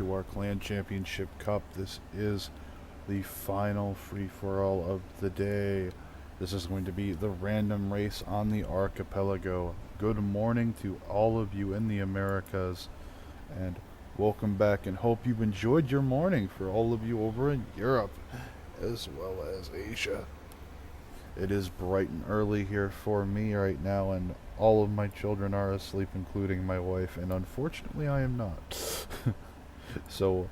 to our Clan Championship Cup. This is the final free-for-all of the day. This is going to be the random race on the archipelago. Good morning to all of you in the Americas, and welcome back, and hope you've enjoyed your morning for all of you over in Europe, as well as Asia. It is bright and early here for me right now, and all of my children are asleep, including my wife, and unfortunately I am not. So,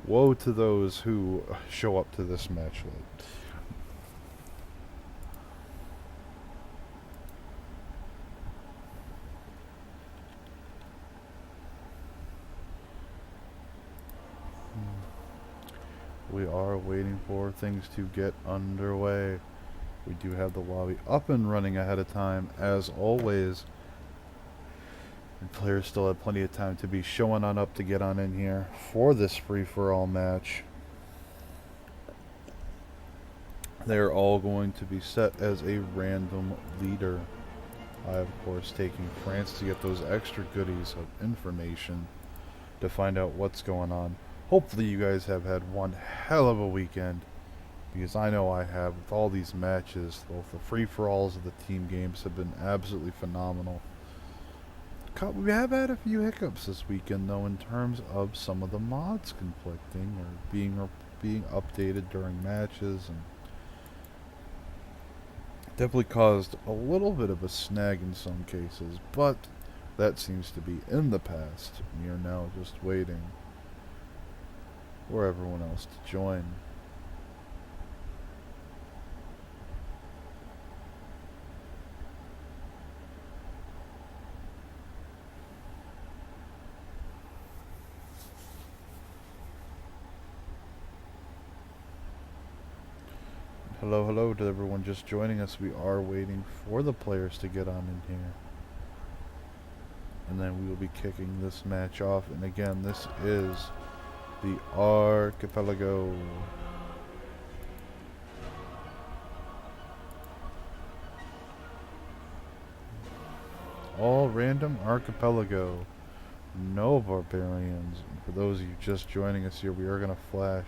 woe to those who show up to this match late. We are waiting for things to get underway. We do have the lobby up and running ahead of time, as always. And players still have plenty of time to be showing on up to get on in here for this free-for-all match. They're all going to be set as a random leader. I, of course, taking France to get those extra goodies of information to find out what's going on. Hopefully you guys have had one hell of a weekend, because I know I have with all these matches. Both the free-for-alls of the team games have been absolutely phenomenal. We have had a few hiccups this weekend, though, in terms of some of the mods conflicting or being updated during matches, and definitely caused a little bit of a snag in some cases, but that seems to be in the past. We are now just waiting for everyone else to join. Hello to everyone just joining us. We are waiting for the players to get on in here, and then we will be kicking this match off. And again, this is the archipelago. All random archipelago. No barbarians. And for those of you just joining us here, we are going to flash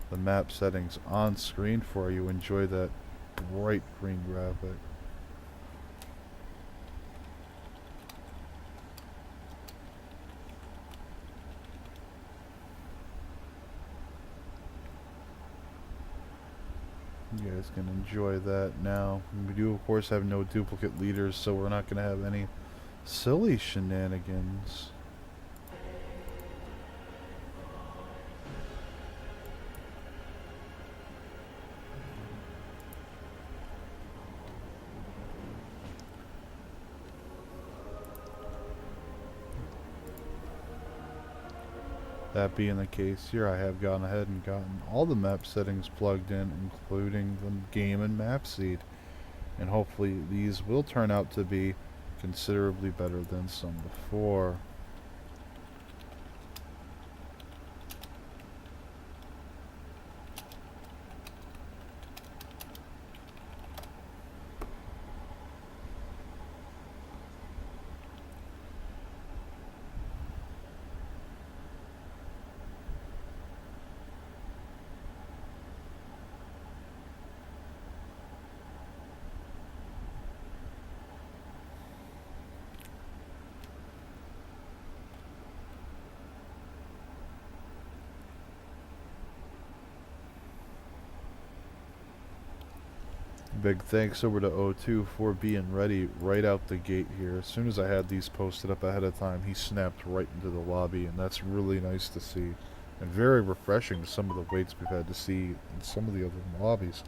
the map settings on screen for you. Enjoy that bright green graphic. You guys can enjoy that now. We do, of course, have no duplicate leaders, so we're not going to have any silly shenanigans. That being the case here, I have gone ahead and gotten all the map settings plugged in, including the game and map seed. And hopefully these will turn out to be considerably better than some before. Big thanks over to O2 for being ready right out the gate here. As soon as I had these posted up ahead of time, he snapped right into the lobby, and that's really nice to see. And very refreshing to some of the waits we've had to see in some of the other lobbies.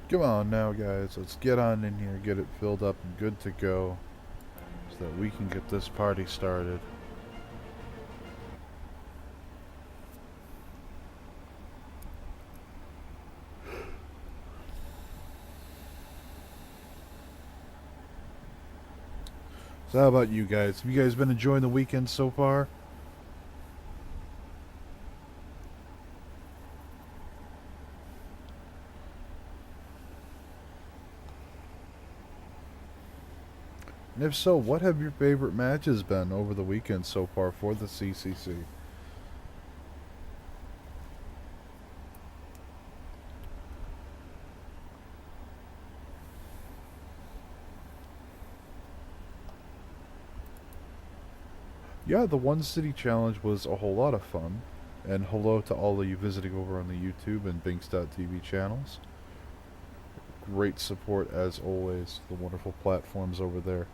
Come on now, guys. Let's get on in here, get it filled up and good to go, so that we can get this party started. So how about you guys? Have you guys been enjoying the weekend so far? And if so, what have your favorite matches been over the weekend so far for the CCC? Yeah, the One City Challenge was a whole lot of fun. And hello to all of you visiting over on the YouTube and Binks.tv channels. Great support as always, the wonderful platforms over there.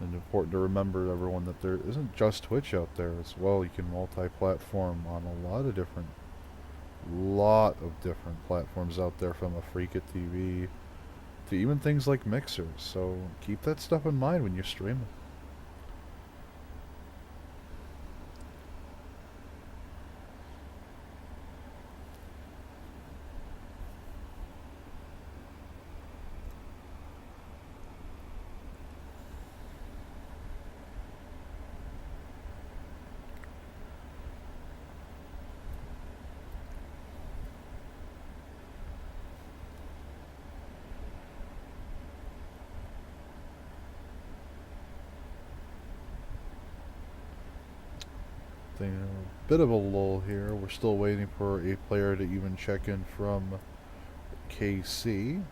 And important to remember, everyone, that there isn't just Twitch out there as well. You can multi-platform on a lot of different platforms out there, from Afrika TV to even things like mixers. So keep that stuff in mind when you're streaming. A bit of a lull here. We're still waiting for a player to even check in from KC.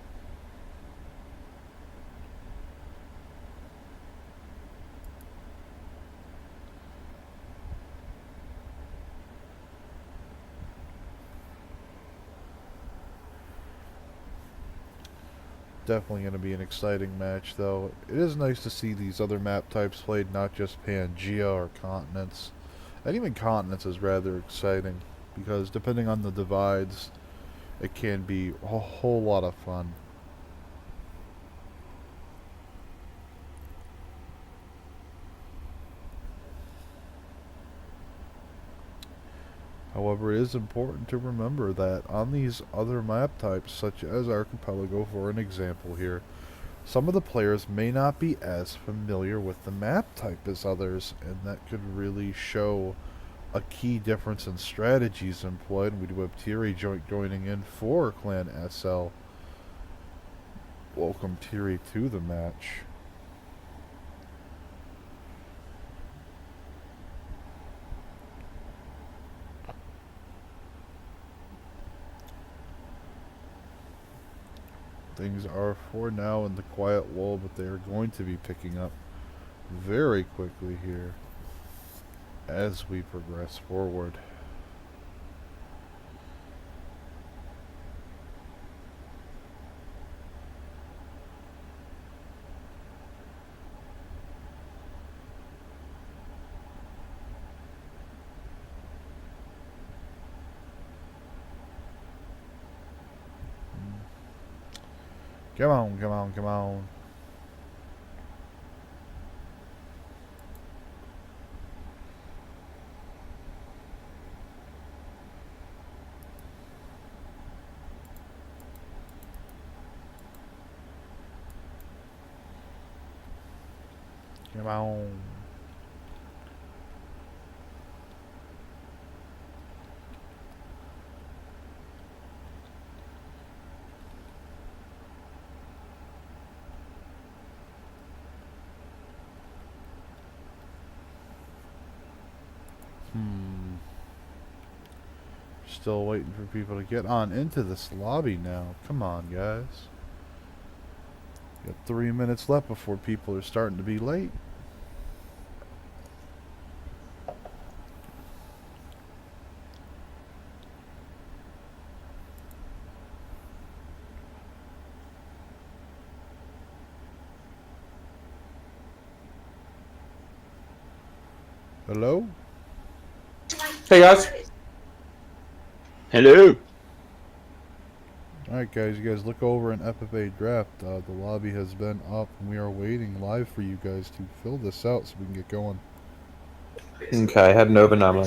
Definitely going to be an exciting match, though. It is nice to see these other map types played, not just Pangea or Continents. And even Continents is rather exciting, because depending on the divides, it can be a whole lot of fun. However, it is important to remember that on these other map types, such as Archipelago for an example here, some of the players may not be as familiar with the map type as others, and that could really show a key difference in strategies employed. We do have Thierry joining in for Clan SL. Welcome Thierry to the match. Things are for now in the quiet lull, but they are going to be picking up very quickly here as we progress forward. Come on, come on, come on. Come on. Still waiting for people to get on into this lobby now. Come on, guys. Got 3 minutes left before people are starting to be late. Hello? Hey guys. Hello. Alright guys, you guys look over in FFA draft. The lobby has been up and we are waiting live for you guys to fill this out so we can get going. Okay, head over now.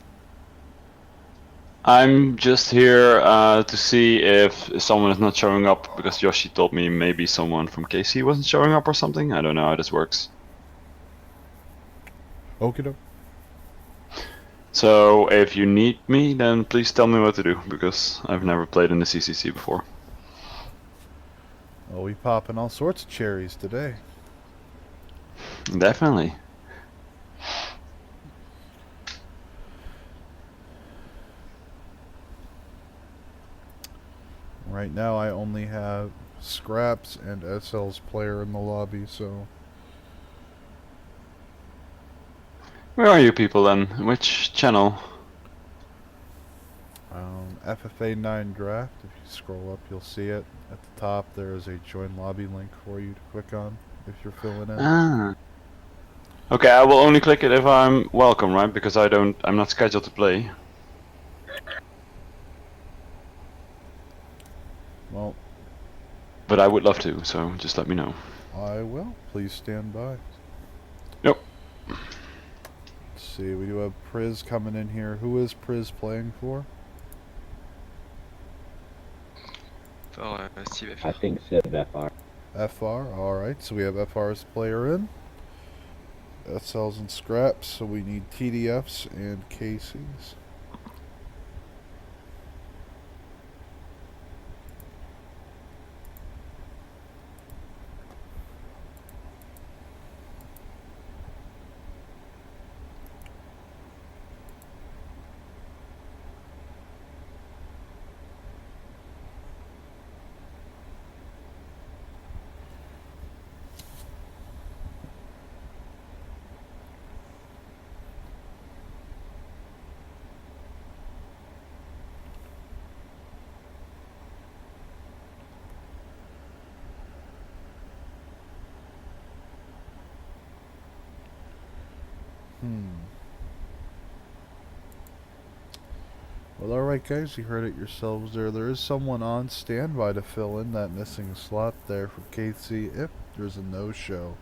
I'm just here to see if someone is not showing up, because Yoshi told me maybe someone from KC wasn't showing up or something. I don't know how this works. Okie doke. So if you need me, then please tell me what to do, because I've never played in the CCC before. Well, we popping all sorts of cherries today. Definitely. Right now, I only have Scraps and SL's player in the lobby, so Where are you people then? Which channel? FFA 9 draft. If you scroll up, you'll see it at the top. There is a join lobby link for you to click on if you're filling in. Ah. Okay, I will only click it if I'm welcome, right? Because I'm not scheduled to play. Well, But I would love to, so just let me know. I will. Please stand by. Yep. Let's see, we do have Priz coming in here. Who is Priz playing for? For Steve I think Civ FR. FR. Alright, so we have FR's player in. SL's and Scraps, so we need TDFs and KCs. Well, alright guys, you heard it yourselves there. There is someone on standby to fill in that missing slot there for KC if there's a no-show.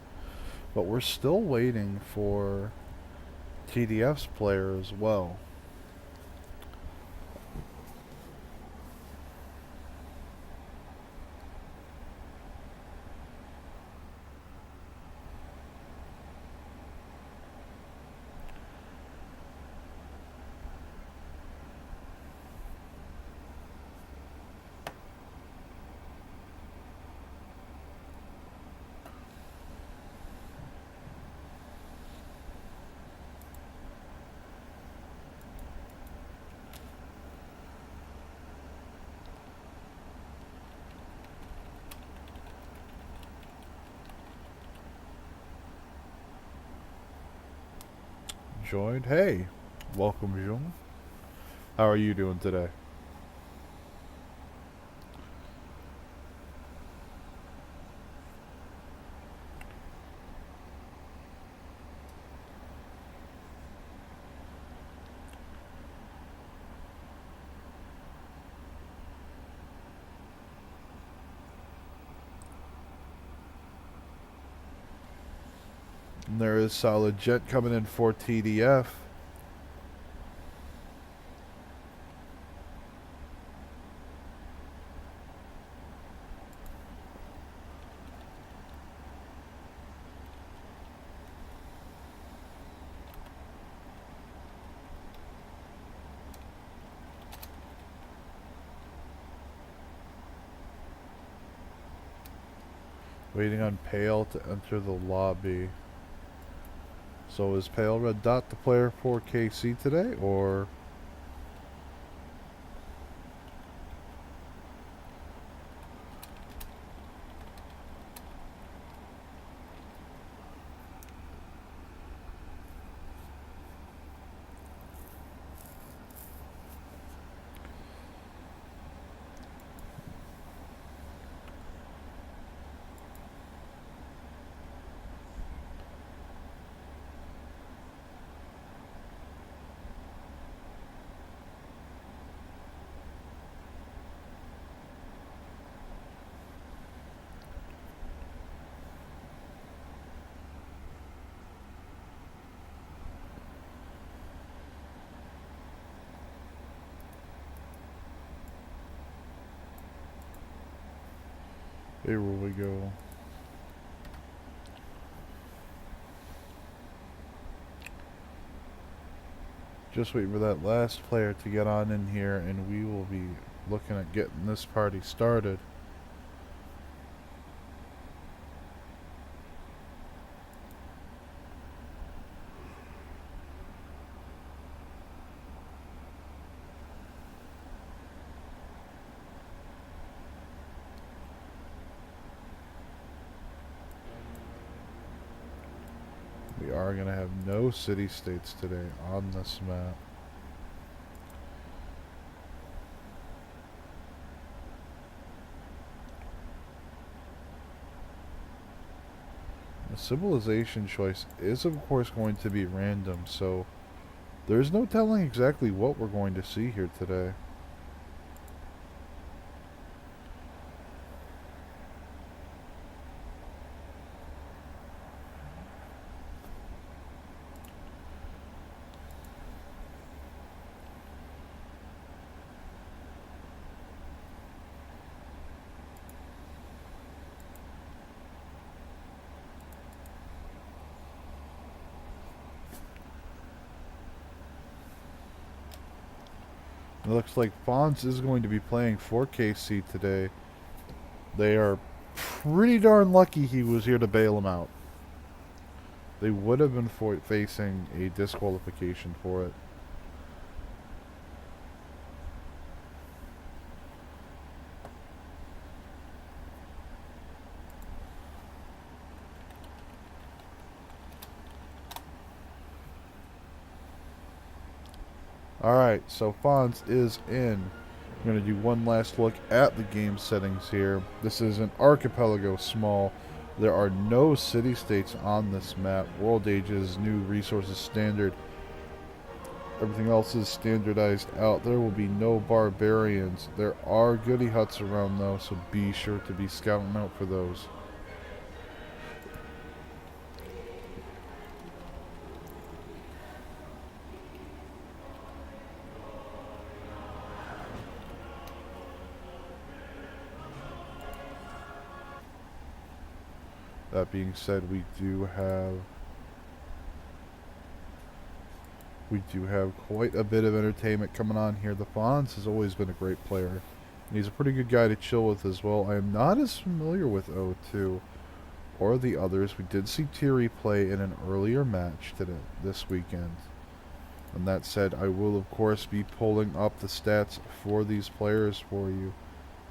But we're still waiting for TDF's player as well. Joined. Hey, welcome, Jung. How are you doing today? And there is Solid Jet coming in for TDF. Waiting on Pale to enter the lobby. So is Pale Red Dot the player for KC today, or? Here we go. Just waiting for that last player to get on in here, and we will be looking at getting this party started. We are going to have no city-states today on this map. The civilization choice is of course going to be random, so there's no telling exactly what we're going to see here today. It looks like Fonz is going to be playing for KC today. They are pretty darn lucky he was here to bail him out. They would have been facing a disqualification for it. Alright, so Fonz is in. I'm going to do one last look at the game settings here. This is an archipelago small. There are no city-states on this map. World ages, new resources standard. Everything else is standardized out. There will be no barbarians. There are goody huts around though, so be sure to be scouting out for those. That being said, we do have quite a bit of entertainment coming on here. The Fonz has always been a great player, and he's a pretty good guy to chill with as well. I am not as familiar with O2 or the others. We did see Thierry play in an earlier match this weekend. And that said, I will of course be pulling up the stats for these players for you,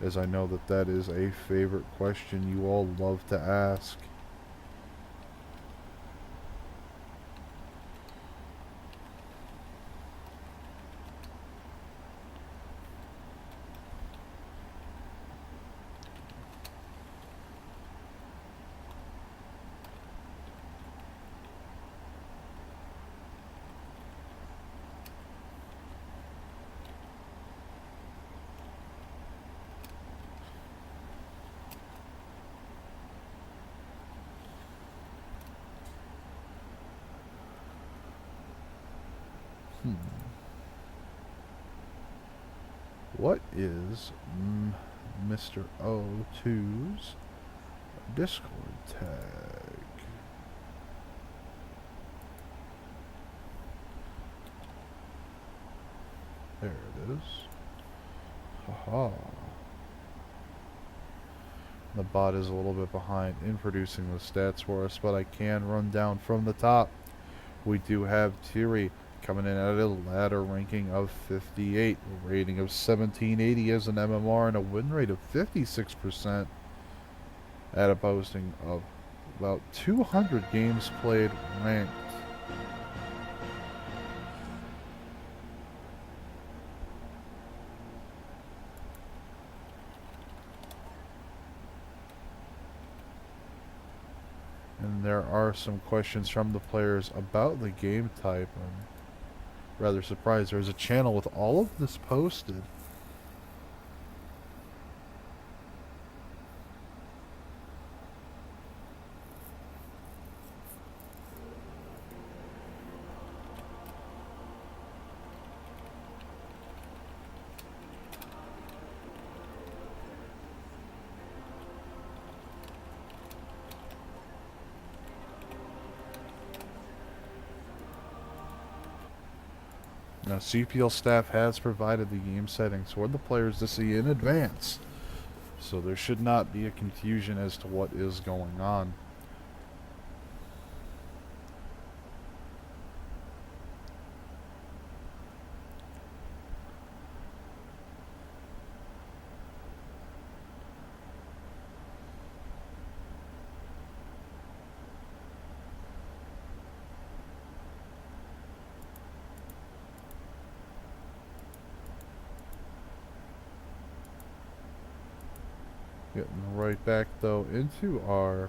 as I know that that is a favorite question you all love to ask. What is Mr. O2's Discord tag? There it is. Haha. The bot is a little bit behind in producing the stats for us, but I can run down from the top. We do have Thierry coming in at a ladder ranking of 58, a rating of 1780 as an MMR, and a win rate of 56% at a posting of about 200 games played ranked. And there are some questions from the players about the game type. I'm rather surprised. There's a channel with all of this posted. Now, CPL staff has provided the game settings for the players to see in advance, so there should not be a confusion as to what is going on. Getting right back though into our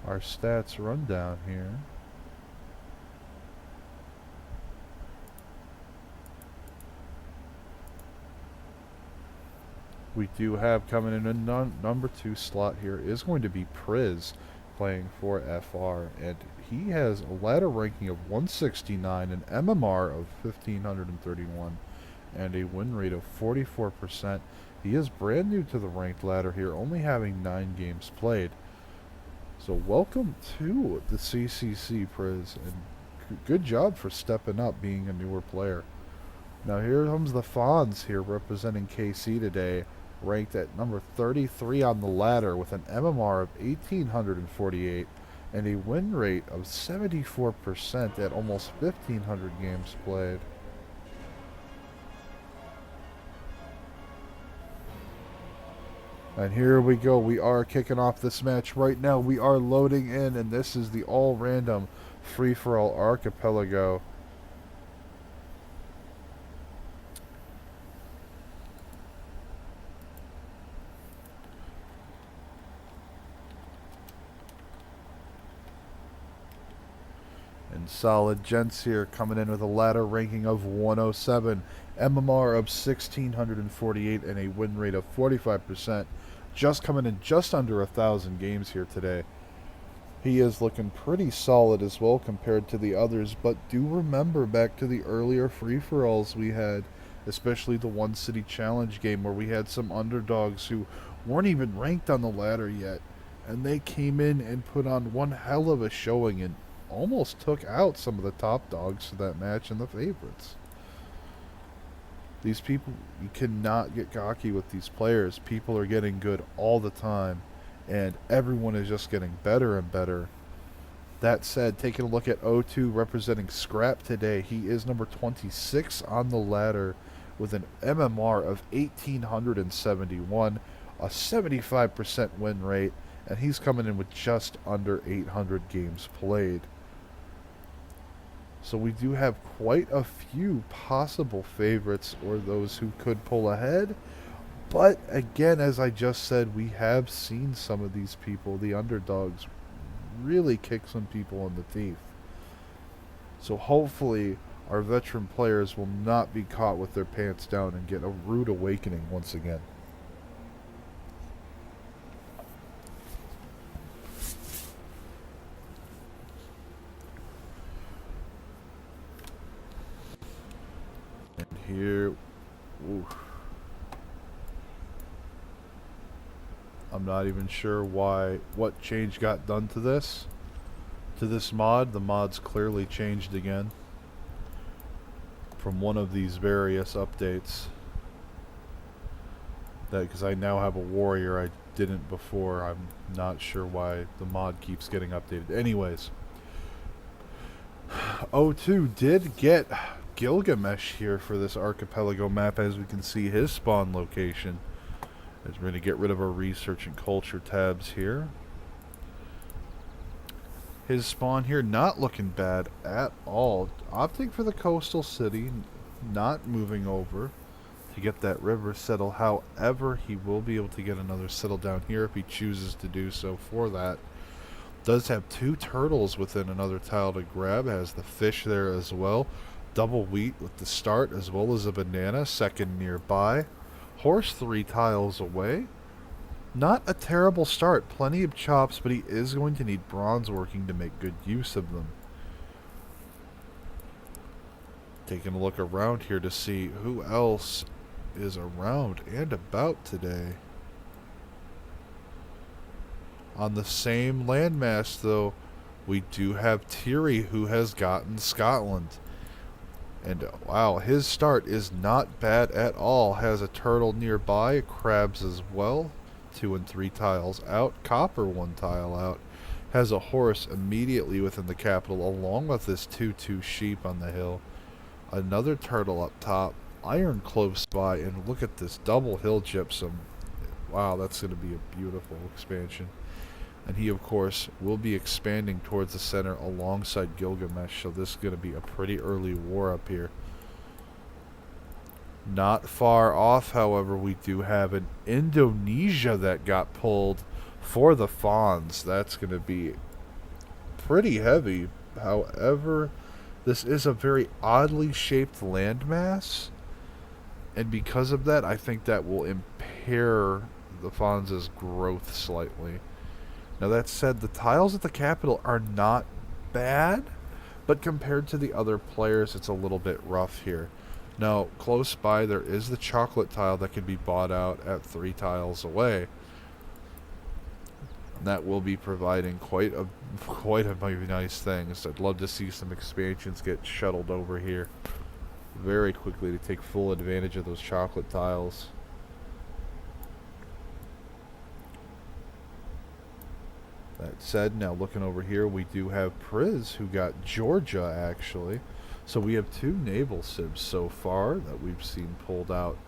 stats rundown here. We do have coming in a number 2 slot here is going to be Priz playing for FR, and he has a ladder ranking of 169, an MMR of 1531, and a win rate of 44%. He is brand new to the ranked ladder here, only having 9 games played. So welcome to the CCC, Priz, and good job for stepping up being a newer player. Now here comes the Fonz here representing KC today, ranked at number 33 on the ladder with an MMR of 1848 and a win rate of 74% at almost 1500 games played. And here we go. We are kicking off this match right now. We are loading in, and this is the all-random free-for-all archipelago. And Solid Gents here coming in with a ladder ranking of 107, MMR of 1648, and a win rate of 45%. Just coming in just under 1,000 games here today. He is looking pretty solid as well compared to the others, but do remember back to the earlier free-for-alls we had, especially the One City Challenge game where we had some underdogs who weren't even ranked on the ladder yet, and they came in and put on one hell of a showing and almost took out some of the top dogs for that match and the favorites. These people, you cannot get cocky with these players. People are getting good all the time, and everyone is just getting better and better. That said, taking a look at O2 representing Scrap today, he is number 26 on the ladder with an MMR of 1871, a 75% win rate, and he's coming in with just under 800 games played. So we do have quite a few possible favorites or those who could pull ahead. But again, as I just said, we have seen some of these people, the underdogs, really kick some people in the teeth. So hopefully our veteran players will not be caught with their pants down and get a rude awakening once again. Here, oof. I'm not even sure what change got done to this mod. The mod's clearly changed again from one of these various updates. That because I now have a warrior I didn't before. I'm not sure why the mod keeps getting updated. Anyways, O2 did get Gilgamesh here for this archipelago map, as we can see his spawn location. As we're going to get rid of our research and culture tabs here. His spawn here not looking bad at all. Opting for the coastal city, not moving over to get that river settle. However, he will be able to get another settle down here if he chooses to do so for that. Does have 2 turtles within another tile to grab. Has the fish there as well. Double wheat with the start, as well as a banana second nearby. Horse 3 tiles away. Not a terrible start. Plenty of chops, but he is going to need bronze working to make good use of them. Taking a look around here to see who else is around and about today. On the same landmass, though, we do have Thierry, who has gotten Scotland. And wow, his start is not bad at all. Has a turtle nearby, crabs as well. 2 and 3 tiles out. Copper 1 tile out. Has a horse immediately within the capital, along with this 2-2 sheep on the hill. Another turtle up top. Iron close by, and look at this double hill gypsum. Wow, that's going to be a beautiful expansion. And he, of course, will be expanding towards the center alongside Gilgamesh, so this is going to be a pretty early war up here. Not far off, however, we do have an Indonesia that got pulled for the Fawns. That's going to be pretty heavy. However, this is a very oddly shaped landmass, and because of that, I think that will impair the Fawns' growth slightly. Now that said, the tiles at the capital are not bad, but compared to the other players, it's a little bit rough here. Now, close by, there is the chocolate tile that can be bought out at 3 tiles away. And that will be providing quite a nice thing. So I'd love to see some expansions get shuttled over here very quickly to take full advantage of those chocolate tiles. That said, now looking over here, we do have Priz, who got Georgia, actually. So we have 2 naval sibs so far that we've seen pulled out.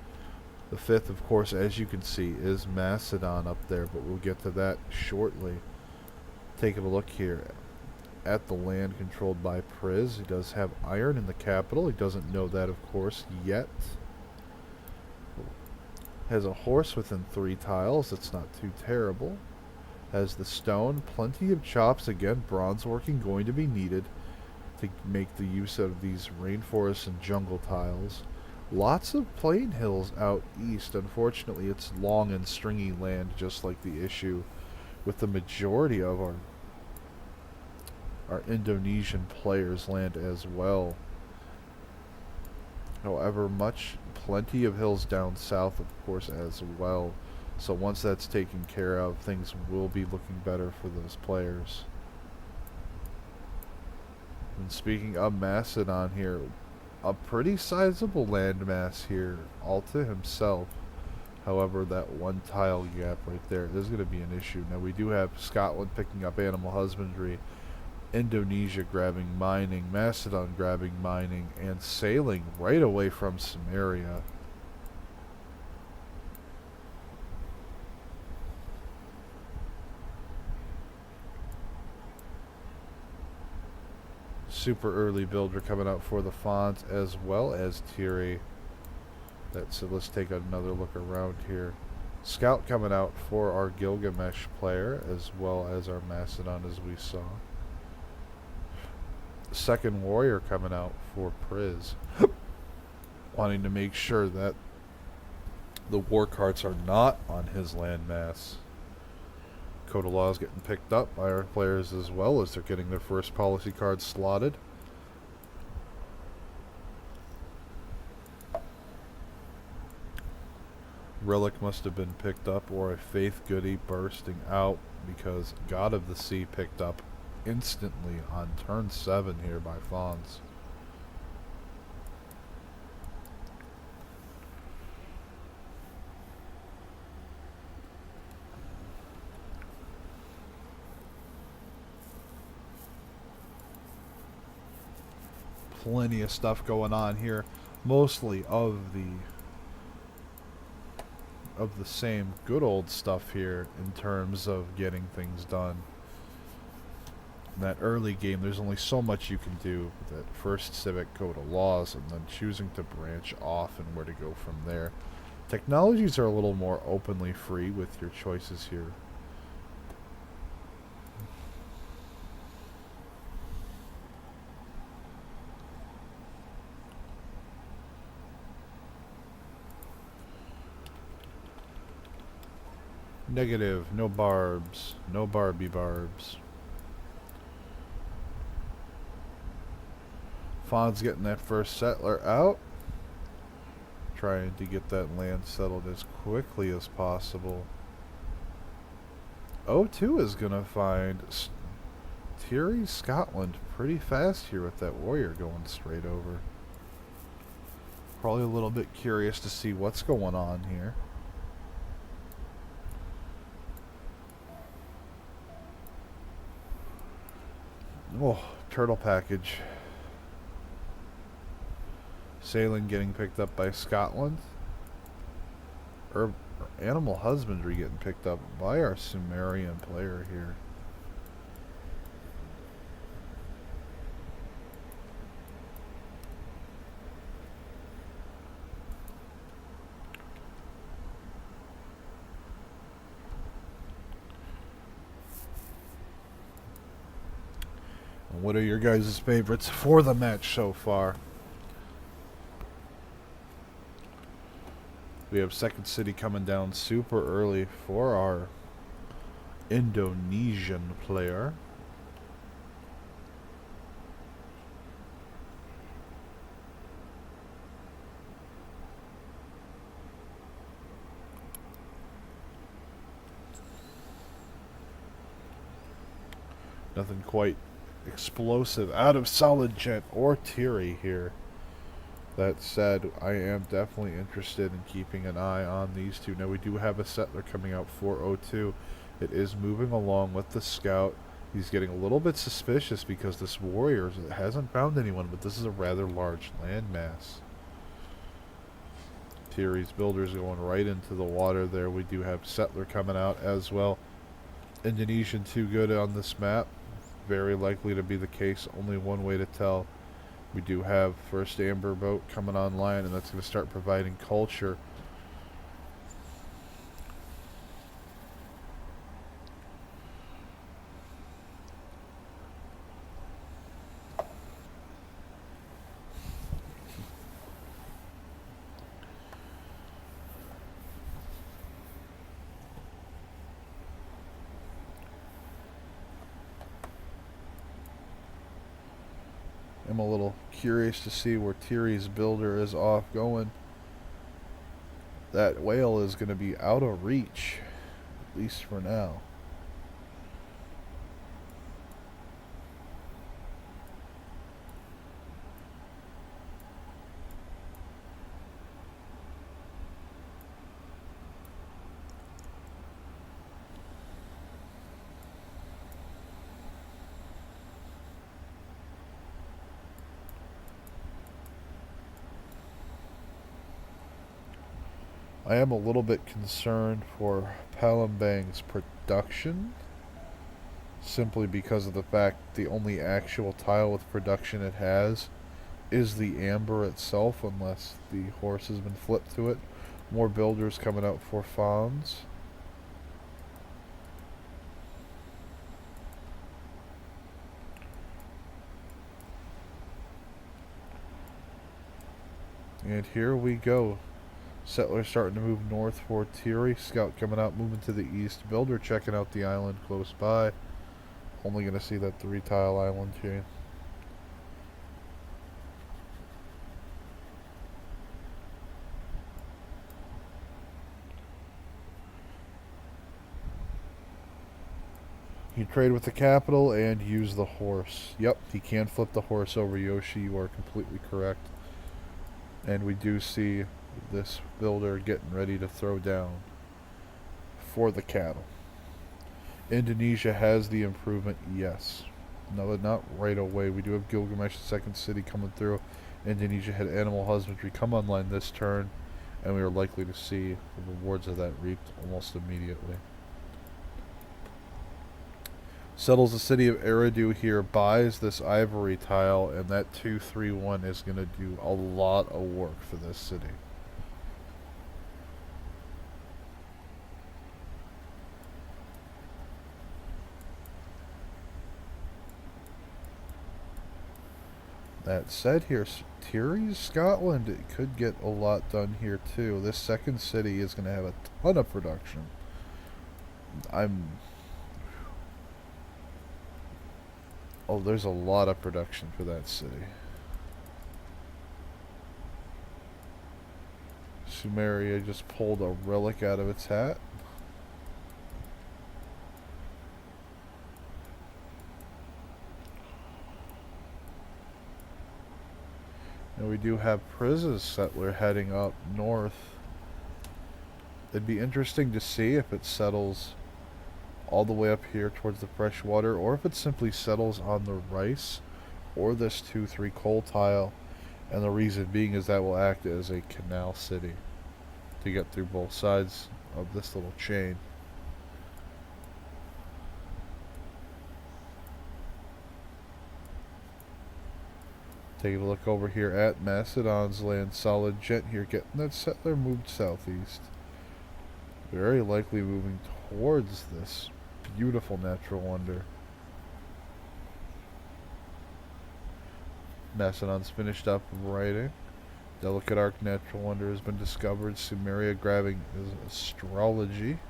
The 5th, of course, as you can see, is Macedon up there, but we'll get to that shortly. Taking a look here at the land controlled by Priz. He does have iron in the capital. He doesn't know that, of course, yet. Has a horse within 3 tiles. That's not too terrible. Has the stone, plenty of chops, again, bronze working going to be needed to make the use of these rainforest and jungle tiles. Lots of plain hills out east. Unfortunately, it's long and stringy land, just like the issue with the majority of our Indonesian players' land as well. However, plenty of hills down south, of course, as well. So once that's taken care of, things will be looking better for those players. And speaking of Macedon here, a pretty sizable landmass here, all to himself. However, that 1 tile gap right there is going to be an issue. Now, we do have Scotland picking up animal husbandry, Indonesia grabbing mining, Macedon grabbing mining, and sailing right away from Samaria. Super early builder coming out for the Fonts as well as Thierry. So let's take another look around here. Scout coming out for our Gilgamesh player as well as our Macedon, as we saw. Second warrior coming out for Priz. Wanting to make sure that the war carts are not on his landmass. Code of Laws getting picked up by our players as well as they're getting their first policy cards slotted. Relic must have been picked up, or a Faith Goody bursting out, because God of the Sea picked up instantly on turn 7 here by Fawns. Plenty of stuff going on here, mostly of the same good old stuff here in terms of getting things done. In that early game, there's only so much you can do with that first civic code of laws, and then choosing to branch off and where to go from there. Technologies are a little more openly free with your choices here. Negative, no barbs, no Barbie barbs. Fawn's getting that first settler out. Trying to get that land settled as quickly as possible. O2 is going to find Thierry, Scotland, pretty fast here with that warrior going straight over. Probably a little bit curious to see what's going on here. Oh, turtle package. Sailing getting picked up by Scotland. Animal husbandry getting picked up by our Sumerian player here. And what are your guys' favorites for the match so far? We have Second City coming down super early for our Indonesian player. Nothing quite explosive out of Solid Gent or Thierry here. That said, I am definitely interested in keeping an eye on these two. Now, we do have a settler coming out for O2. It is moving along with the scout. He's getting a little bit suspicious because this warrior hasn't found anyone, but this is a rather large landmass. Thierry's builder's going right into the water there. We do have settler coming out as well. Indonesian too good on this map. Very likely to be the case. Only one way to tell. We do have first amber boat coming online, and that's going to start providing culture. I'm a little curious to see where Thierry's builder is off going. That whale is going to be out of reach, at least for now. I am a little bit concerned for Palembang's production, simply because of the fact the only actual tile with production it has is the amber itself, unless the horse has been flipped to it. More builders coming out for fawns. And here we go. Settler starting to move north for Thierry. Scout coming out, moving to the east. Builder checking out the island close by. Only going to see that 3-tile island here. You trade with the capital and use the horse. Yep, he can flip the horse over, Yoshi. You are completely correct. And we do see this builder getting ready to throw down for the cattle. Indonesia has the improvement, yes. No, but not right away. We do have Gilgamesh, the second city, coming through. Indonesia had animal husbandry come online this turn, and we are likely to see the rewards of that reaped almost immediately. Settles the city of Eridu here, buys this ivory tile, and that 231 is going to do a lot of work for this city. That said, here, Thierry's Scotland, it could get a lot done here too. This second city is going to have a ton of production. Oh, there's a lot of production for that city. Sumeria just pulled a relic out of its hat. And we do have Priz's settler heading up north. It'd be interesting to see if it settles all the way up here towards the fresh water, or if it simply settles on the rice or this 2-3 coal tile. And the reason being is that will act as a canal city to get through both sides of this little chain. Taking a look over here at Macedon's land. Solid gent here, getting that settler moved southeast. Very likely moving towards this beautiful natural wonder. Macedon's finished up writing. Delicate arc natural wonder has been discovered. Sumeria grabbing his astrology.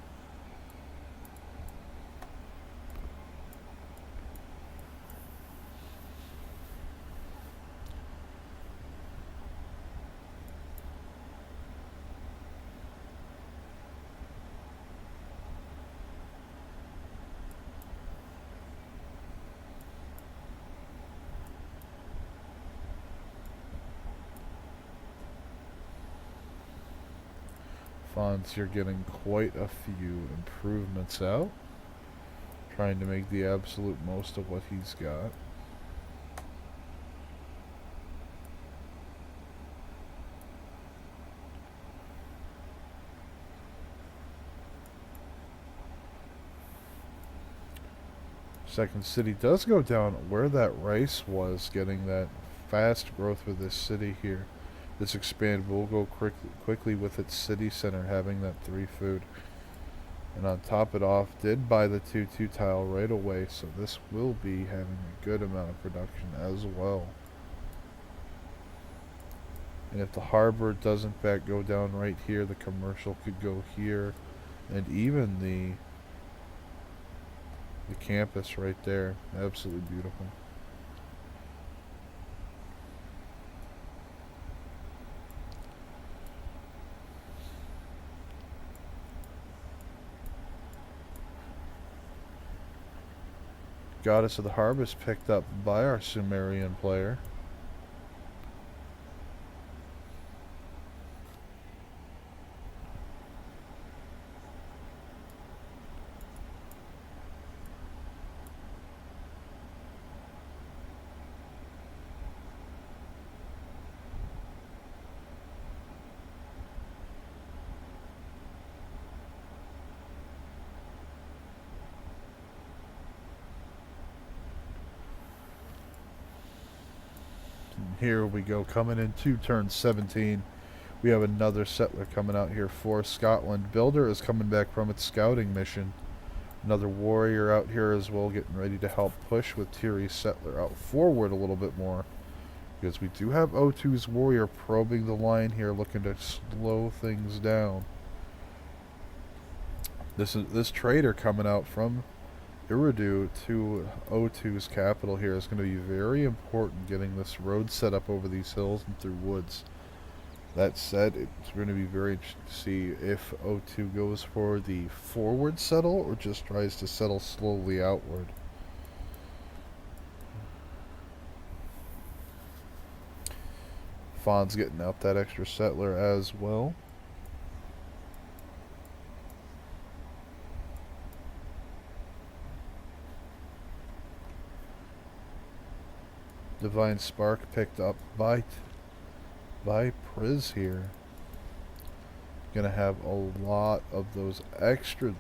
Fonz here getting quite a few improvements out. Trying to make the absolute most of what he's got. Second city does go down where that rice was, getting that fast growth for this city here. This expand will go quickly with its city center having that 3 food. And on top it off, did buy the 2-2 tile right away, so this will be having a good amount of production as well. And if the harbor does in fact go down right here, the commercial could go here, and even the campus right there. Absolutely beautiful. Goddess of the Harvest picked up by our Sumerian player. Here we go, coming into turn 17. We have another settler coming out here for Scotland. Builder is coming back from its scouting mission. Another warrior out here as well, getting ready to help push with Tiri's settler out forward a little bit more. Because we do have O2's warrior probing the line here, looking to slow things down. This trader coming out from Iridu to O2's capital here is going to be very important, getting this road set up over these hills and through woods. That said, it's going to be very interesting to see if O2 goes for the forward settle or just tries to settle slowly outward. Fawn's getting out that extra settler as well. Divine Spark picked up by Priz here. Gonna have a lot of those extra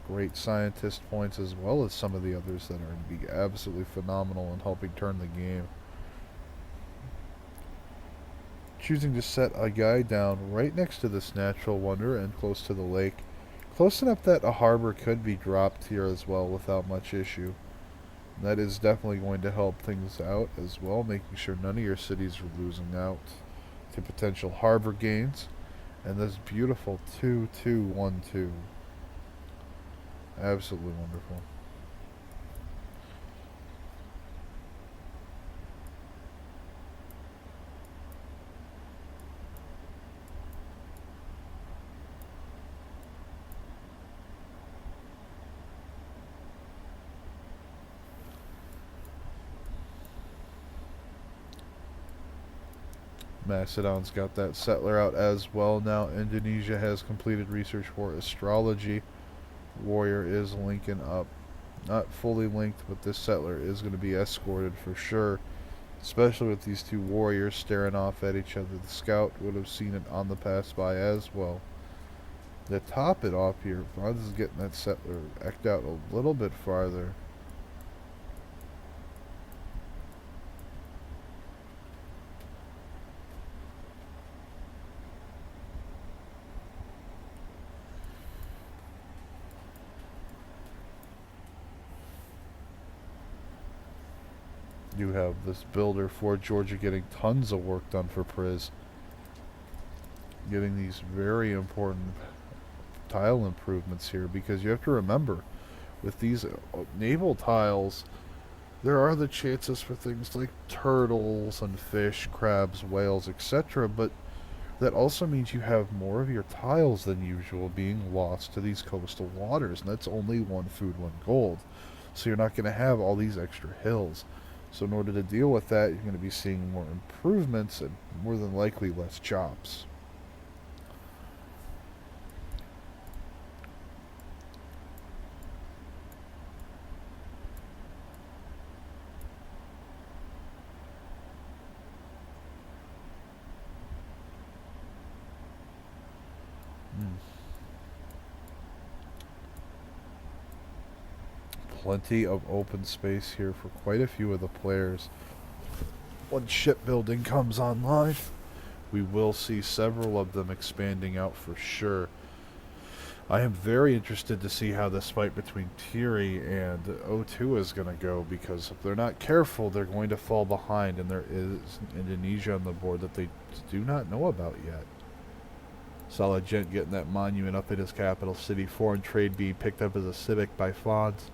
great scientist points, as well as some of the others that are going to be absolutely phenomenal in helping turn the game. Choosing to set a guy down right next to this natural wonder and close to the lake. Close enough that a harbor could be dropped here as well without much issue. That is definitely going to help things out as well, making sure none of your cities are losing out to potential harbor gains. And this beautiful 2-2-1-2. Absolutely wonderful. Macedon's got that settler out as well now. Indonesia has completed research for astrology. Warrior is linking up. Not fully linked, but this settler is going to be escorted for sure. Especially with these two warriors staring off at each other. The scout would have seen it on the pass by as well. To top it off here, Franz is getting that settler eked out a little bit farther. You have this builder for Georgia getting tons of work done for Priz. Getting these very important tile improvements here, because you have to remember, with these naval tiles, there are the chances for things like turtles and fish, crabs, whales, etc. But that also means you have more of your tiles than usual being lost to these coastal waters, and that's only 1 food, 1 gold. So you're not going to have all these extra hills. So in order to deal with that, you're going to be seeing more improvements and more than likely less chops. Plenty of open space here for quite a few of the players. Once shipbuilding comes online, we will see several of them expanding out for sure. I am very interested to see how this fight between Tiri and O2 is going to go, because if they're not careful, they're going to fall behind, and there is Indonesia on the board that they do not know about yet. Solid Gent getting that monument up in his capital city. Foreign trade being picked up as a civic by Fonz.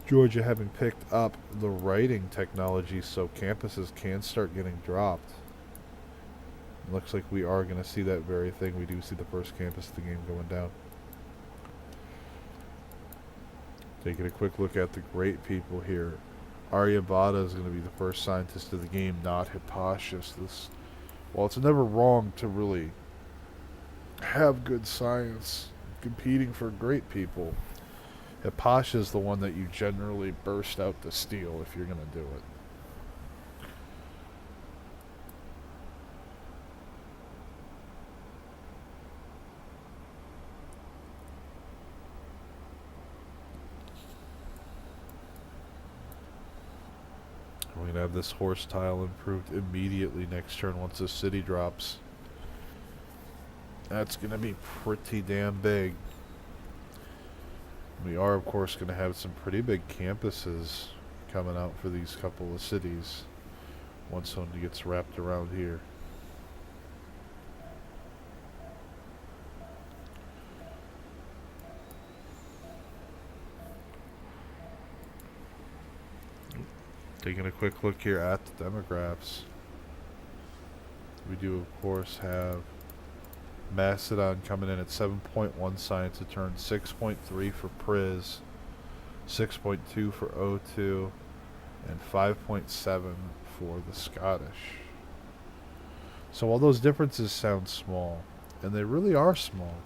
Georgia having picked up the writing technology so campuses can start getting dropped. Looks like we are going to see that very thing. We do see the first campus of the game going down. Taking a quick look at the great people here. Aryabhata is going to be the first scientist of the game, not Hipparchus. While it's never wrong to really have good science competing for great people, Hipparchus is the one that you generally burst out to steal if you're going to do it. We're going to have this horse tile improved immediately next turn once the city drops. That's going to be pretty damn big. We are, of course, going to have some pretty big campuses coming out for these couple of cities once one gets wrapped around here. Taking a quick look here at the demographics. We do, of course, have Macedon coming in at 7.1 science a turn, 6.3 for Priz, 6.2 for O2, and 5.7 for the Scottish. So while those differences sound small, and they really are small,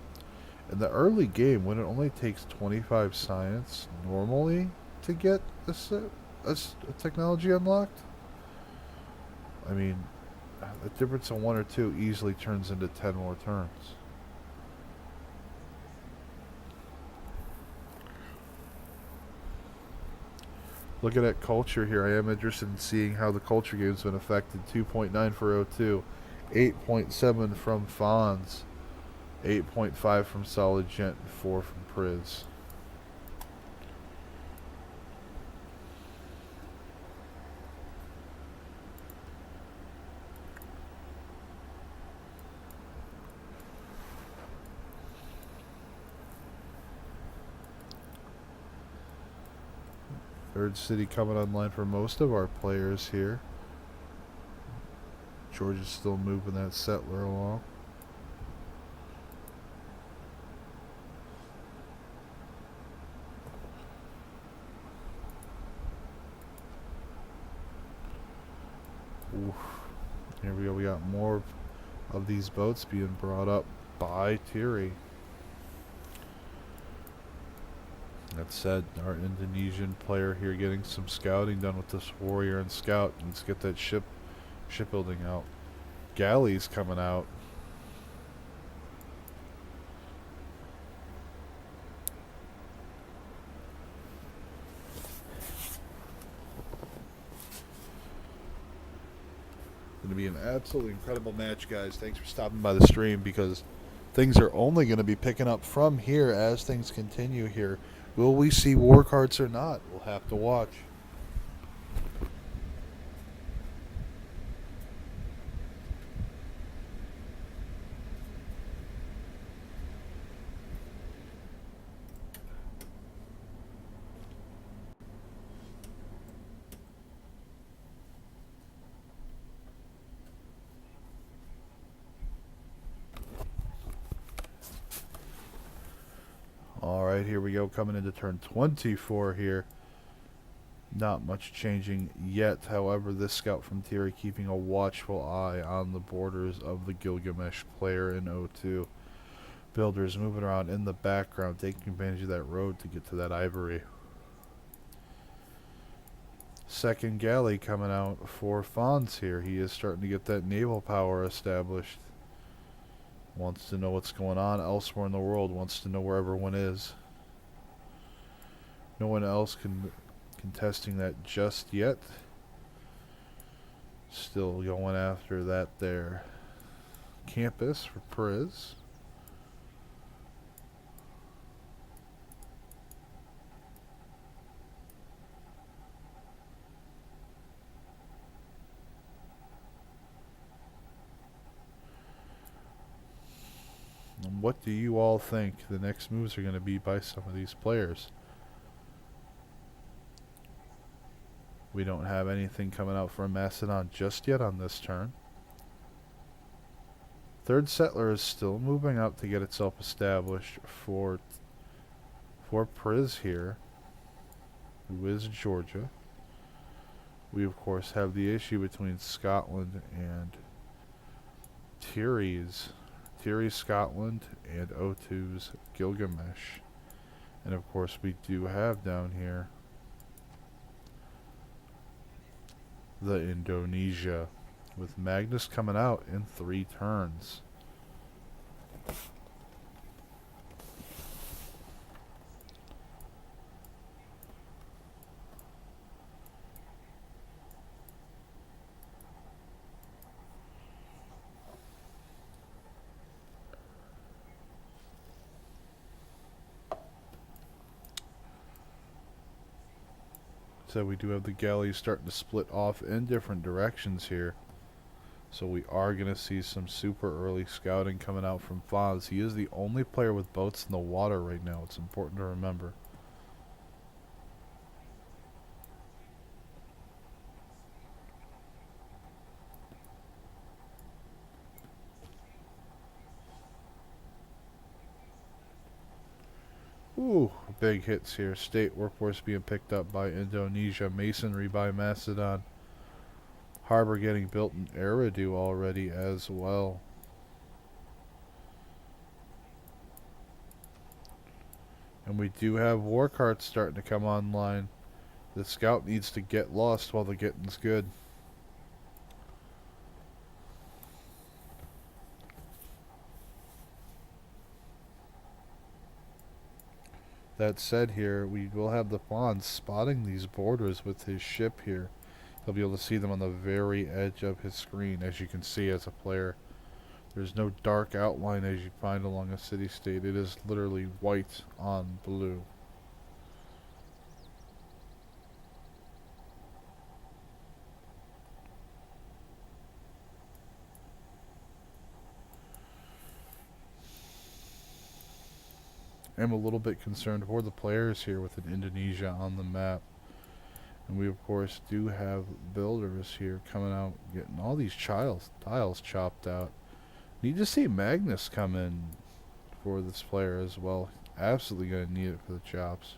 in the early game, when it only takes 25 science normally to get a technology unlocked, I mean, the difference of 1 or 2 easily turns into 10 more turns. Looking at culture here, I am interested in seeing how the culture game's been affected. 2.9 for O2, 8.7 from Fonz, 8.5 from Solid Gent, and 4 from Priz. Third city coming online for most of our players here. Georgia's still moving that settler along. Oof. Here we go. We got more of these boats being brought up by Thierry. That said, our Indonesian player here getting some scouting done with this warrior and scout. Let's get that shipbuilding out. Galleys coming out. Going to be an absolutely incredible match, guys. Thanks for stopping by the stream, because things are only going to be picking up from here as things continue here. Will we see war carts or not? We'll have to watch. Alright, here we go, coming into turn 24 here. Not much changing yet. However, this scout from Thierry keeping a watchful eye on the borders of the Gilgamesh player in O2. Builders moving around in the background, taking advantage of that road to get to that ivory. Second galley coming out for Fonz here. He is starting to get that naval power established. Wants to know what's going on elsewhere in the world. Wants to know where everyone is. No one else contesting that just yet. Still going after that there. Campus for Priz. And what do you all think the next moves are going to be by some of these players? We don't have anything coming out from Macedon just yet on this turn. Third settler is still moving up to get itself established for Priz here, who is Georgia. We of course have the issue between Scotland and Thierry's Scotland and O2's Gilgamesh. And of course we do have down here the Indonesia, with Magnus coming out in 3 turns. So we do have the galleys starting to split off in different directions here. So we are going to see some super early scouting coming out from Foz. He is the only player with boats in the water right now. It's important to remember. Ooh, big hits here. State workforce being picked up by Indonesia. Masonry by Macedon. Harbor getting built in Eridu already as well. And we do have war carts starting to come online. The scout needs to get lost while the getting's good. That said, here we will have the Fonz spotting these borders with his ship here. He'll be able to see them on the very edge of his screen. As you can see as a player, there's no dark outline as you find along a city-state. It is literally white on blue. I'm a little bit concerned for the players here with an Indonesia on the map. And we of course do have builders here coming out, getting all these tiles chopped out. Need to see Magnus come in for this player as well. Absolutely going to need it for the chops.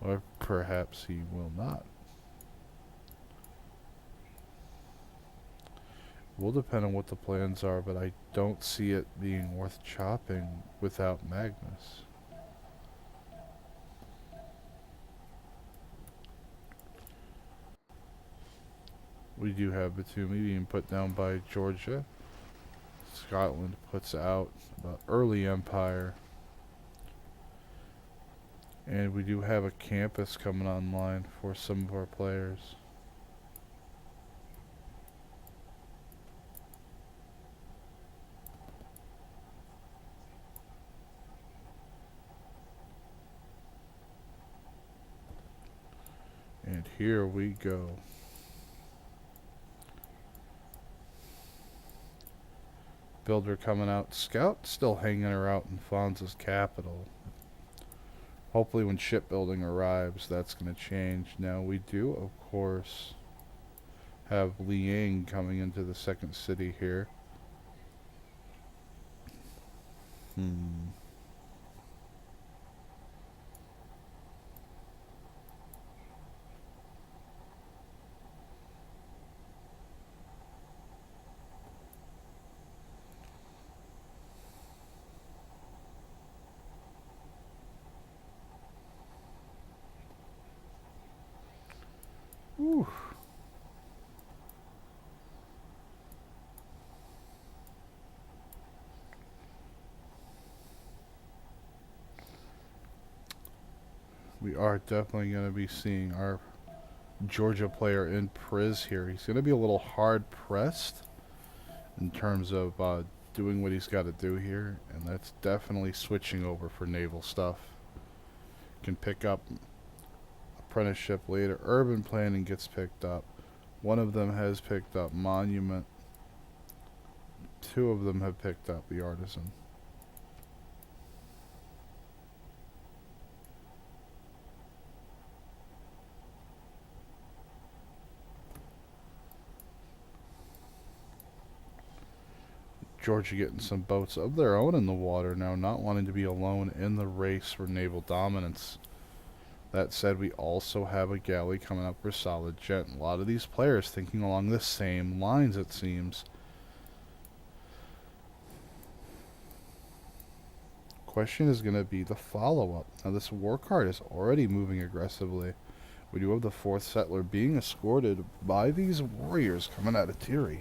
Or perhaps he will not. Will depend on what the plans are, but I don't see it being worth chopping without Magnus. We do have Batumi being put down by Georgia. Scotland puts out about early Empire. And we do have a campus coming online for some of our players. And here we go. Builder coming out. Scout still hanging her out in Fonza's capital. Hopefully when shipbuilding arrives, that's going to change. Now we do, of course, have Liang coming into the second city here. Whew. We are definitely going to be seeing our Georgia player in Priz here. He's going to be a little hard pressed in terms of doing what he's got to do here, and that's definitely switching over for naval stuff. Can pick up apprenticeship later. Urban planning gets picked up. One of them has picked up monument. Two of them have picked up the artisan. Georgia getting some boats of their own in the water now, not wanting to be alone in the race for naval dominance. That said, we also have a galley coming up for solid jet. A lot of these players thinking along the same lines, it seems. Question is going to be the follow-up. Now this war card is already moving aggressively. We do have the fourth settler being escorted by these warriors coming out of Tiri.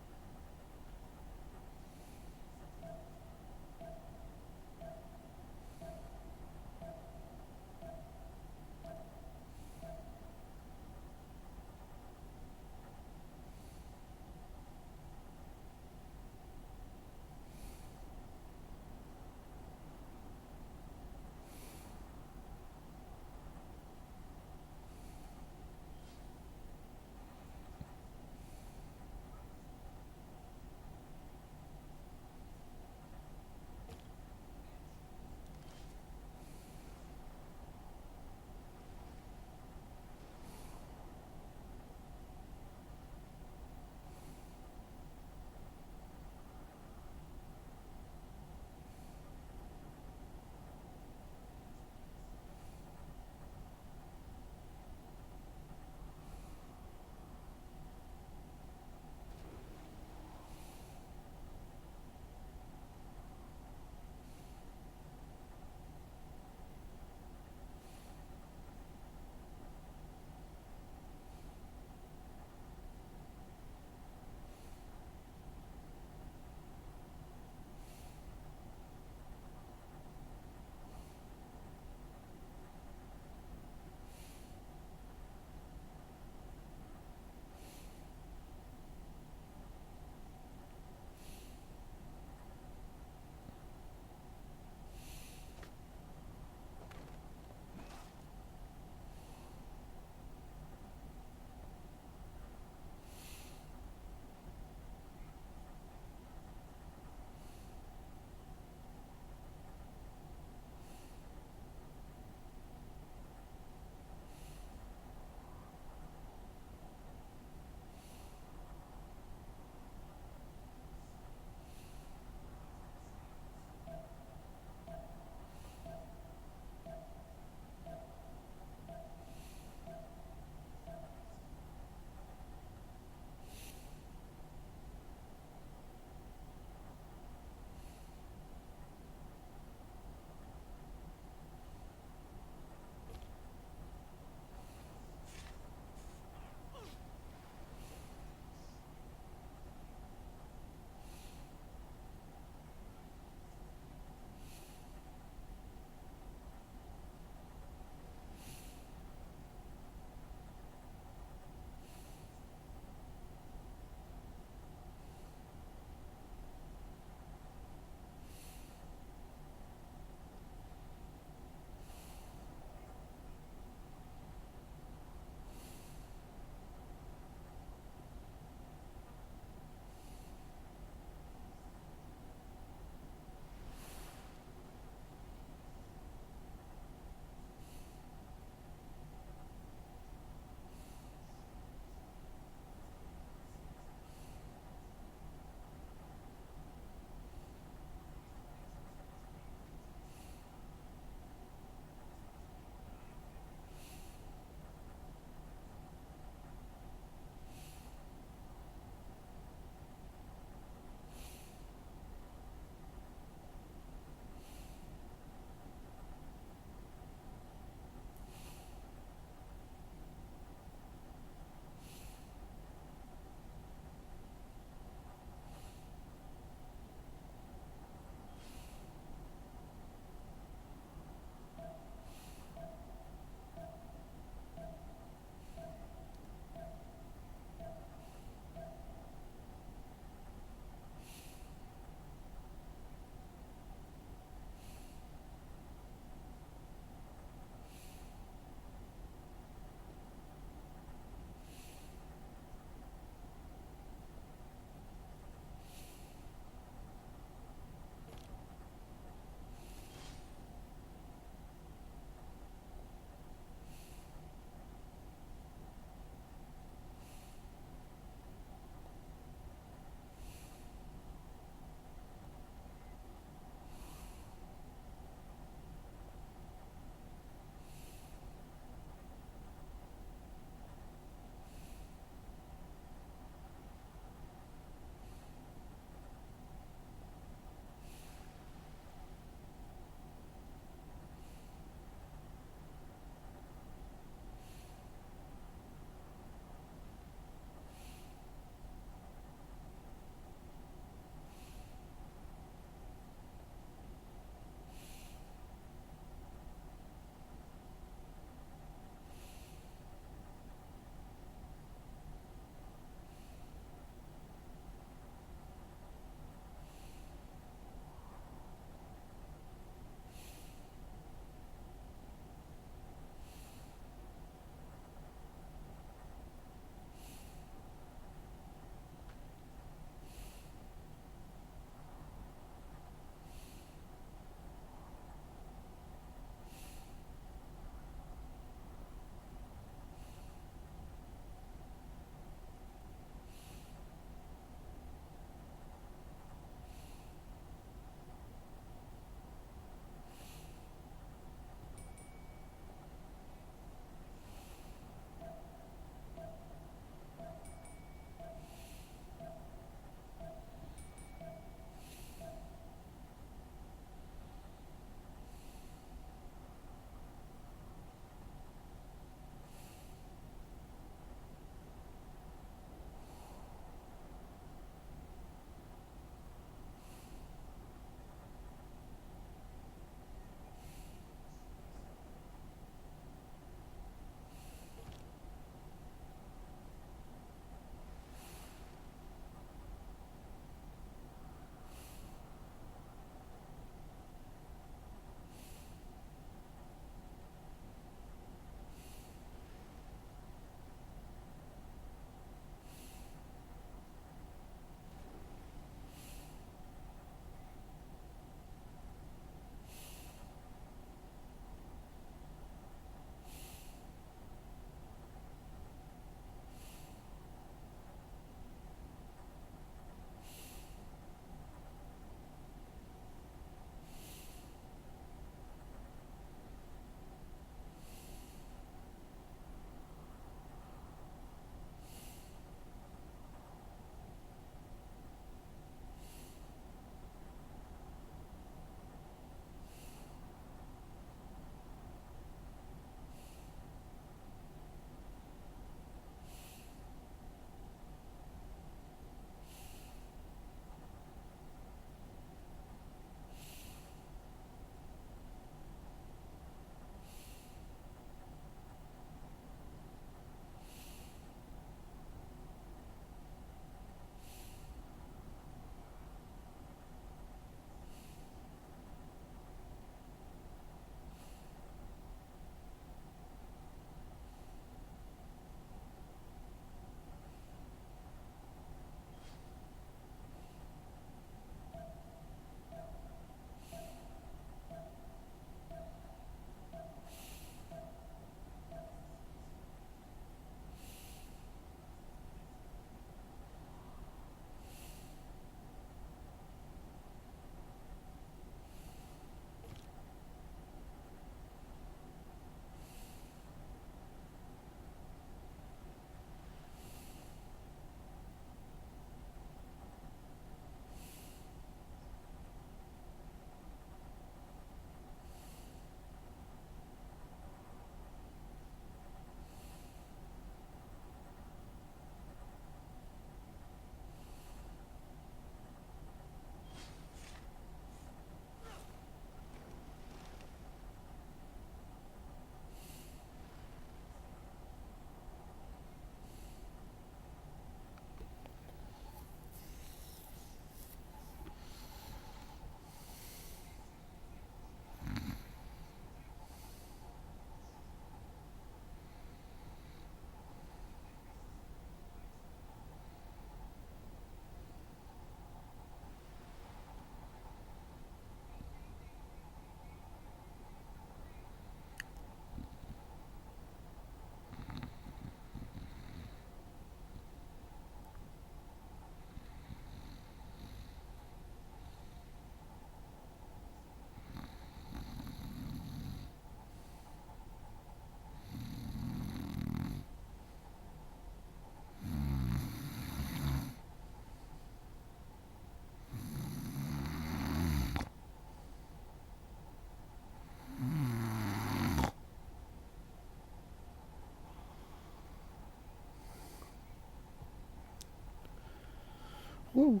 Woo.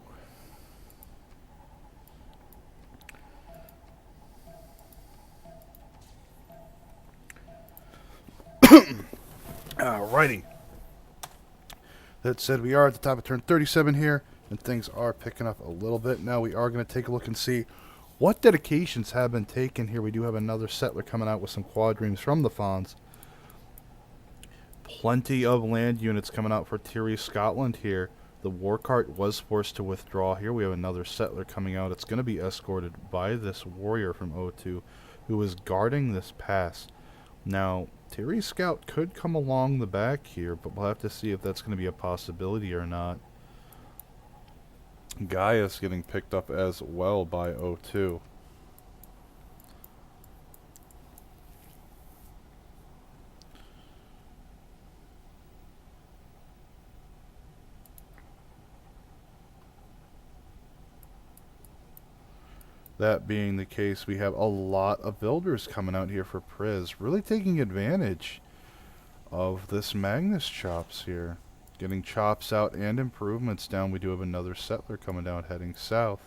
Alrighty. That said, we are at the top of turn 37 here, and things are picking up a little bit. Now we are going to take a look and see what dedications have been taken here. We do have another settler coming out with some quadremes from the Fawns. Plenty of land units coming out for Tiri, Scotland here. The war cart was forced to withdraw here. We have another settler coming out. It's going to be escorted by this warrior from O2 who is guarding this pass. Now, Tiri Scout could come along the back here, but we'll have to see if that's going to be a possibility or not. Gaia's getting picked up as well by O2. That being the case, we have a lot of builders coming out here for Priz, really taking advantage of this Magnus chops here. Getting chops out and improvements down. We do have another settler coming down heading south.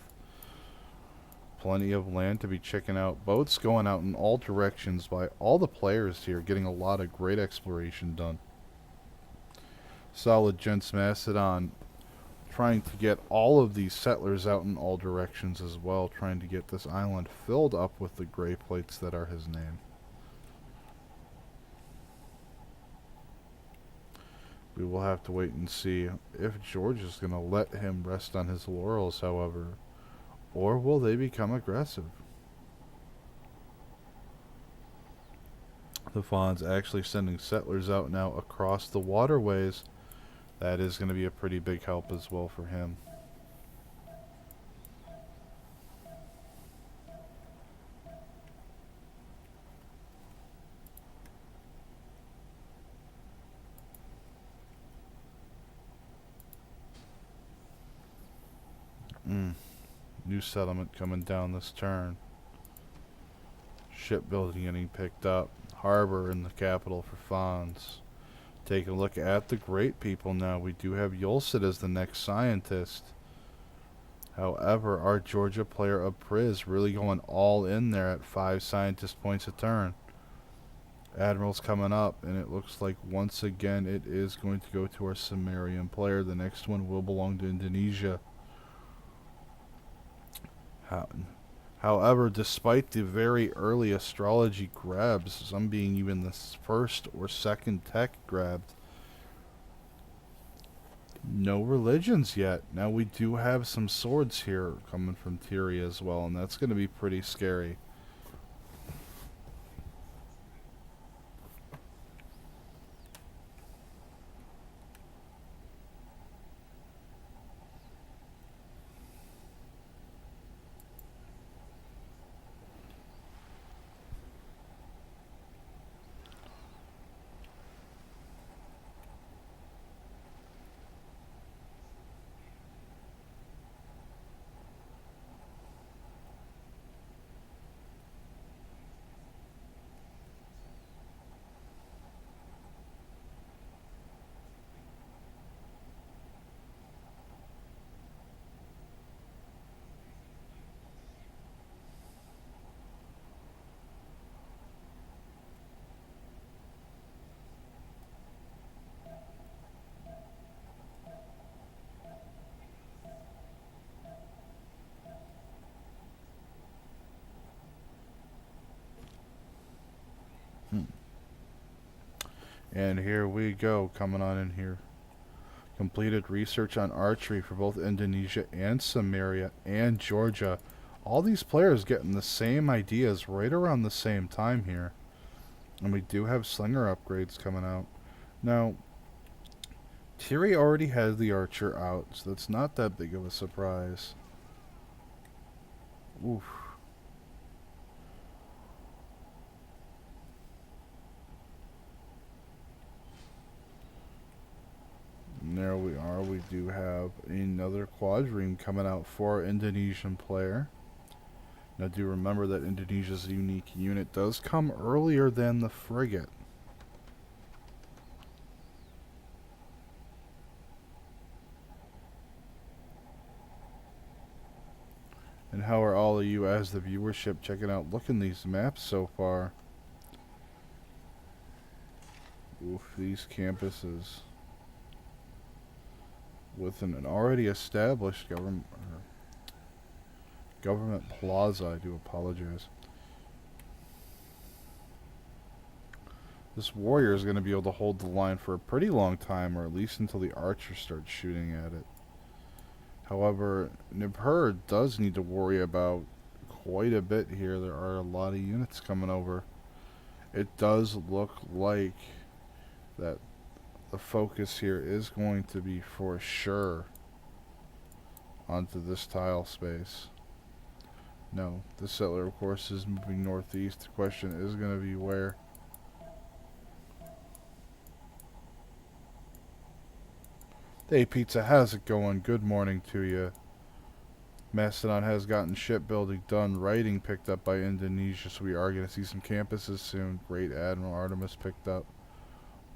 Plenty of land to be checking out. Boats going out in all directions by all the players here, getting a lot of great exploration done. Solid Gents Mastodon trying to get all of these settlers out in all directions as well, trying to get this island filled up with the gray plates that are his name. We will have to wait and see if George is going to let him rest on his laurels, however, or will they become aggressive? The Fawn's actually sending settlers out now across the waterways. That is going to be a pretty big help as well for him. New settlement coming down this turn. Shipbuilding getting picked up. Harbor in the capital for Fawns. Take a look at the great people now. We do have Yulsid as the next scientist. However, our Georgia player of Priz really going all in there at 5 scientist points a turn. Admiral's coming up, and it looks like once again it is going to go to our Sumerian player. The next one will belong to Indonesia. However, despite the very early astrology grabs, some being even the first or second tech grabbed, no religions yet. Now we do have some swords here coming from Tiri as well, and that's going to be pretty scary. And here we go, coming on in here. Completed research on archery for both Indonesia and Samaria and Georgia. All these players getting the same ideas right around the same time here. And we do have slinger upgrades coming out. Now, Tiri already has the archer out, so that's not that big of a surprise. Oof. And there we are. We do have another quadreme coming out for our Indonesian player. Now do remember that Indonesia's unique unit does come earlier than the frigate. And how are all of you as the viewership checking out looking these maps so far? Oof, these campuses with an already established government plaza. I do apologize. This warrior is going to be able to hold the line for a pretty long time, or at least until the archer starts shooting at it. However, Nippur does need to worry about quite a bit here. There are a lot of units coming over. It does look like that the focus here is going to be for sure onto this tile space. No, the settler, of course, is moving northeast. The question is going to be where. Hey Pizza, how's it going? Good morning to you. Mastodon has gotten shipbuilding done. Writing picked up by Indonesia, so we are going to see some campuses soon. Great Admiral Artemis picked up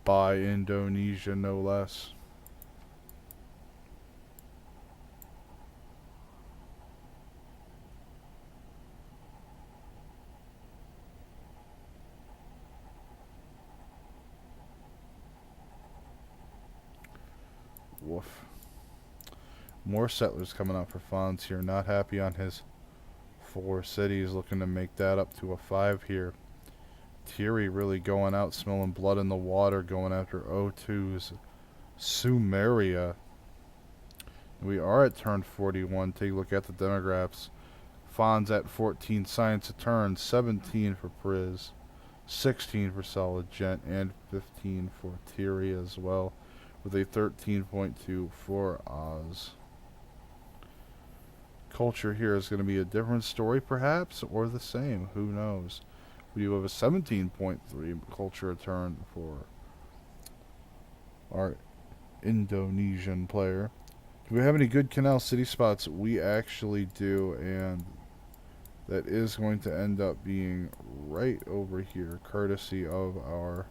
by Indonesia, no less. Woof. More settlers coming out for funds here. Not happy on his 4 cities. Looking to make that up to a 5 here. Thierry really going out, smelling blood in the water, going after O2's Sumeria. We are at turn 41. Take a look at the demographs. Fonz at 14, Science a turn, 17 for Priz, 16 for Solid Gent, and 15 for Thierry as well, with a 13.2 for Oz. Culture here is going to be a different story perhaps, or the same, who knows. We do have a 17.3 culture return for our Indonesian player. Do we have any good Canal City spots? We actually do, and that is going to end up being right over here, courtesy of our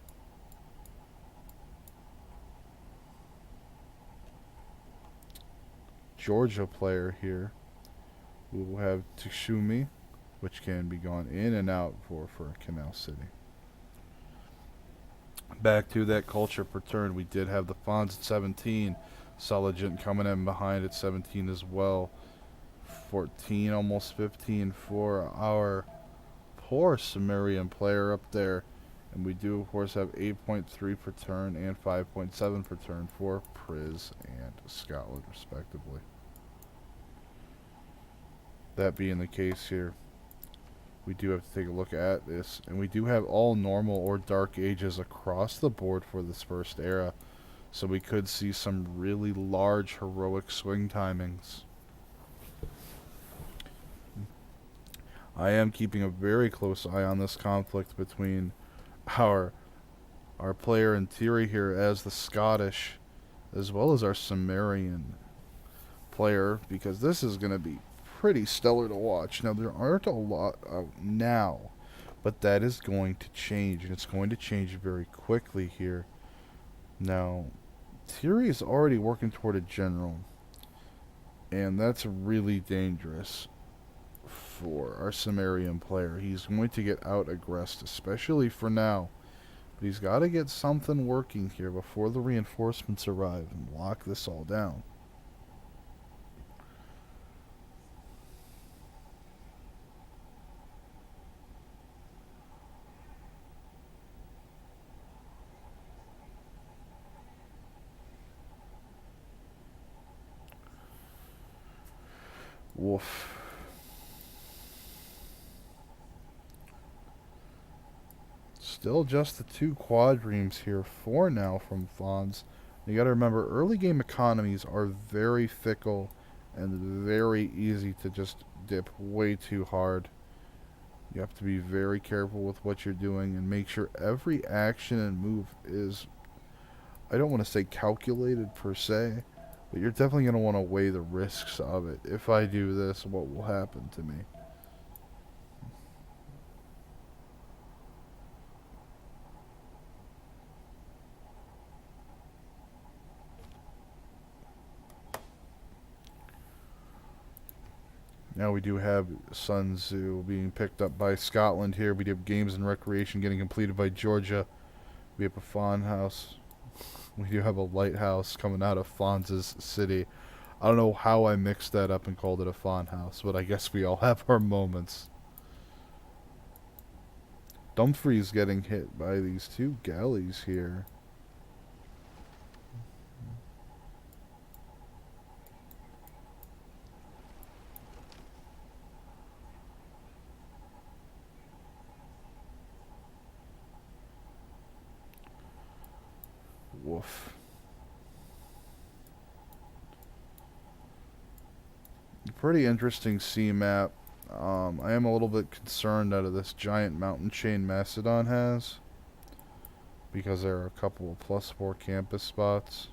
Georgia player here. We will have Tshumi, which can be gone in and out for Canal City. Back to that culture per turn, we did have the Fonz at 17. Sologent coming in behind at 17 as well. 14, almost 15 for our poor Sumerian player up there. And we do, of course, have 8.3 per turn and 5.7 per turn for Priz and Scotland, respectively. That being the case here, we do have to take a look at this. And we do have all normal or dark ages across the board for this first era. So we could see some really large heroic swing timings. I am keeping a very close eye on this conflict between our player in theory here as the Scottish, as well as our Sumerian player, because this is going to be pretty stellar to watch. Now, there aren't a lot out now, but that is going to change, and it's going to change very quickly here. Now, Thierry is already working toward a general, and that's really dangerous for our Sumerian player. He's going to get out aggressed, especially for now. But he's got to get something working here before the reinforcements arrive and lock this all down. Woof. Still just the 2 quadremes here for now from Fonz. You got to remember, early game economies are very fickle and very easy to just dip way too hard. You have to be very careful with what you're doing and make sure every action and move is, I don't want to say calculated per se, but you're definitely going to want to weigh the risks of it. If I do this, what will happen to me? Now we do have Sun Tzu being picked up by Scotland here. We do have Games and Recreation getting completed by Georgia. We have a Fawn House. We do have a lighthouse coming out of Fonz's City. I don't know how I mixed that up and called it a Fawn House, but I guess we all have our moments. Dumfries getting hit by these two galleys here. Woof. Pretty interesting sea map. I am a little bit concerned out of this giant mountain chain Macedon has, because there are a couple of +4 campus spots.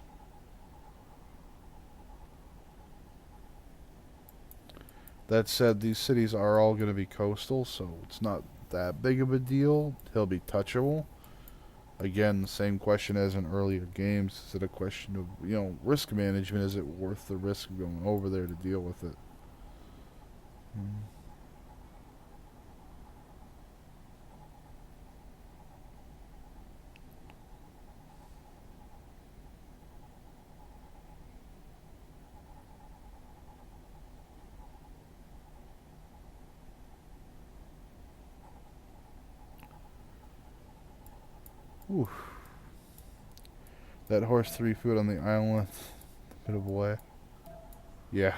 That said, these cities are all going to be coastal, so it's not that big of a deal. He'll be touchable. Again, the same question as in earlier games. Is it a question of, risk management? Is it worth the risk of going over there to deal with it? Oof. That horse 3 foot on the island. Bit of a way. Yeah.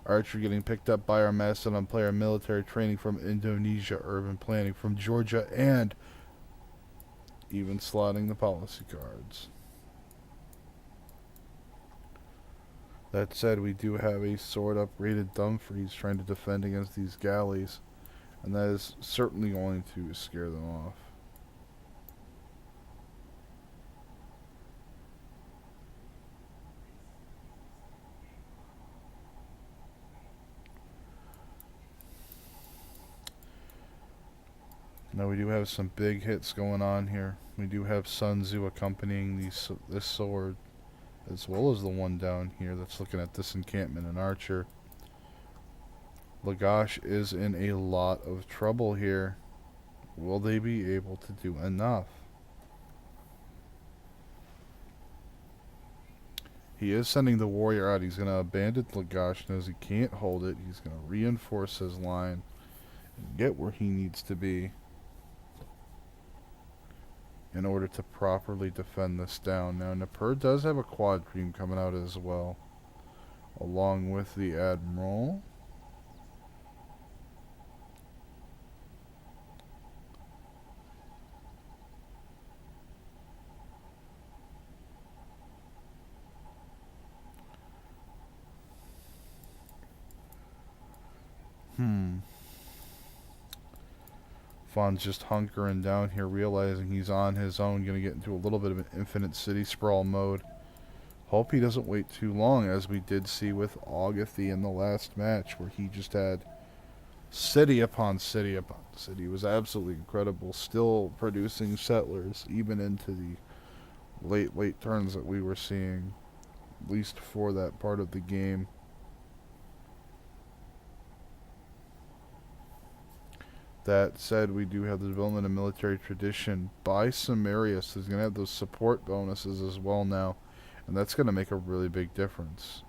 Archer getting picked up by our Macedon player. Military training from Indonesia. Urban planning from Georgia. And even slotting the policy cards. That said, we do have a sword upgraded Dumfries trying to defend against these galleys, and that is certainly going to scare them off. Now we do have some big hits going on here. We do have Sun Tzu accompanying this sword, as well as the one down here that's looking at this encampment and Archer. Lagash is in a lot of trouble here. Will they be able to do enough? He is sending the warrior out. He's going to abandon Lagash, knows he can't hold it. He's going to reinforce his line and get where he needs to be in order to properly defend this down. Now, Nippur does have a quadrime coming out as well, along with the Admiral. Fawn's just hunkering down here, realizing he's on his own, going to get into a little bit of an infinite city sprawl mode. Hope he doesn't wait too long, as we did see with Agathy in the last match, where he just had city upon city upon city. It was absolutely incredible, still producing settlers, even into the late turns that we were seeing, at least for that part of the game. That said, we do have the development of military tradition by Samarius, who's going to have those support bonuses as well now, and that's going to make a really big difference.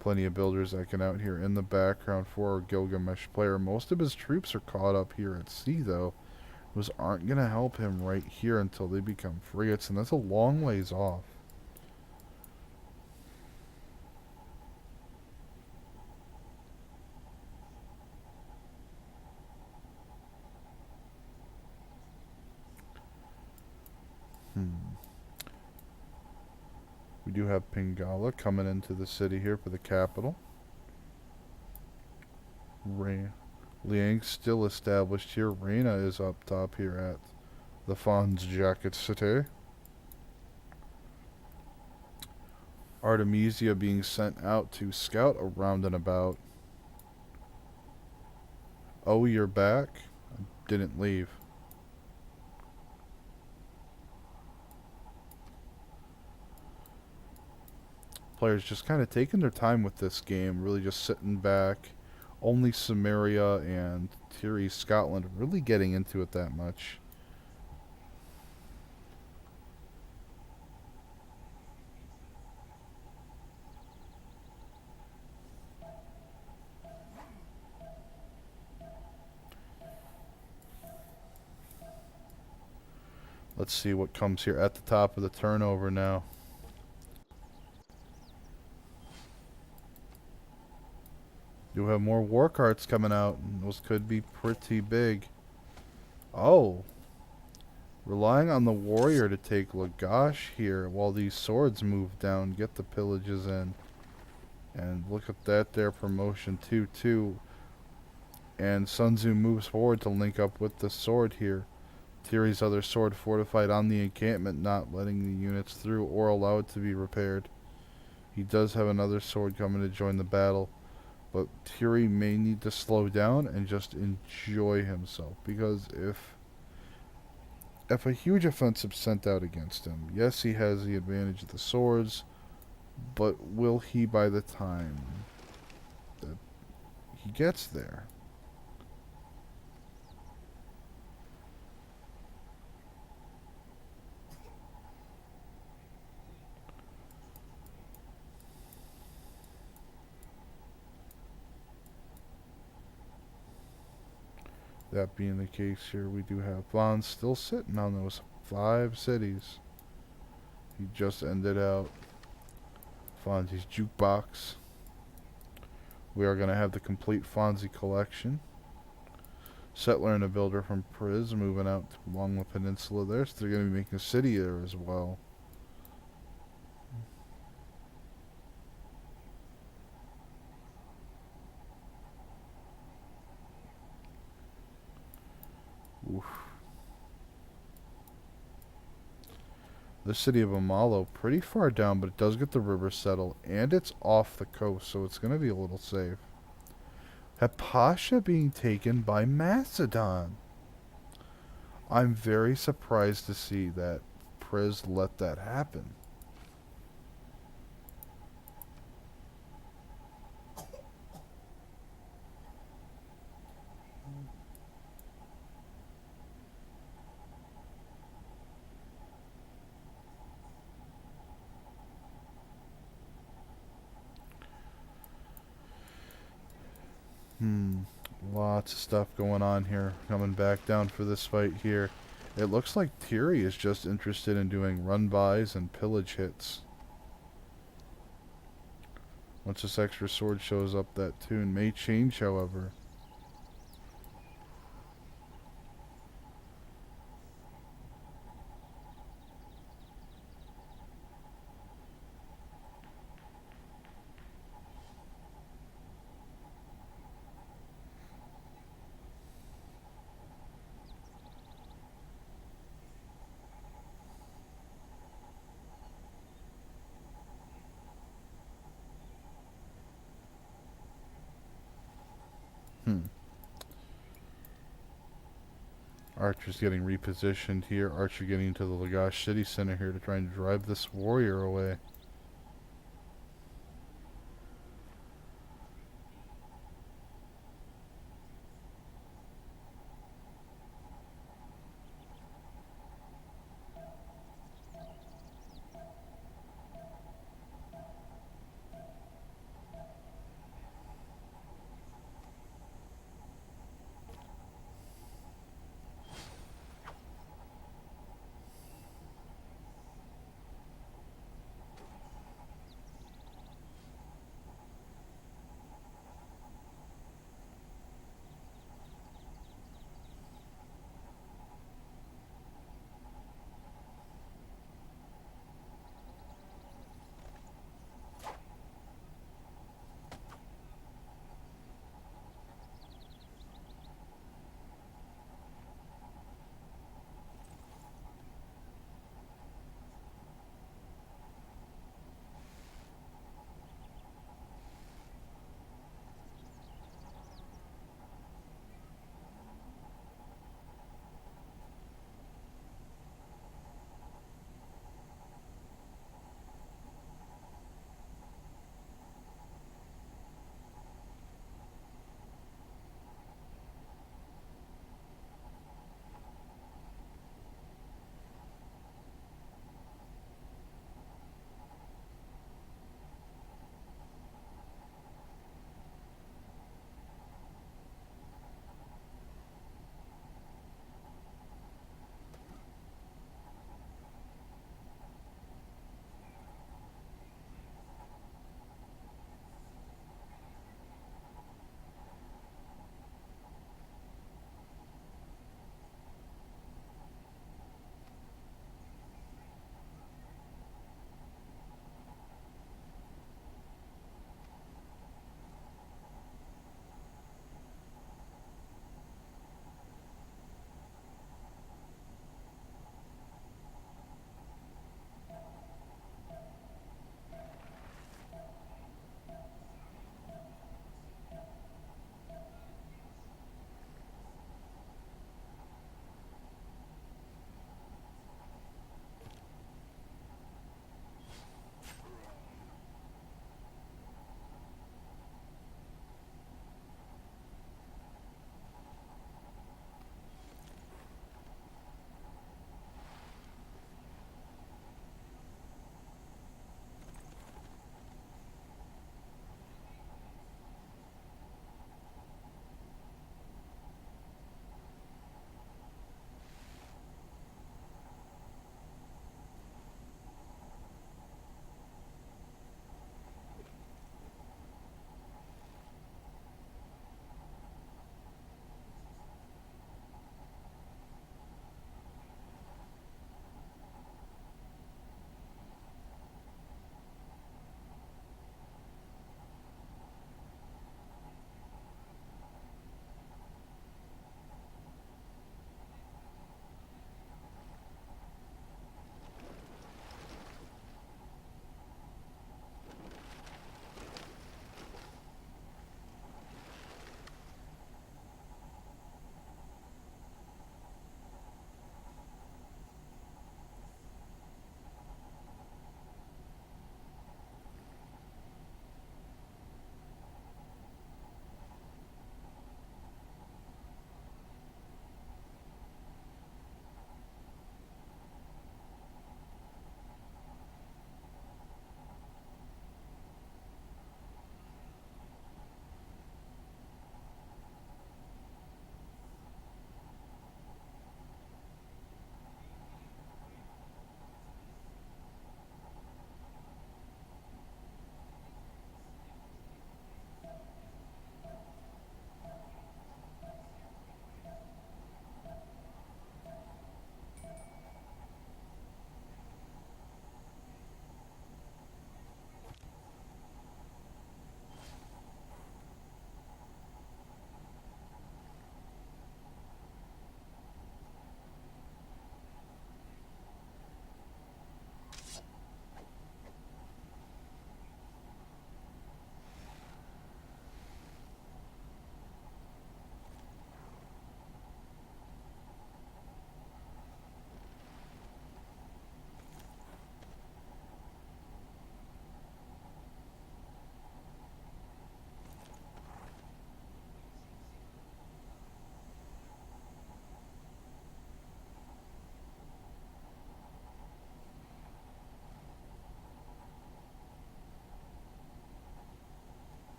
Plenty of builders acting out here in the background for our Gilgamesh player. Most of his troops are caught up here at sea, though. Those aren't going to help him right here until they become frigates, and that's a long ways off. We do have Pingala coming into the city here for the capital. Liang still established here. Reina is up top here at the Fonz Jacket City. Artemisia being sent out to scout around and about. Oh, you're back? Didn't leave. Players just kind of taking their time with this game, really just sitting back. Only Samaria and Tiri, Scotland, really getting into it that much. Let's see what comes here at the top of the turnover now. You have more war carts coming out, and those could be pretty big. Oh, relying on the warrior to take Lagash here while these swords move down, get the pillages in. And look at that, their promotion 2-2. And Sun Tzu moves forward to link up with the sword here. Tiri's other sword fortified on the encampment, not letting the units through or allow it to be repaired. He does have another sword coming to join the battle, but Tiri may need to slow down and just enjoy himself, because if a huge offensive sent out against him, yes, he has the advantage of the swords, but will he by the time that he gets there? That being the case here, we do have Vaughn still sitting on those 5 cities. He just ended out Fonzie's jukebox. We are going to have the complete Fonzie collection. Settler and a builder from Priz moving out along the peninsula there, so they're going to be making a city there as well. Oof. The city of Amalo, pretty far down, but it does get the river settled, and it's off the coast, so it's going to be a little safe. Hepasha being taken by Macedon. I'm very surprised to see that Priz let that happen. Lots of stuff going on here. Coming back down for this fight here. It looks like Tiri is just interested in doing run-bys and pillage hits. Once this extra sword shows up, that tune may change, however. Archer's getting repositioned here. Archer getting into the Lagash City Center here to try and drive this warrior away.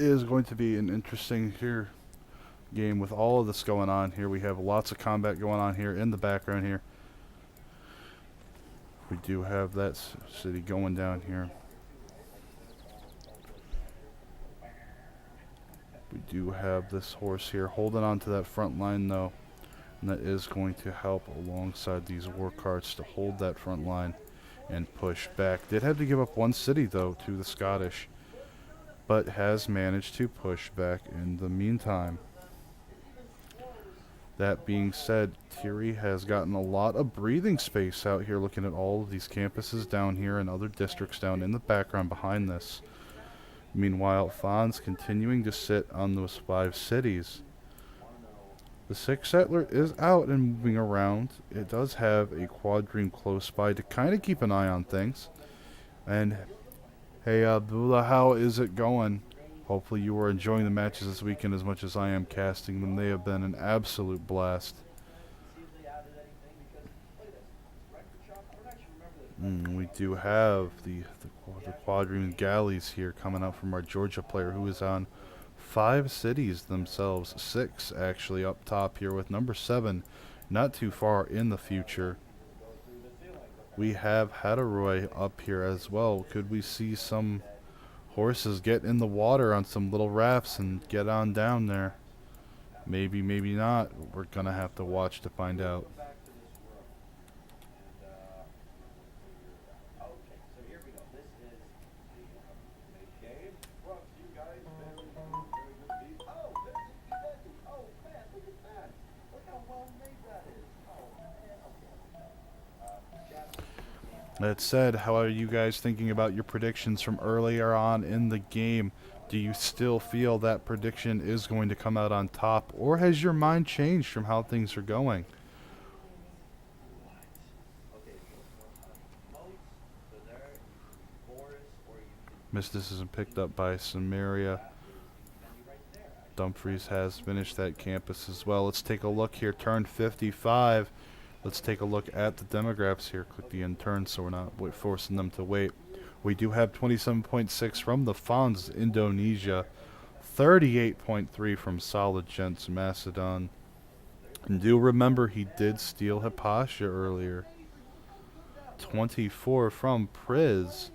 is going to be an interesting here game with all of this going on here. We have lots of combat going on here in the background here. We do have that city going down here. We do have this horse here holding on to that front line though, and that is going to help alongside these war carts to hold that front line and push back. Did have to give up one city though to the Scottish, but has managed to push back in the meantime. That being said, Thierry has gotten a lot of breathing space out here looking at all of these campuses down here and other districts down in the background behind this. Meanwhile, Fonz continuing to sit on those 5 cities. The 6th settler is out and moving around. It does have a quadrime close by to kind of keep an eye on things. And hey, Abdullah, how is it going? Hopefully you are enjoying the matches this weekend as much as I am casting them. They have been an absolute blast. We do have the quadrime galleys here coming out from our Georgia player who is on 5 cities themselves. 6 actually up top here with number 7 not too far in the future. We have Hadaroy up here as well. Could we see some horses get in the water on some little rafts and get on down there? Maybe, maybe not. We're gonna have to watch to find out. That said, how are you guys thinking about your predictions from earlier on in the game? Do you still feel that prediction is going to come out on top, or has your mind changed from how things are going? Mystis isn't picked up by Samaria. Dumfries has finished that campus as well. Let's take a look here. Turn 55. Let's take a look at the demographics here. Click the end turn so we're not forcing them to wait. We do have 27.6 from the Fonz, Indonesia. 38.3 from Solid Gents, Macedon. And do remember he did steal Hypatia earlier. 24 from Priz.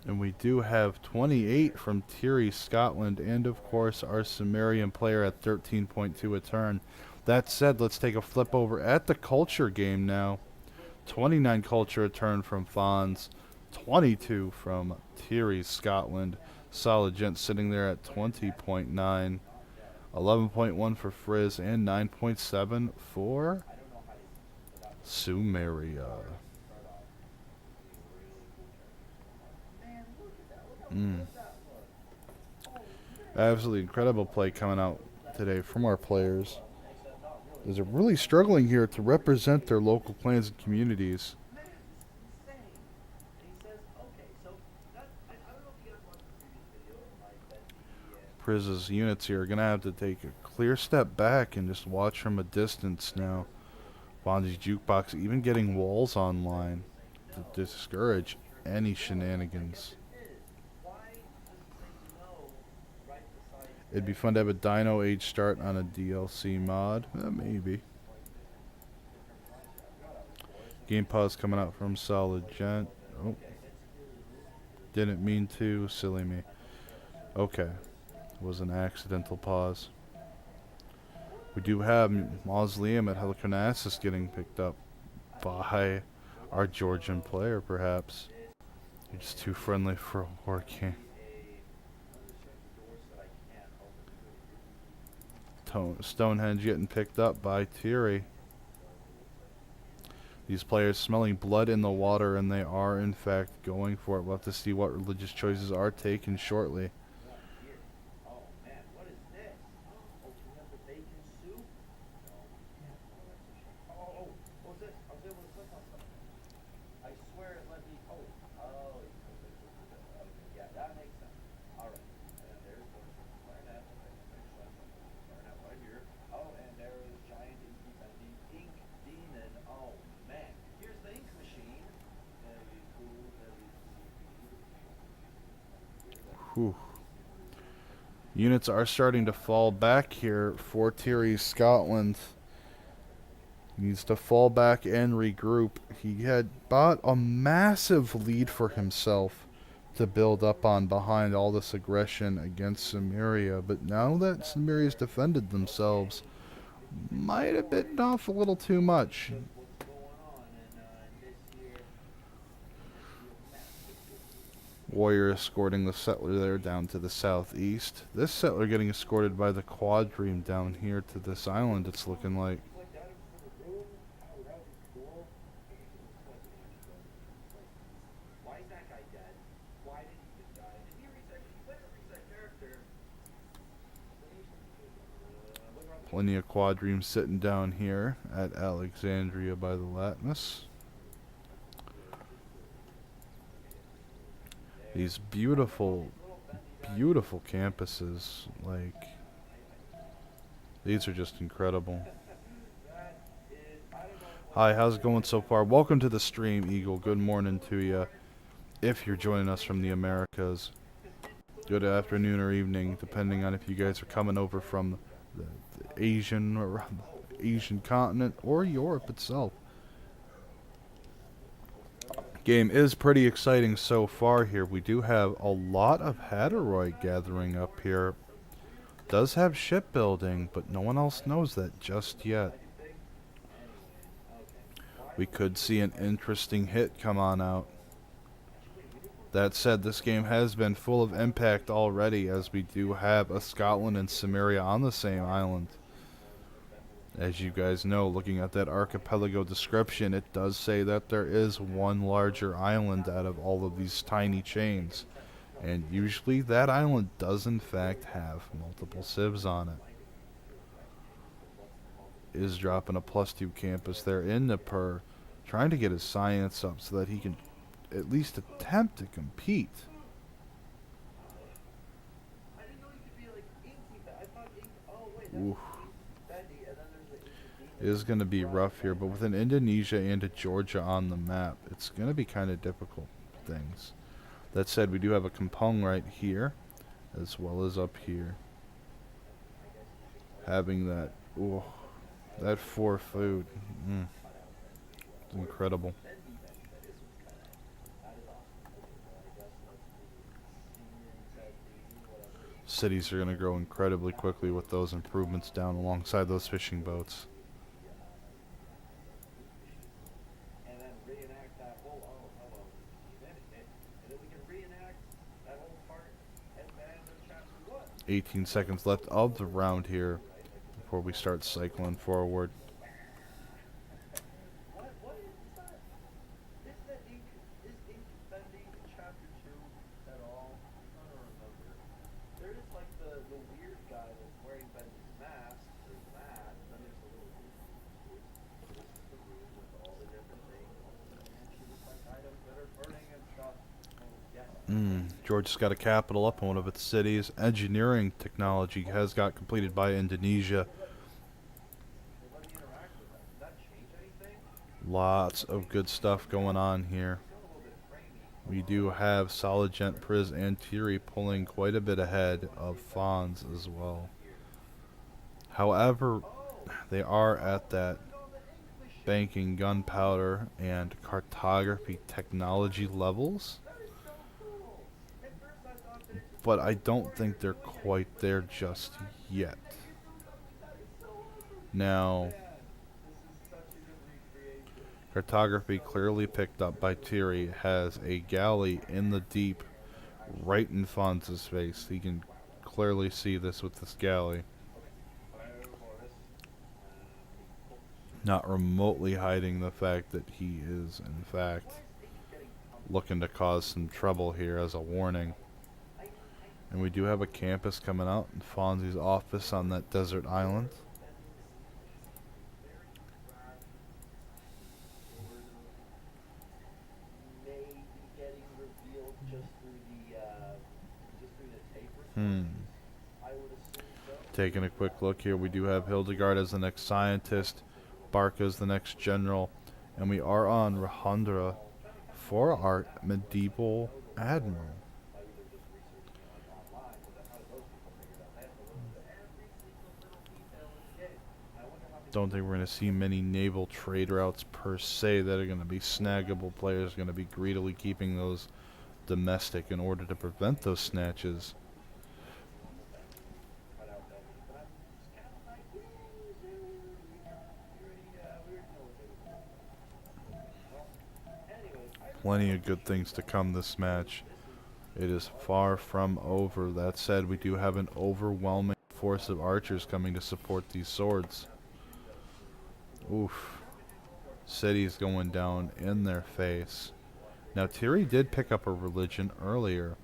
And we do have 28 from Thierry, Scotland. And of course our Sumerian player at 13.2 a turn. That said, let's take a flip over at the culture game now. 29 culture a turn from Fonz. 22 from Thierry, Scotland. Solid Gent sitting there at 20.9. 11.1 for Frizz and 9.7 for Sumeria. Absolutely incredible play coming out today from our players. They're really struggling here to represent their local clans and communities. Priz's units here are going to have to take a clear step back and just watch from a distance now. Bonzi's Jukebox even getting walls online to discourage any shenanigans. It'd be fun to have a Dino Age start on a DLC mod. Maybe. Game pause coming out from Solid Gent. Oh. Didn't mean to. Silly me. Okay. It was an accidental pause. We do have Mausoleum at Helicarnassus getting picked up by our Georgian player, perhaps. You're just too friendly for a war game. Stonehenge getting picked up by Thierry. These players smelling blood in the water, and they are in fact going for it. We'll have to see what religious choices are taken shortly. Whew. Units are starting to fall back here for Thierry Scotland. He needs to fall back and regroup. He had bought a massive lead for himself to build up on behind all this aggression against Samaria, but now that Samaria's defended themselves, might have bitten off a little too much. Warrior escorting the settler there down to the southeast. This settler getting escorted by the quadrime down here to this island, it's looking like. Plenty of quadrimes sitting down here at Alexandria by the Latmus. These beautiful, beautiful campuses, like, these are just incredible. Hi, how's it going so far? Welcome to the stream, Eagle. Good morning to you. If you're joining us from the Americas, good afternoon or evening, depending on if you guys are coming over from the Asian or Asian continent or Europe itself. Game is pretty exciting so far here. We do have a lot of Hatteroid gathering up here. Does have shipbuilding, but no one else knows that just yet. We could see an interesting hit come on out. That said, this game has been full of impact already, as we do have a Scotland and Samaria on the same island. As you guys know, looking at that archipelago description, it does say that there is one larger island out of all of these tiny chains. And usually that island does in fact have multiple civs on it. Is dropping a +2 campus there in Nippur, trying to get his science up so that he can at least attempt to compete. Oof. It is going to be rough here, but with an Indonesia and a Georgia on the map, it's going to be kind of difficult things. That said, we do have a Kampong right here, as well as up here. Having that, ooh, that 4 food, it's incredible. Cities are going to grow incredibly quickly with those improvements down alongside those fishing boats. And then reenact that whole, 18 seconds left of the round here before we start cycling forward. What is that? Is Ink defending chapter 2 at all? I'm trying to remember. There is like the weird guy that's wearing Ben's mask. There's that. Then there's a little this is the room with all the different things. And she looks like items that are burning and stuff. Yes. Georgia's got a capital up in one of its cities. Engineering technology has got completed by Indonesia. Let me interact with that. Does that change anything? Lots of good stuff going on here. We do have Solidgent, Priz, and Thierry pulling quite a bit ahead of Fons as well. However, they are at that banking, gunpowder, and cartography technology levels. But I don't think they're quite there just yet. Now, cartography clearly picked up by Thierry has a galley in the deep right in Fonz's face. He can clearly see this with this galley. Not remotely hiding the fact that he is, in fact, looking to cause some trouble here as a warning. And we do have a campus coming out in Fonzie's office on that desert island. Taking a quick look here, we do have Hildegard as the next scientist, Barca as the next general, and we are on Rahandra for our medieval admiral. Don't think we're going to see many naval trade routes per se that are going to be snaggable. Players are going to be greedily keeping those domestic in order to prevent those snatches. Cut out Bendy, but I'm just kind of like, we already know what they were doing. Well, anyways, Plenty of good things to come this match. It is far from over. That said, we do have an overwhelming force of archers coming to support these swords. Oof. City's going down in their face. Now, Tiri did pick up a religion earlier,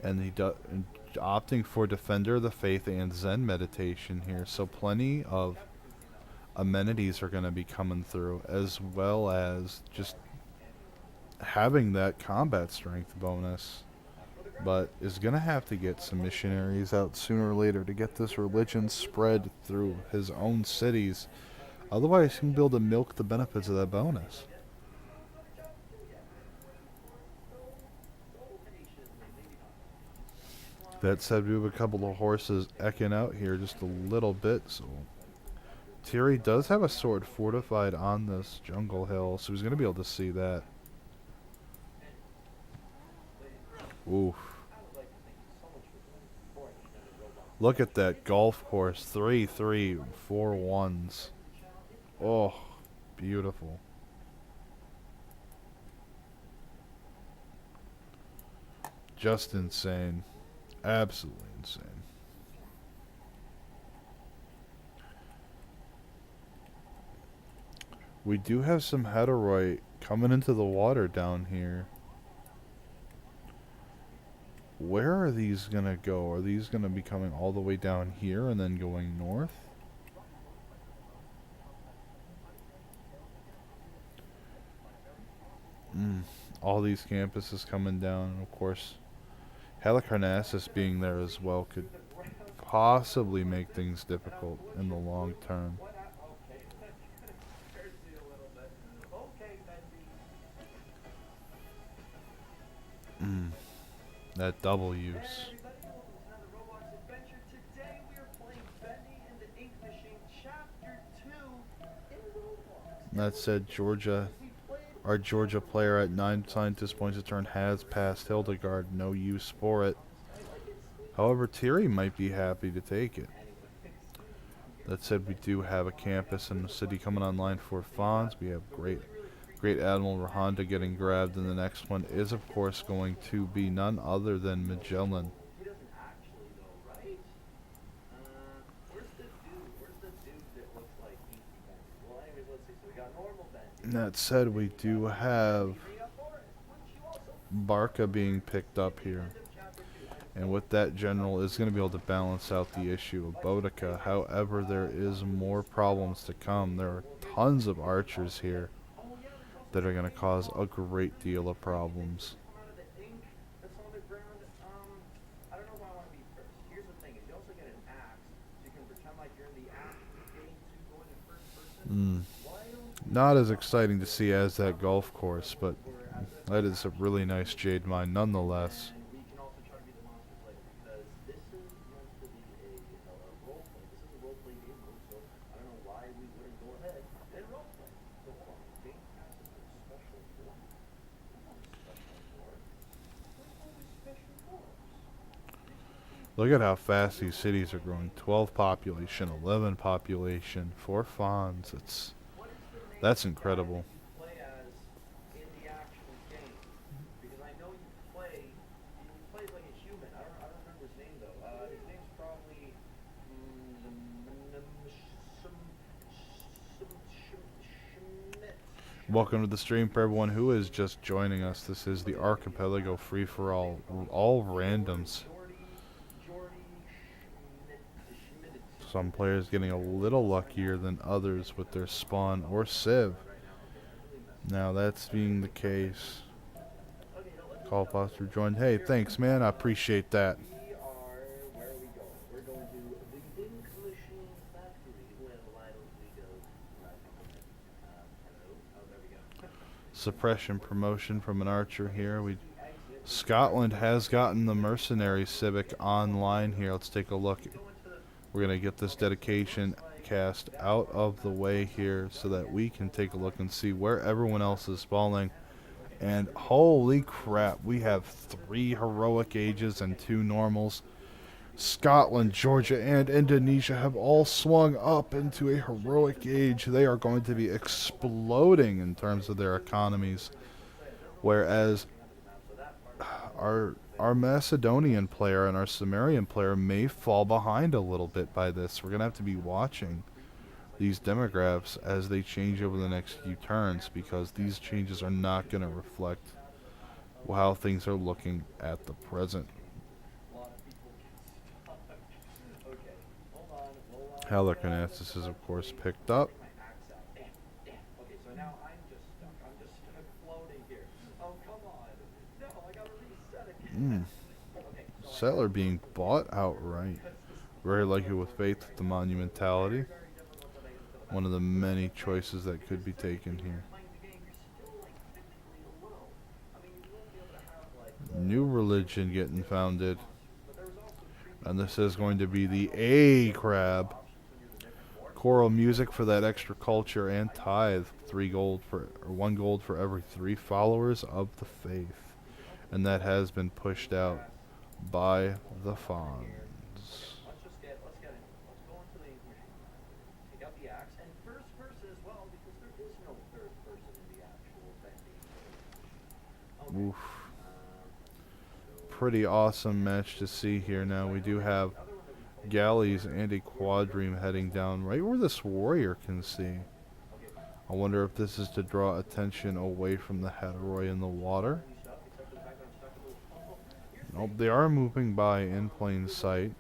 and he opting for Defender of the Faith and Zen meditation here. So plenty of amenities are going to be coming through, as well as just having that combat strength bonus. But is going to have to get some missionaries out sooner or later to get this religion spread through his own cities. Otherwise, he can be able to milk the benefits of that bonus. That said, we have a couple of horses ecking out here just a little bit. So Tiri does have a sword fortified on this jungle hill, so he's going to be able to see that. Oof. Look at that golf course. 3, 3, 4 ones. Oh, beautiful. Just insane. Absolutely insane. We do have some heterite coming into the water down here. Where are these gonna go? Are these gonna be coming all the way down here and then going north? All these campuses coming down, and of course Halicarnassus being there as well could possibly make things difficult in the long term. That double use. That said, our Georgia player at 9 scientist points a turn has passed Hildegard. No use for it. However, Tiri might be happy to take it. That said, we do have a campus in the city coming online for Fons. We have Great Admiral Rahanda getting grabbed, and the next one is, of course, going to be none other than Magellan. And that said, we do have Barca being picked up here. And with that, General is going to be able to balance out the issue of Boudica. However, there is more problems to come. There are tons of archers here that are going to cause a great deal of problems. Not as exciting to see as that golf course, but that is a really nice jade mine nonetheless. Look at how fast these cities are growing. 12 population, 11 population, 4 fawns. That's incredible. Welcome to the stream for everyone who is just joining us. This is the Archipelago free-for-all, all randoms. Some players getting a little luckier than others with their spawn or civ. Now that's being the case. Call Foster joined. Hey, thanks man, I appreciate that. Suppression promotion from an archer here. Scotland has gotten the mercenary civic online here. Let's take a look. We're going to get this dedication broadcast out of the way here so that we can take a look and see where everyone else is falling. And holy crap, we have 3 heroic ages and 2 normals. Scotland, Georgia, and Indonesia have all swung up into a heroic age. They are going to be exploding in terms of their economies. Whereas our Macedonian player and our Sumerian player may fall behind a little bit by this. We're going to have to be watching these demographs as they change over the next few turns, because these changes are not going to reflect how things are looking at the present. Halicarnassus is, of course, picked up. Okay, so now I'm just stuck. I'm just floating here. Oh, come on. No, I gotta reset again. Okay, so Settler being bought outright. Very likely with faith with the monumentality. One of the many choices that could be taken here. New religion getting founded. And this is going to be the A crab. Choral music for that extra culture, and tithe 1 gold for every 3 followers of the faith. And that has been pushed out by the Fawns. let's get in. Let's go into the take out the axe and first person as well, because there is no third person in the actual thing. Oof. Pretty awesome match to see here. Now we do have galleys and a quadrime heading down right where this warrior can see. I wonder if this is to draw attention away from the Heteroi in the water. Nope, they are moving by in plain sight.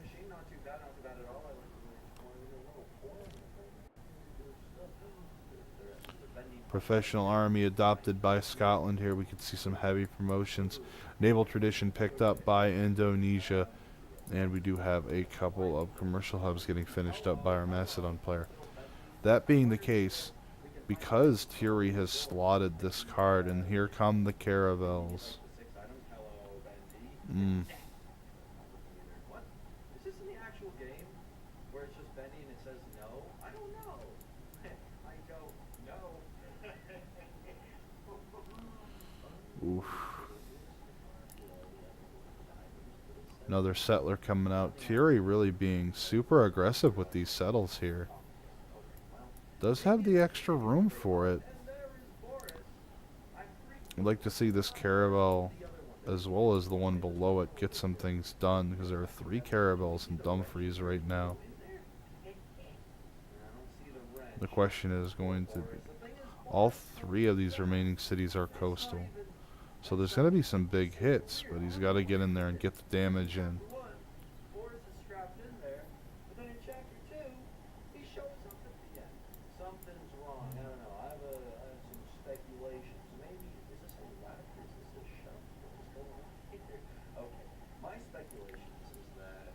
Professional army adopted by Scotland here. We could see some heavy promotions. Naval tradition picked up by Indonesia. And we do have a couple of commercial hubs getting finished up by our Macedon player. That being the case, because Thierry has slotted this card, and here come the caravels. What? Is this in the actual game where it's just Bendy and it says no? I don't know. I go no. Oof. Another settler coming out. Thierry really being super aggressive with these settles here. Does have the extra room for it. I'd like to see this caravel, as well as the one below it, get some things done, because there are 3 caravels in Dumfries right now. The question is going to be, all 3 of these remaining cities are coastal. So there's going to be some big hits, but he's got to get in there and get the damage in. Boris is strapped in there, but then in chapter 2, he shows up at the end. Something's wrong. I don't know. I have some speculations. Maybe is this a left? Is this a shove? What's going on here? Okay. My speculations is that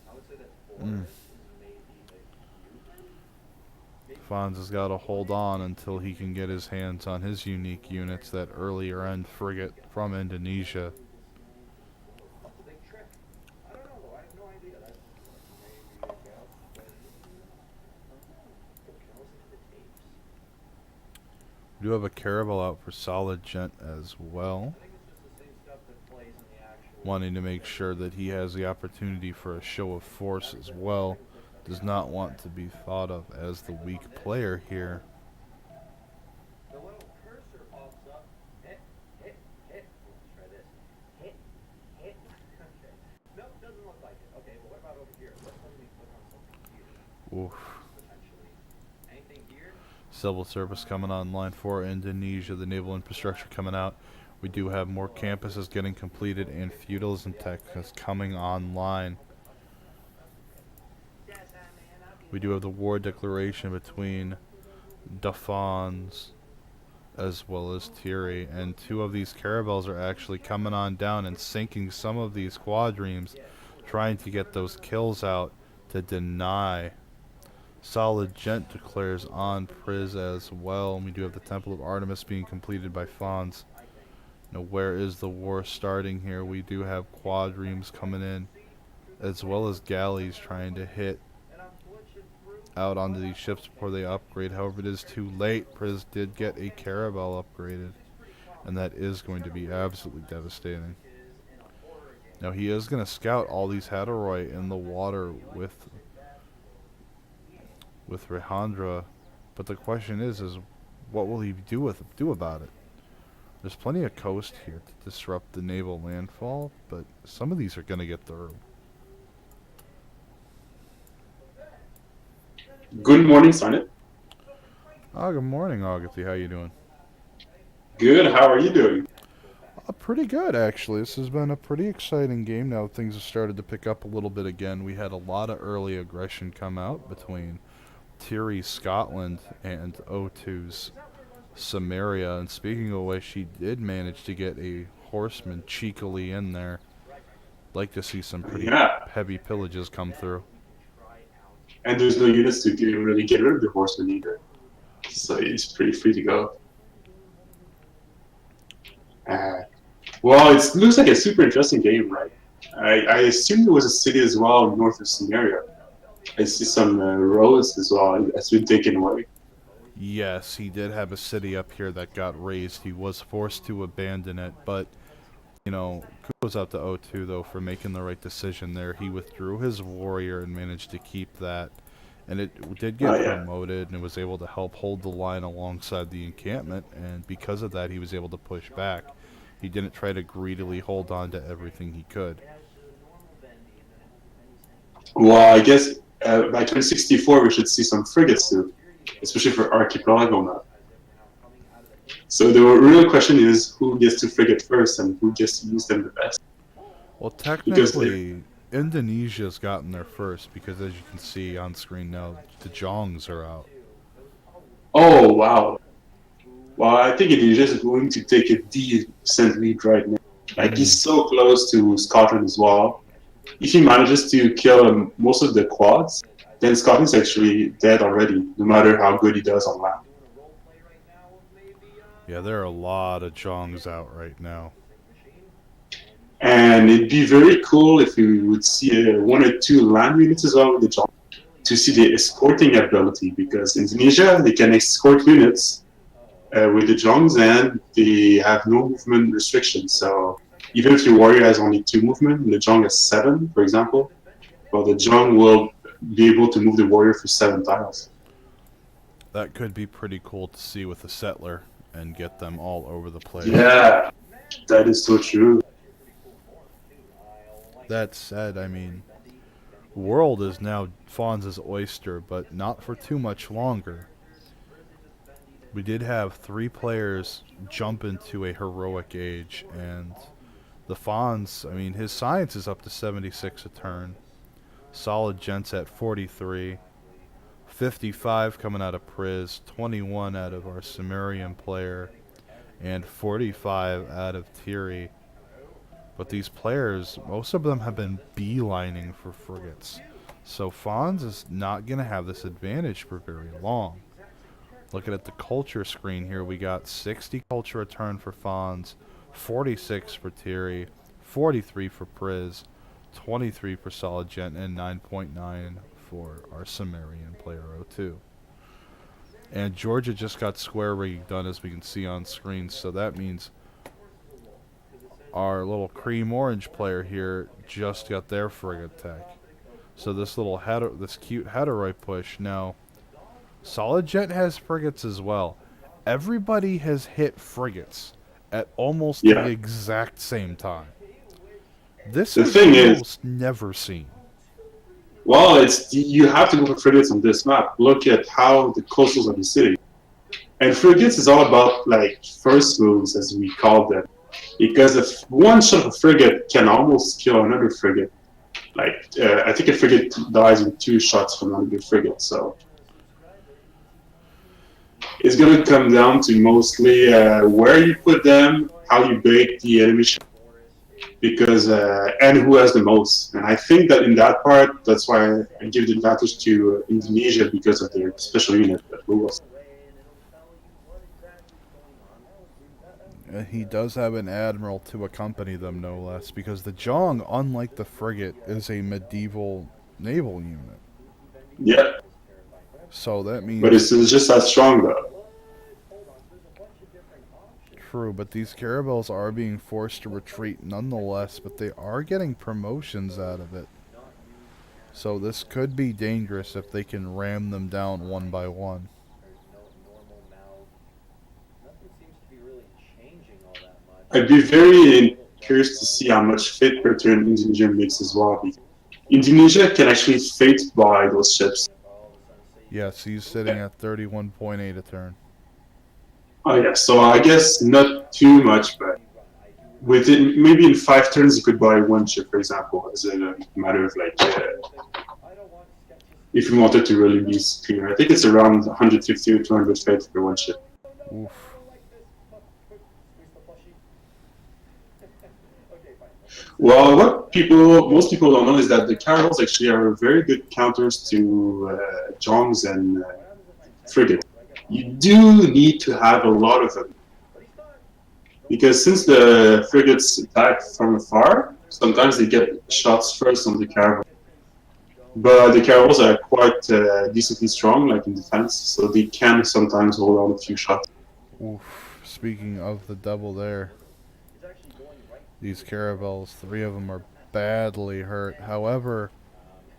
I would say that Boris is maybe a Cuban. Fonz has got to hold on until he can get his hands on his unique units, that earlier end frigate from Indonesia. What's the big trick? I don't know though. I have no idea. That's maybe a guess. But can I listen to the tapes? We do have a caravel out for Solid Gent as well, I think it's just the same stuff that plays in the actual. wanting to make sure that he has the opportunity for a show of force as well. Does not want to be thought of as the weak player here. The little cursor pops up. Hit, hit, hit. Let's try this. Hit, hit. Okay. Nope, doesn't look like it. Okay, but what about over here? Let's let me click on something here. Oof. Potentially. Anything here? Civil service coming online for Indonesia. The naval infrastructure coming out. We do have more campuses getting completed, and feudalism tech is coming online. We do have the war declaration between Dafans as well as Thierry, and 2 of these caravels are actually coming on down and sinking some of these quadrimes, trying to get those kills out to deny. Solid Gent declares on Priz as well. And we do have the Temple of Artemis being completed by Fons. Now, where is the war starting here? We do have quadrimes coming in, as well as galleys trying to hit out onto these ships before they upgrade. However, it is too late. Priz did get a Caravel upgraded, and that is going to be absolutely devastating. Now he is going to scout all these Hatteroi in the water with Rehandra, but the question is what will he do about it? There's plenty of coast here to disrupt the naval landfall, but some of these are going to get through. Good morning, Sonnet. Good morning, Agathy. How you doing? Good. How are you doing? Pretty good, actually. This has been a pretty exciting game now. Things have started to pick up a little bit again. We had a lot of early aggression come out between Thierry, Scotland, and O2's Samaria. And speaking of which, she did manage to get a horseman cheekily in there. Like to see some pretty heavy pillages come through. And there's no units to really get rid of the horseman either. So it's pretty free to go. Well, it looks like a super interesting game, right? I assume there was a city as well north of Samaria. I see some roads as well that's been taken away. Yes, he did have a city up here that got razed. He was forced to abandon it, but, you know, kudos out to O2, though, for making the right decision there. He withdrew his warrior and managed to keep that. And it did get promoted, and it was able to help hold the line alongside the encampment, and because of that, he was able to push back. He didn't try to greedily hold on to everything he could. Well, I guess by 2064 we should see some frigates too, especially for archipelago now. So the real question is who gets to frigate first and who gets to use them the best. Well, technically, Indonesia's gotten there first because, as you can see on screen now, the Jongs are out. Oh, wow. Well, I think Indonesia is going to take a decent lead right now. Like, he's so close to Scotland as well. If he manages to kill most of the quads, then Scotland's actually dead already, no matter how good he does on land. Yeah, there are a lot of Jongs out right now. And it'd be very cool if we would see one or two land units as well with the Jong to see the escorting ability, because Indonesia, they can escort units with the Jongs and they have no movement restrictions. So even if your warrior has only 2 movement and the Jong has 7, for example, well, the Jong will be able to move the warrior for 7 tiles. That could be pretty cool to see with the settler and get them all over the place. Yeah, that is so true. That said, I mean, world is now Fonz's oyster, but not for too much longer. We did have 3 players jump into a heroic age, and the Fonz, I mean, his science is up to 76 a turn. Solid Gents at 43. 55 coming out of Priz, 21 out of our Sumerian player, and 45 out of Thierry. But these players, most of them have been beelining for frigates. So Fonz is not going to have this advantage for very long. Looking at the culture screen here, we got 60 culture a turn for Fonz, 46 for Thierry, 43 for Priz, 23 for Solid Gent, and 9.9 for our Sumerian player O2. And Georgia just got square rigging done, as we can see on screen, so that means our little cream orange player here just got their frigate tech. So this little this cute Hatteroi push. Now, Solid Jet has frigates as well. Everybody has hit frigates at almost the exact same time. This is almost never seen. Well, you have to go for frigates on this map. Look at how the coastals of the city. And frigates is all about, like, first moves, as we call them. Because if one shot of a frigate can almost kill another frigate. Like, I think a frigate dies in 2 shots from another frigate, so... It's going to come down to mostly where you put them, how you bait the enemy ship, because and who has the most. And I think that in that part, that's why I give the advantage to Indonesia because of their special unit that Lewis. He does have an admiral to accompany them, no less, because the Jong, unlike the frigate, is a medieval naval unit. Yeah. So that means... But it's just as strong though. True, but these caravels are being forced to retreat nonetheless, but they are getting promotions out of it. So this could be dangerous if they can ram them down one by one. I'd be very curious to see how much fate per turn Indonesia makes as well. Because Indonesia can actually fate by those ships. Yes, he's sitting at 31.8 a turn. Oh yeah, so I guess not too much, but within maybe in 5 turns you could buy one ship, for example, as a matter of like if you wanted to really be clear. I think it's around 150 or 200 fate for one ship. Oof. Well, what most people don't know is that the caravels actually are very good counters to Jongs and frigates. You do need to have a lot of them. Because since the frigates attack from afar, sometimes they get shots first on the caravel. But the caravels are quite decently strong, like in defense, so they can sometimes hold on a few shots. Oof. Speaking of the double there, these caravels, 3 of them are badly hurt. However,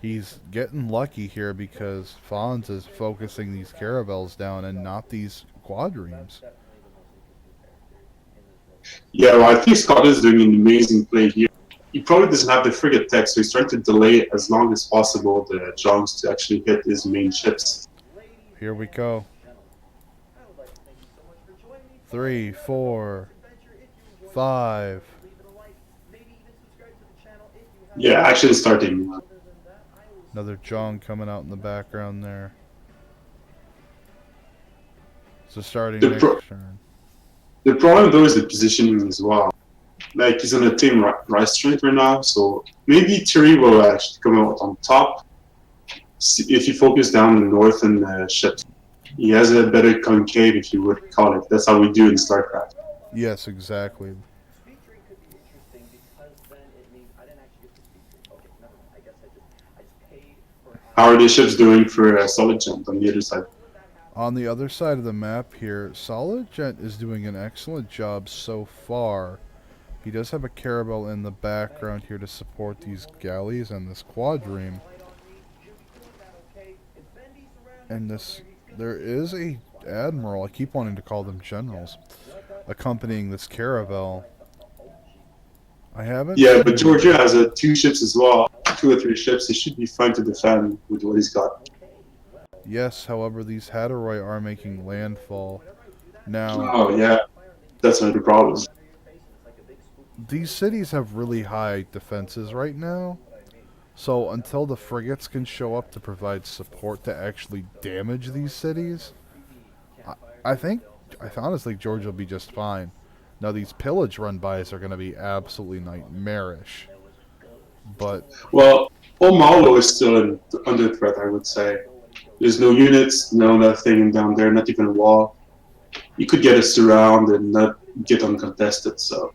he's getting lucky here because Fonz is focusing these caravels down and not these quadremes. Yeah, well, I think Scott is doing an amazing play here. He probably doesn't have the frigate tech, so he's trying to delay as long as possible the Jongs to actually hit his main ships. Here we go. 3, 4, 5. Yeah, actually starting. Another Jong coming out in the background there. So starting The next turn. The problem though is the positioning as well. Like he's on a team right strength right now, so maybe Thierry will actually come out on top if you focus down the northern ships. He has a better concave, if you would call it. That's how we do in StarCraft. Yes, exactly. How are the ships doing for Solid Jump on the other side? On the other side of the map here, Solid Gent is doing an excellent job so far. He does have a caravel in the background here to support these galleys and this quadreme. And there is a admiral, I keep wanting to call them generals, accompanying this caravel. I haven't... Yeah, but Georgia has 2 ships as well, 2 or 3 ships. He should be fine to defend with what he's got. Yes, however, these Hatteroi are making landfall. Now... Oh, yeah. That's another problem. These cities have really high defenses right now. So until the frigates can show up to provide support to actually damage these cities, I think honestly Georgia will be just fine. Now these pillage run-bys are going to be absolutely nightmarish. But... Well, Omalo is still under threat, I would say. There's no units, no nothing down there, not even a wall. You could get a surround and not get uncontested, so...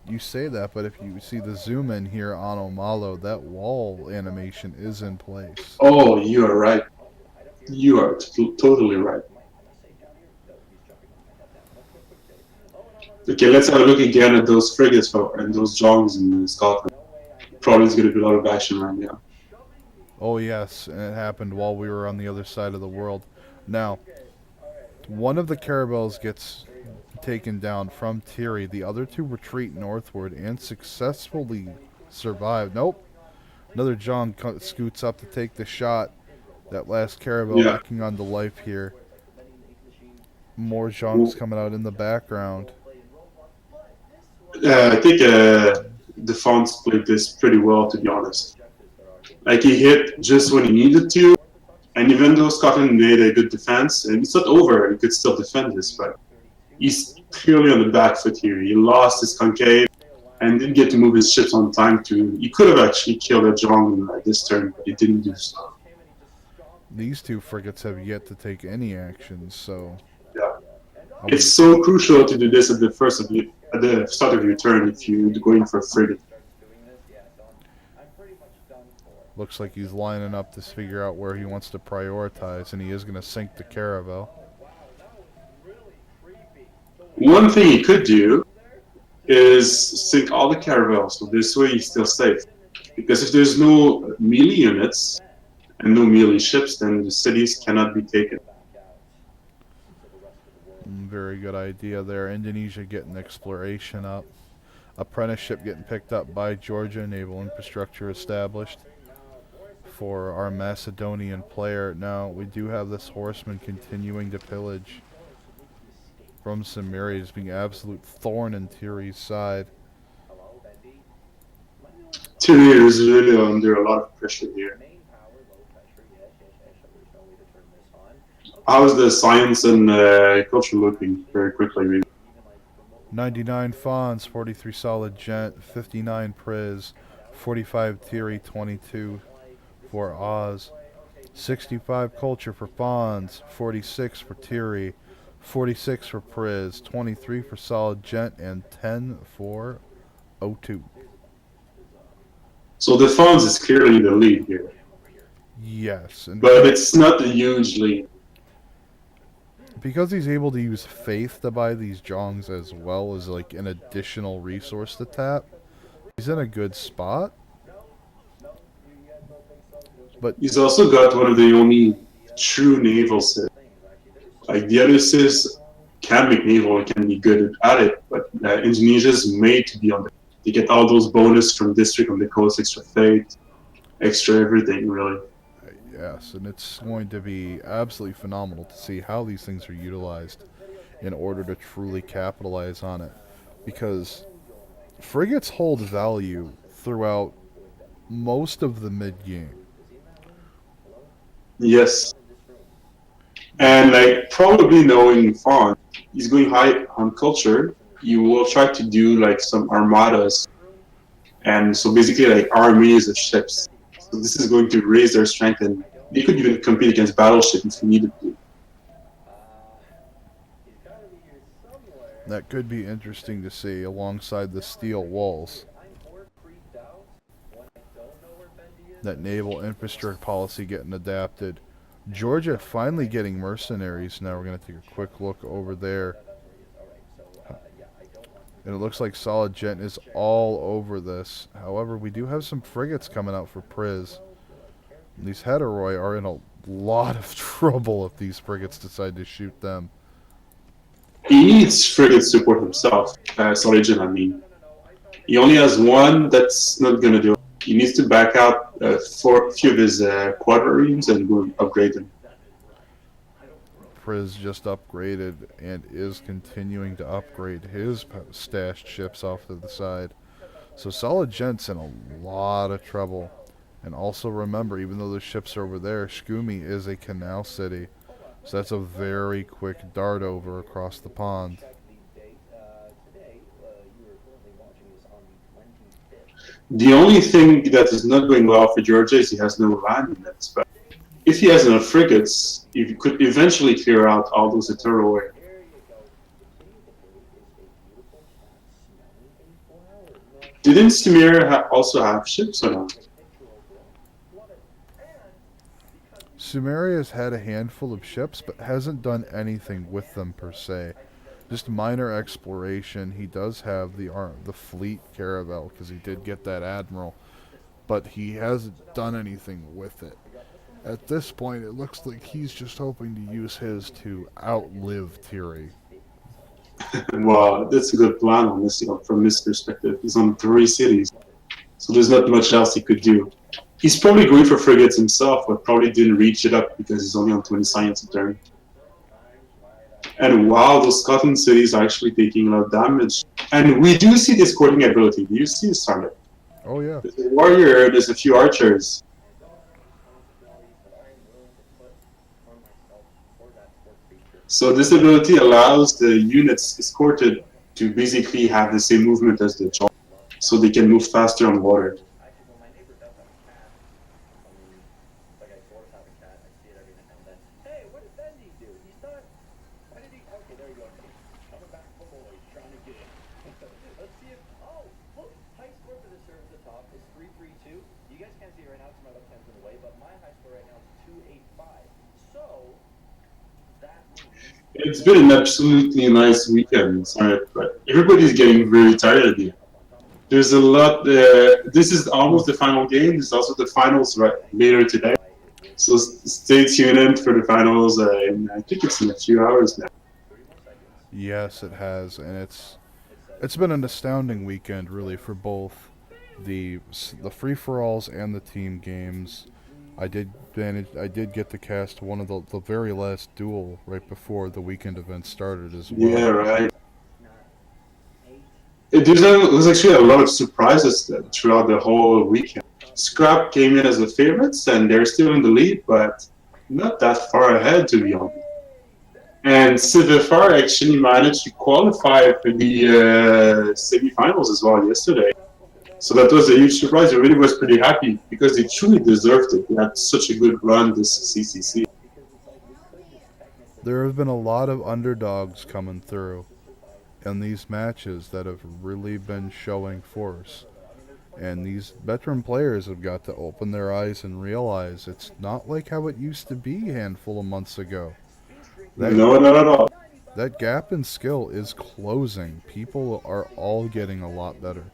You say that, but if you see the zoom in here on Omalo, that wall animation is in place. Oh, you are right. You are totally right. Okay, let's have a look again at those frigates and those Jongs in Scotland. Probably is going to be a lot of action right now. Oh yes, and it happened while we were on the other side of the world. Now, one of the caravels gets taken down from Thierry. The other 2 retreat northward and successfully survive. Nope. Another John scoots up to take the shot. That last caravel looking on the life here. More Zhongs coming out in the background. I think the Fonz played this pretty well, to be honest. Like, he hit just when he needed to, and even though Scotland made a good defense, and it's not over, he could still defend this, but he's clearly on the back foot here. He lost his concave and didn't get to move his ships on time to... He could have actually killed a Zhong this turn, but he didn't do so. These 2 frigates have yet to take any action, so... Yeah. It's so crucial to do this at the start of your turn if you're going for a frigate. Looks like he's lining up to figure out where he wants to prioritize, and he is going to sink the caravel. One thing he could do is sink all the caravels, so this way he's still safe. Because if there's no melee units and no melee ships, then the cities cannot be taken. Very good idea there. Indonesia getting exploration up. Apprenticeship getting picked up by Georgia. Naval infrastructure established for our Macedonian player. Now, we do have this horseman continuing to pillage from Samaria, just being an absolute thorn in Tiri's side. Tyrion is really under a lot of pressure here. How's the science and culture looking very quickly? Maybe? 99 Fawns, 43 Solid Gent, 59 Priz, 45 Tiri, 22 for Oz, 65 Culture for Fawns, 46 for Tiri, 46 for Priz, 23 for Solid Gent, and 10 for O2. So the funds is clearly the lead here. Yes, and But it's not a huge lead. because he's able to use Faith to buy these Jongs as well as like an additional resource to tap, he's in a good spot. But He's also got one of the only true naval cities. Like the other cities can make naval and can be good at it, but Indonesia's made to be on the. You get all those bonus from district on the coast, extra fate, extra everything, really. yes, and it's going to be absolutely phenomenal to see how these things are utilized in order to truly capitalize on it. Because frigates hold value throughout most of the mid-game. Yes. And like probably knowing Fawn, he's going high on culture. You will try to do like some armadas, and so basically like armies of ships. So this is going to raise their strength, and they could even compete against battleship if you needed to. That could be interesting to see alongside the steel walls. That naval infrastructure policy getting adapted. Georgia finally getting mercenaries. Now we're going to take a quick look over there. And it looks like Solid Gent is all over this. However, we do have some frigates coming out for Priz. And these Heteroi are in a lot of trouble if these frigates decide to shoot them. He needs frigate support himself, Solid I mean. He only has one that's not going to do it. He needs to back out for a few of his quadriremes and go upgrade them. Priz just upgraded and is continuing to upgrade his stashed ships off to the side. So Solid Gent's in a lot of trouble. And also remember, even though the ships are over there, Shkumi is a canal city. So that's a very quick dart over across the pond. The only thing that is not going well for Georgia is he has no land units. But if he has enough frigates, he could eventually clear out all those Heteroi. Didn't Sumir also have ships or not? Sumeria's had a handful of ships, but hasn't done anything with them per se. Just minor exploration. He does have the fleet caravel because he did get that admiral, but he hasn't done anything with it. At this point, it looks like he's just hoping to use his to outlive Tiri. Well, that's a good plan, honestly, from his perspective. He's on 3 cities, so there's not much else he could do. He's probably going for frigates himself, but probably didn't reach it up because he's only on 20 science a turn. And wow, those Scotland cities are actually taking a lot of damage. And we do see this courting ability. Do you see this, Charlotte? Oh yeah. There's a warrior, there's a few archers. So this ability allows the units escorted to basically have the same movement as the Jaw, so they can move faster on water. You guys can't see it right now because my webcam's in the way, but my high score right now is 285. So that means It's been an absolutely nice weekend, sorry, but everybody's getting very tired here. There's a lot. This is almost the final game. There's also the finals right later today. So stay tuned in for the finals. And I think it's in a few hours now. Yes, it has, and it's been an astounding weekend, really, for both the free-for-alls and the team games. I did get to cast one of the very last duel right before the weekend event started as well. Yeah, right. There's actually a lot of surprises throughout the whole weekend. Scrap came in as the favorites, and they're still in the lead, but not that far ahead, to be honest. And CCC4 actually managed to qualify for the semifinals as well yesterday. So that was a huge surprise. I really was pretty happy because they truly deserved it. They had such a good run this CCC. There have been a lot of underdogs coming through in these matches that have really been showing force. And these veteran players have got to open their eyes and realize it's not like how it used to be a handful of months ago. No, not at all. That gap in skill is closing. People are all getting a lot better.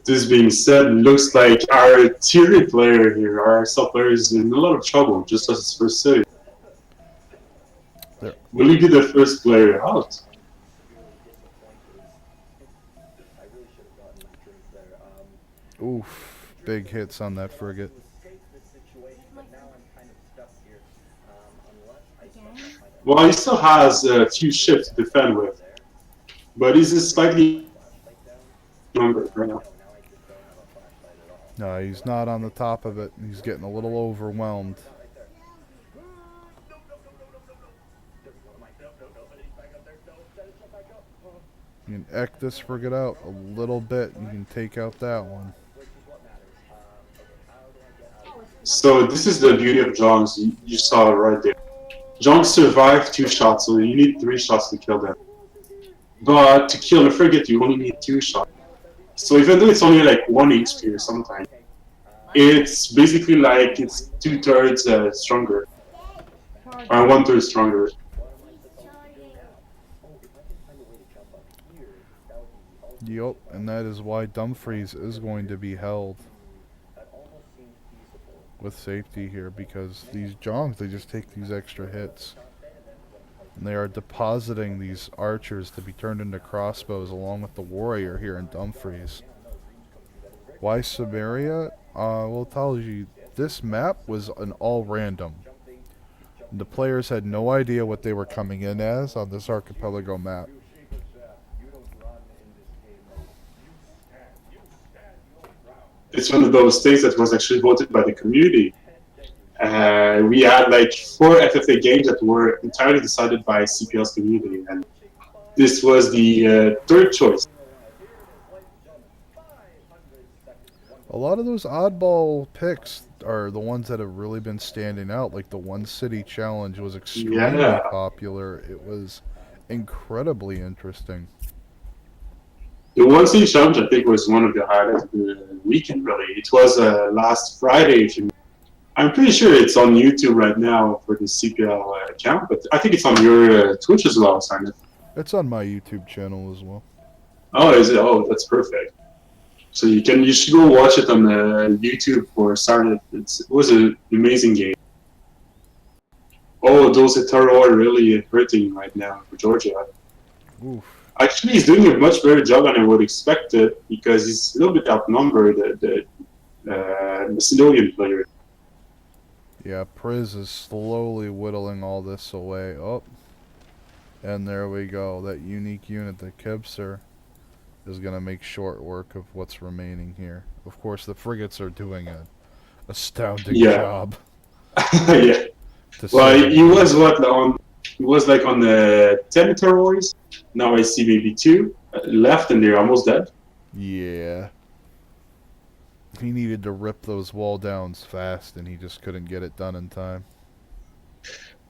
This being said, it looks like our tier player here, our sub player, is in a lot of trouble just as his first city. There. Will he be the first player out? Oof, big hits on that frigate. Well, he still has a few ships to defend with, but he's just slightly younger right now. No, he's not on the top of it. He's getting a little overwhelmed. You can eck this frigate out a little bit. You can take out that one. So this is the beauty of Jongs. You saw it right there. Jongs survived 2 shots, so you need 3 shots to kill them. But to kill a frigate, you only need 2 shots. So even though it's only like 1 HP or something, it's basically like it's 2/3 stronger, or 1/3 stronger. Yup, and that is why Dumfries is going to be held with safety here, because these Jongs, they just take these extra hits. And they are depositing these archers to be turned into crossbows along with the warrior here in Dumfries. Why Samaria? Well, it tells you this map was an all random. The players had no idea what they were coming in as on this archipelago map. It's one of those things that was actually voted by the community. We had like 4 FFA games that were entirely decided by CPL's community, and this was the 3rd choice. A lot of those oddball picks are the ones that have really been standing out. Like the One City Challenge was extremely popular. It was incredibly interesting. The One City Challenge, I think, was one of the highlights of the weekend, really. It was last Friday. I'm pretty sure it's on YouTube right now for the CPL account, but I think it's on your Twitch as well, Simon. It's on my YouTube channel as well. Oh, is it? Oh, that's perfect. So you should go watch it on YouTube for Saturday. It was an amazing game. Oh, those Etaro are really hurting right now for Georgia. Oof. Actually, he's doing a much better job than I would expect it, because he's a little bit outnumbered, the Macedonian player. Yeah, Priz is slowly whittling all this away. Oh, and there we go. That unique unit, the Kibser, is going to make short work of what's remaining here. Of course, the frigates are doing an astounding job. Yeah. Well, he was like on the 10 terrorists. Now I see maybe 2 left, and they're almost dead. Yeah. He needed to rip those wall downs fast, and he just couldn't get it done in time.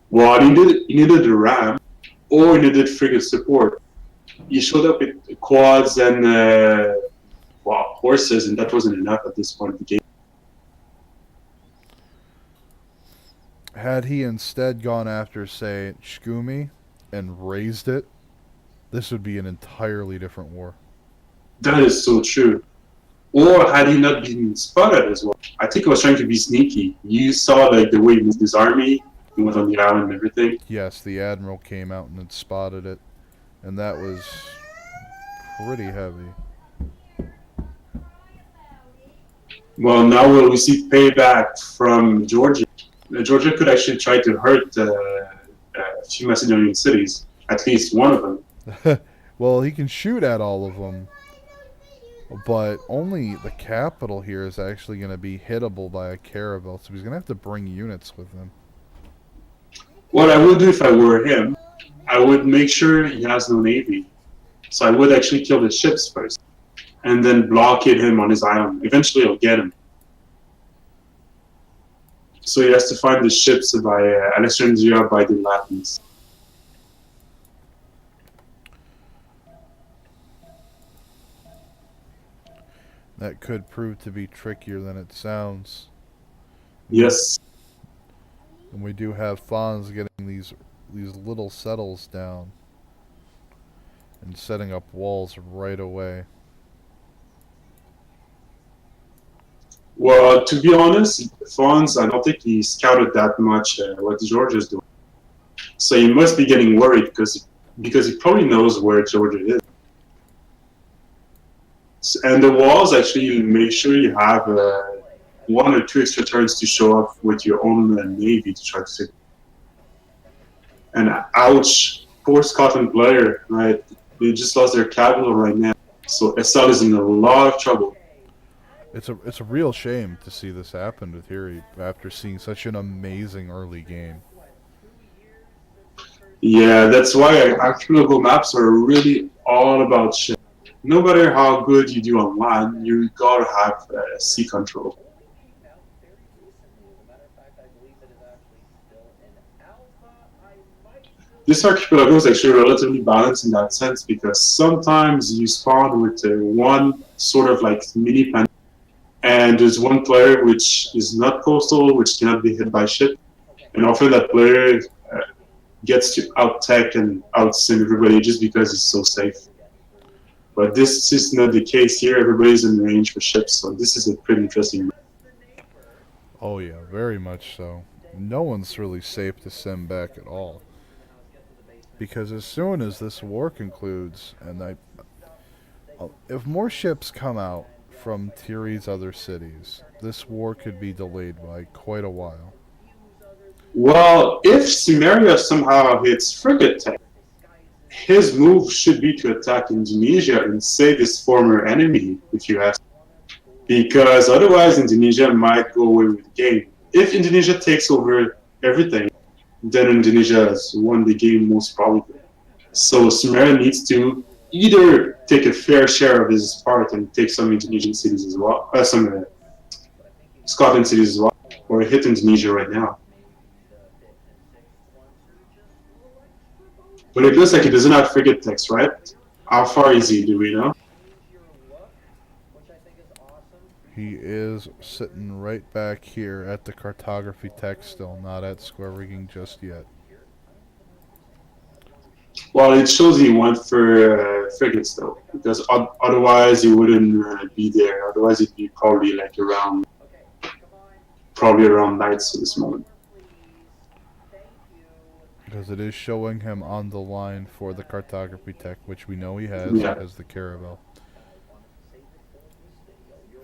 Well, he needed a ram, or he needed frigate support. He showed up with quads and horses, and that wasn't enough at this point of the game. Had he instead gone after, say, Shkumi and raised it, this would be an entirely different war. That is so true. Or had he not been spotted as well? I think he was trying to be sneaky. You saw like the way he moved his army, he went on the island and everything. Yes, the Admiral came out and had spotted it, and that was pretty heavy. Well, now we'll receive payback from Georgia. Georgia could actually try to hurt a few Macedonian cities, at least one of them. Well, he can shoot at all of them, but only the capital here is actually going to be hittable by a caravel, so he's going to have to bring units with him. What I would do if I were him, I would make sure he has no navy. So I would actually kill the ships first, and then blockade him on his island. Eventually I'll get him. So he has to find the ships by Alexandria by the Latins. That could prove to be trickier than it sounds. Yes. And we do have Fons getting these little settles down and setting up walls right away. Well, to be honest, Fons, I don't think he scouted that much what Georgia's doing. So he must be getting worried because he probably knows where Georgia is. And the walls actually make sure you have 1 or 2 extra turns to show up with your own navy to try to take. And ouch, poor Scotland player, right? They just lost their capital right now. So SL is in a lot of trouble. It's a real shame to see this happen with Hiri after seeing such an amazing early game. Yeah, that's why archipelago maps are really all about ship. No matter how good you do on land, you gotta have sea control. This archipelago is actually relatively balanced in that sense because sometimes you spawn with one sort of like mini planet, and there's one player which is not coastal, which cannot be hit by ship, and often that player gets to out-tech and out-sim everybody just because it's so safe. But this is not the case here. Everybody's in range for ships, so this is a pretty interesting. Oh yeah, very much so. No one's really safe to sim back at all. Because as soon as this war concludes, and if more ships come out from Tiri's other cities, this war could be delayed by quite a while. Well, if Cimmeria somehow hits frigate tech, his move should be to attack Indonesia and save his former enemy, if you ask. Because otherwise Indonesia might go away with the game. If Indonesia takes over everything, then Indonesia has won the game most probably. So Cimmeria needs to either take a fair share of his part and take some Indonesian cities as well, some Scotland cities as well, or hit Indonesia right now. But it looks like he doesn't have frigate techs, right? How far is he, do we know? He is sitting right back here at the cartography tech still, not at square rigging just yet. Well, it shows he went for frigates though, because otherwise he wouldn't be there. Otherwise he'd be probably like around knights at this moment. Because it is showing him on the line for the cartography tech, which we know he has, as the caravel.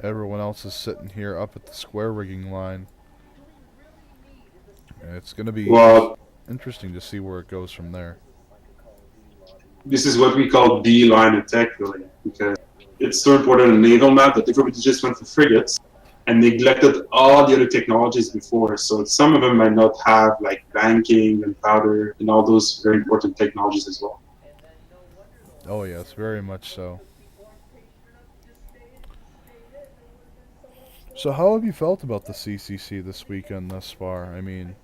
Everyone else is sitting here up at the square rigging line. And it's going to be interesting to see where it goes from there. This is what we call B-line attack, really, because it's so important on a naval map that everybody just went for frigates and neglected all the other technologies before. So some of them might not have like banking and powder and all those very important technologies as well. Oh yes, very much so. So how have you felt about the CCC this weekend thus far? I mean,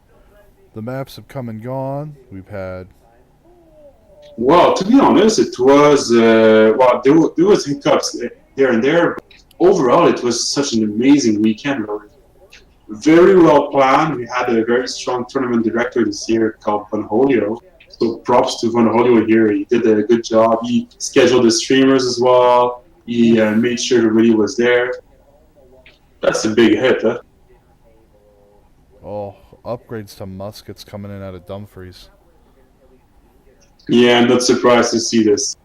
the maps have come and gone. We've had... Well, to be honest, it was... there was hiccups here and there. But overall, it was such an amazing weekend. Very well planned. We had a very strong tournament director this year called Bonholio. So props to Bonholio here. He did a good job. He scheduled the streamers as well. He made sure everybody was there. That's a big hit, huh? Oh, upgrades to muskets coming in out of Dumfries. Yeah, I'm not surprised to see this.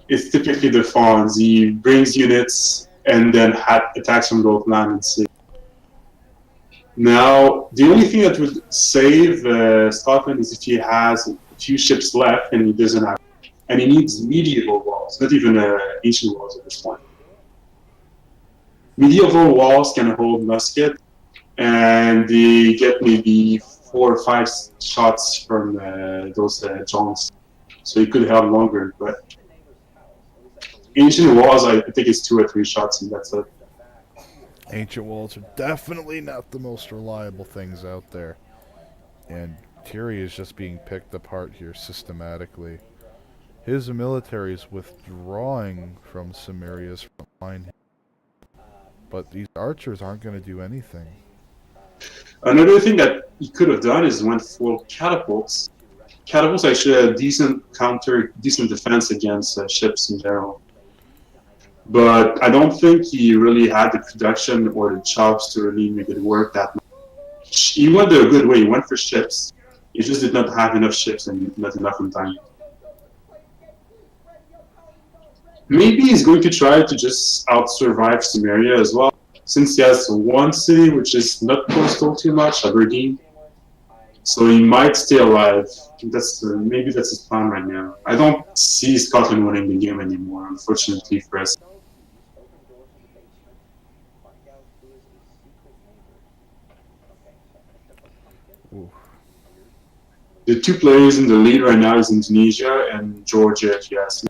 It's typically the Fawns. He brings units and then attacks from both land and sea. Now, the only thing that would save Scotland is if he has a few ships left and he doesn't have. And he needs medieval walls, not even ancient walls at this point. Medieval walls can hold musket, and they get maybe 4 or 5 shots from those Johns. So you could have longer, but ancient walls, I think it's 2 or 3 shots, and that's it. Ancient walls are definitely not the most reliable things out there. And Thierry is just being picked apart here systematically. His military is withdrawing from Cimmeria's front line. But these archers aren't going to do anything. Another thing that he could have done is went for catapults. Catapults actually have decent defense against ships in general. But I don't think he really had the production or the chops to really make it work that much. He went a good way. He went for ships. He just did not have enough ships and not enough in time. Maybe he's going to try to just out-survive Cimmeria as well, since he has one city which is not coastal too much, Aberdeen. So he might stay alive. Maybe that's his plan right now. I don't see Scotland winning the game anymore, unfortunately for us. Ooh. The 2 players in the lead right now is Indonesia and Georgia, if you ask me.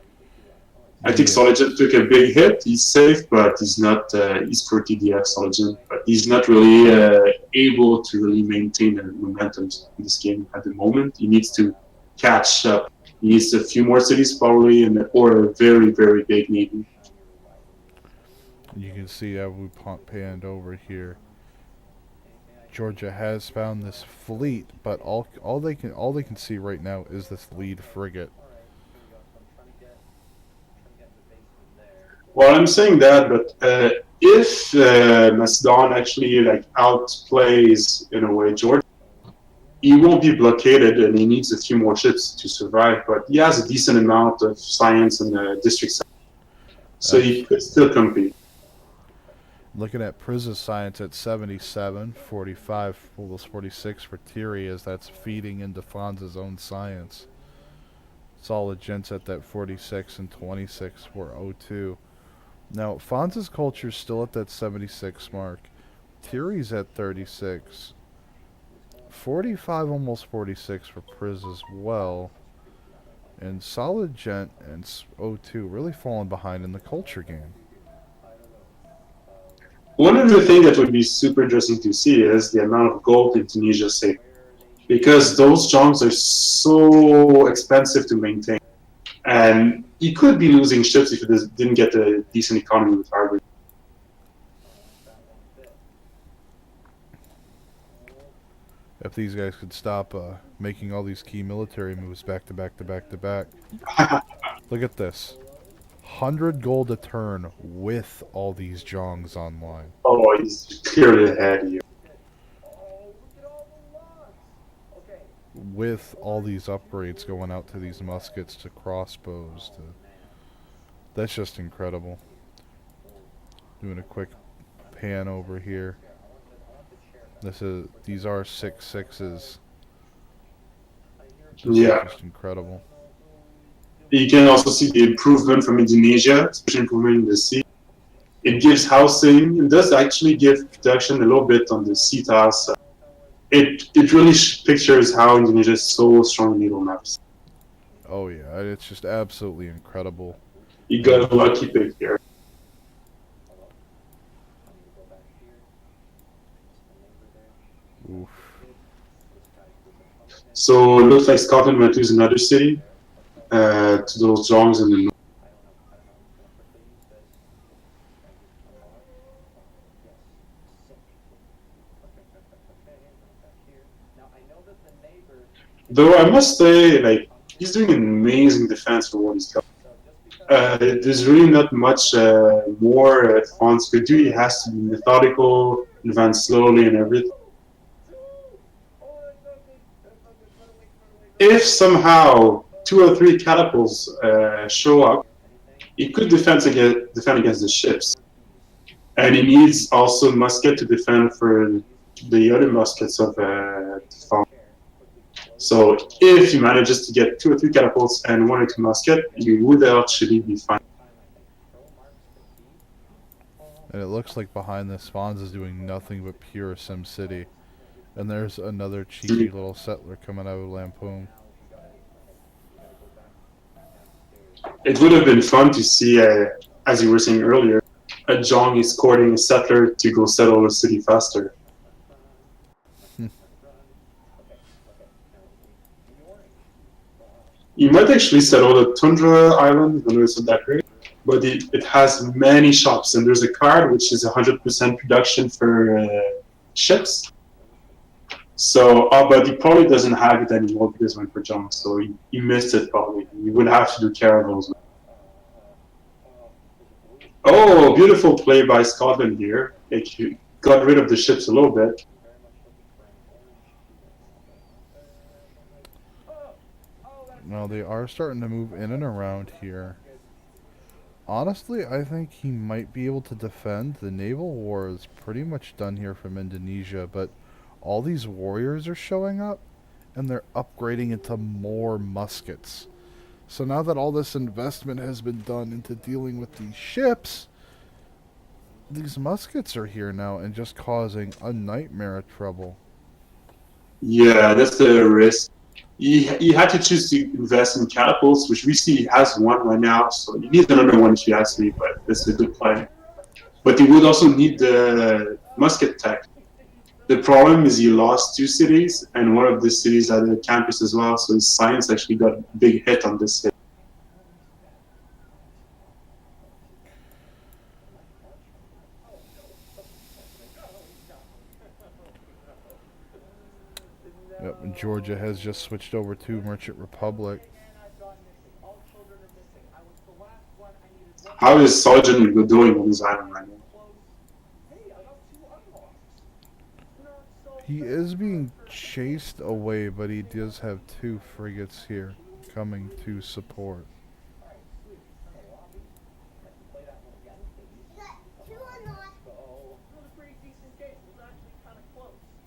I think Soligen took a big hit. He's safe, but he's not. He's for TDF Soligen, but he's not really able to really maintain the momentum in this game at the moment. He needs to catch up. He needs a few more cities probably, or a very, very big navy. You can see how we panned over here. Georgia has found this fleet, but all they can see right now is this lead frigate. Well, I'm saying that, but if Macedon actually outplays in a way Georgia, he won't be blockaded, and he needs a few more ships to survive. But he has a decent amount of science and district science, so he could still compete. Looking at Priz's science at 77, 45, almost 46 for Thierry, as that's feeding into Fonz's own science. Solid Gents at that 46 and 26 for O2. Now, Fonz's culture is still at that 76 mark. Thierry's at 36. 45, almost 46 for Priz as well. And Solid Gent and O2 really falling behind in the culture game. One of the things that would be super interesting to see is the amount of gold in Tunisia saved. Because those jobs are so expensive to maintain. And he could be losing ships if he didn't get a decent economy with harbor. If these guys could stop making all these key military moves back to back to back to back. Look at this. 100 gold a turn with all these Jongs online. Oh, he's clearly ahead here. With all these upgrades going out to these muskets, to crossbows, that's just incredible. Doing a quick pan over here. These are 6.6s. Yeah. Just incredible. You can also see the improvement from Indonesia, especially improvement in the sea. It gives housing. It does actually give protection a little bit on the sea tiles. It really pictures how Indonesia is so strong in naval maps. Oh yeah, it's just absolutely incredible. You got a lucky pick here. Oof. So it looks like Scotland might lose another city to those Jongs in the north. Though I must say, like, he's doing an amazing defense for what he's got. There's really not much more Fonz could do. He has to be methodical, advance slowly, and everything. If somehow 2 or 3 catapults show up, he could defend against the ships. And he needs also musket to defend for the other muskets of the Fonz. So if he manages to get 2 or 3 catapults and 1 or 2 musket, you would actually be fine. And it looks like behind this, Fonz is doing nothing but pure SimCity. And there's another cheeky little settler coming out of Lampoon. It would have been fun to see, as you were saying earlier, a Zhong escorting a settler to go settle a city faster. You might actually settle the Tundra Island, I know it's not that great, but it has many shops, and there's a card which is 100% production for ships. So, but he probably doesn't have it anymore because it went for John, so he missed it probably. You would have to do caravels. Oh, beautiful play by Scotland here. He got rid of the ships a little bit. Now they are starting to move in and around here. Honestly, I think he might be able to defend. The naval war is pretty much done here from Indonesia, but all these warriors are showing up, and they're upgrading into more muskets. So now that all this investment has been done into dealing with these ships, these muskets are here now and just causing a nightmare of trouble. Yeah, that's the risk. He had to choose to invest in catapults, which we see he has 1 right now, so he needs another one if you ask me, but that's a good play. But he would also need the musket tech. The problem is he lost 2 cities, and one of the cities had a campus as well, so his science actually got a big hit on this hit. Yep, and Georgia has just switched over to Merchant Republic. How is Sergeant doing on his island right now? He is being chased away, but he does have 2 frigates here coming to support.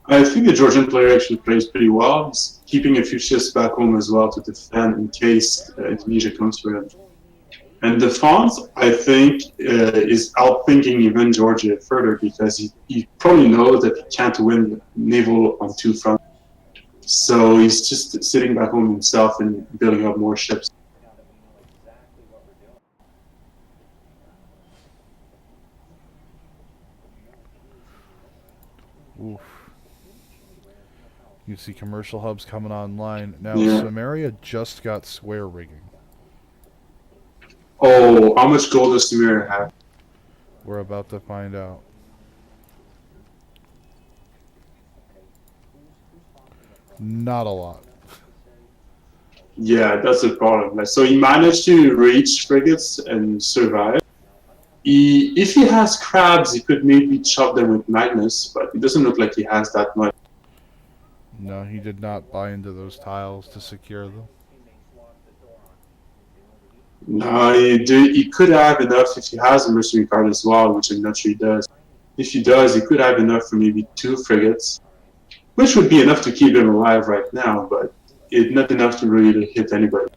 I think the Georgian player actually plays pretty well. He's keeping a few ships back home as well to defend in case Indonesia comes for him. And the Fonz, I think, is outthinking even Georgia further because he probably knows that he can't win naval on 2 fronts. So he's just sitting back home himself and building up more ships. Oof. You see commercial hubs coming online. Now, Yeah. Samaria just got square rigging. Oh, how much gold does Samaria have? We're about to find out. Not a lot. Yeah, that's the problem. So he managed to reach frigates and survive. If he has crabs, he could maybe chop them with Magnus, but it doesn't look like he has that much. No, he did not buy into those tiles to secure them. No, he could have enough if he has a mercenary card as well, which I'm not sure he does. If he does, he could have enough for maybe 2 frigates, which would be enough to keep him alive right now, but not enough to really hit anybody.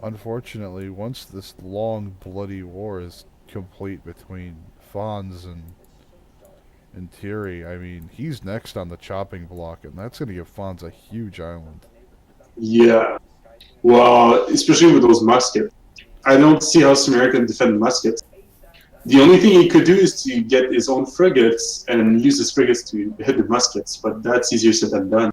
Unfortunately, once this long, bloody war is complete between Fonz and Thierry, I mean, he's next on the chopping block, and that's going to give Fonz a huge island. Yeah, well, especially with those muskets. I don't see how Samaria can defend muskets. The only thing he could do is to get his own frigates and use his frigates to hit the muskets, but that's easier said than done.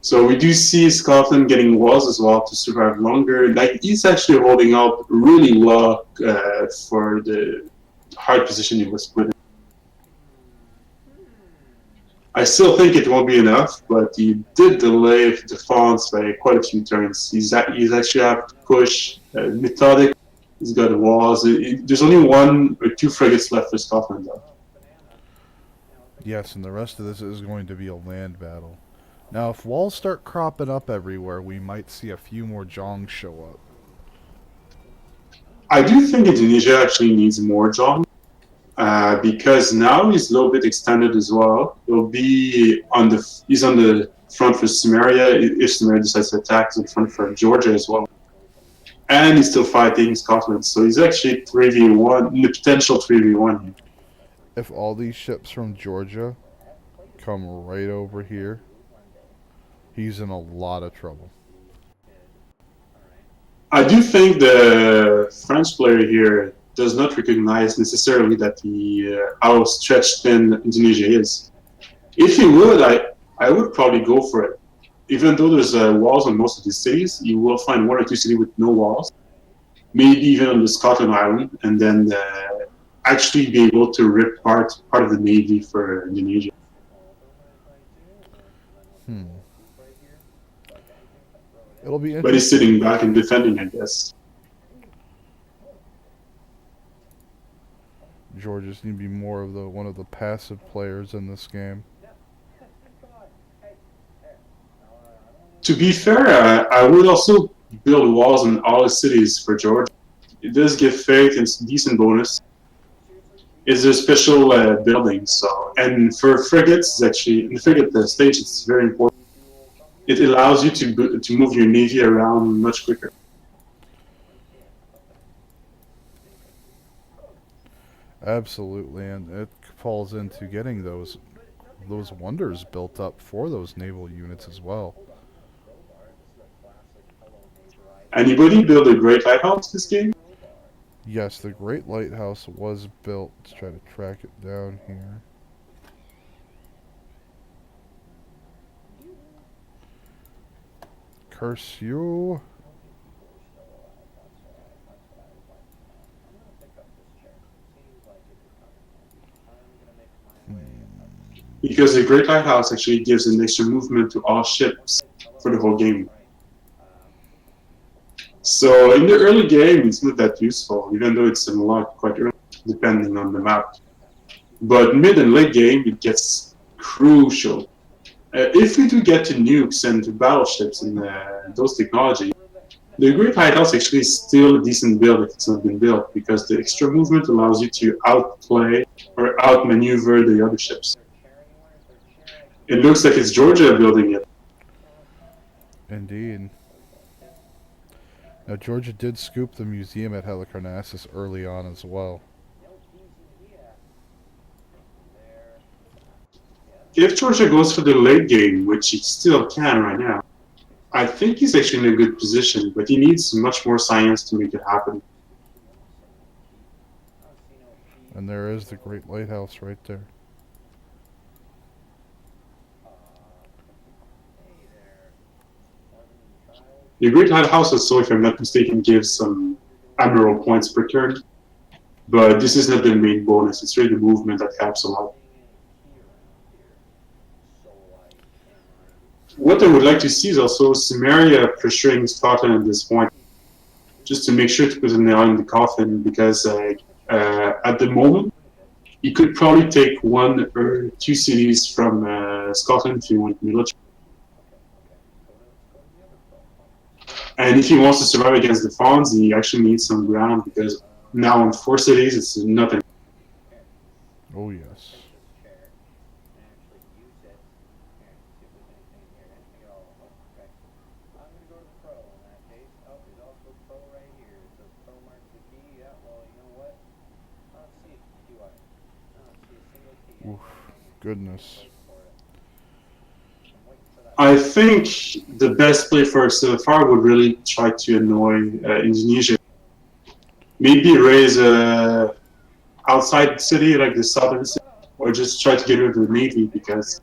So we do see Scotland getting walls as well to survive longer. Like, he's actually holding out really well for the hard position he was put in. I still think it won't be enough, but he did delay the fonts by quite a few turns. He's actually have to push methodic. He's got the walls. There's only 1 or 2 frigates left for Scotland, though. Yes, and the rest of this is going to be a land battle. Now, if walls start cropping up everywhere, we might see a few more Jongs show up. I do think Indonesia actually needs more John, because now he's a little bit extended as well. He's on the front for Samaria. If Samaria decides to attack, he's in front for Georgia as well. And he's still fighting Scotland, so he's actually 3v1, the potential 3v1 here. If all these ships from Georgia come right over here, he's in a lot of trouble. I do think the French player here does not recognize necessarily that how stretched thin Indonesia is. If he would, I would probably go for it. Even though there's walls on most of the cities, you will find 1 or 2 cities with no walls, maybe even on the Scotland Island, and then actually be able to rip part of the navy for Indonesia. It'll be interesting. But he's sitting back and defending, I guess. Georgia's need to be more of one of the passive players in this game. To be fair, I would also build walls in all the cities for Georgia. It does give faith and some decent bonus. It's a special building, and for frigates, actually, in the frigate stage, it's very important. It allows you to move your navy around much quicker. Absolutely, and it falls into getting those wonders built up for those naval units as well. Anybody build a great lighthouse this game? Yes, the Great Lighthouse was built. Let's try to track it down here. Curse you. Because the Great Lighthouse actually gives an extra movement to all ships for the whole game. So in the early game, it's not that useful, even though it's unlocked quite early, depending on the map. But mid and late game, it gets crucial. If we do get to nukes and to battleships and those technology, the Great Lighthouse actually is still a decent build if it's not been built, because the extra movement allows you to outplay or outmaneuver the other ships. It looks like it's Georgia building it. Indeed. Now, Georgia did scoop the museum at Halicarnassus early on as well. If Georgia goes for the late game, which he still can right now, I think he's actually in a good position, but he needs much more science to make it happen. And there is the Great Lighthouse right there. The Great Lighthouse also, if I'm not mistaken, gives some admiral points per turn, but this is not the main bonus. It's really the movement that helps a lot. What I would like to see is also Samaria pressuring Scotland at this point, just to make sure to put a nail in the coffin, because at the moment, you could probably take 1 or 2 cities from Scotland if you want military. And if he wants to survive against the Fawns, he actually needs some ground, because now on 4 cities, it's nothing. Oh, yes. Oof, goodness. I think the best play for us so far would really try to annoy Indonesia. Maybe raise a outside city, like the southern city, or just try to get rid of the navy, because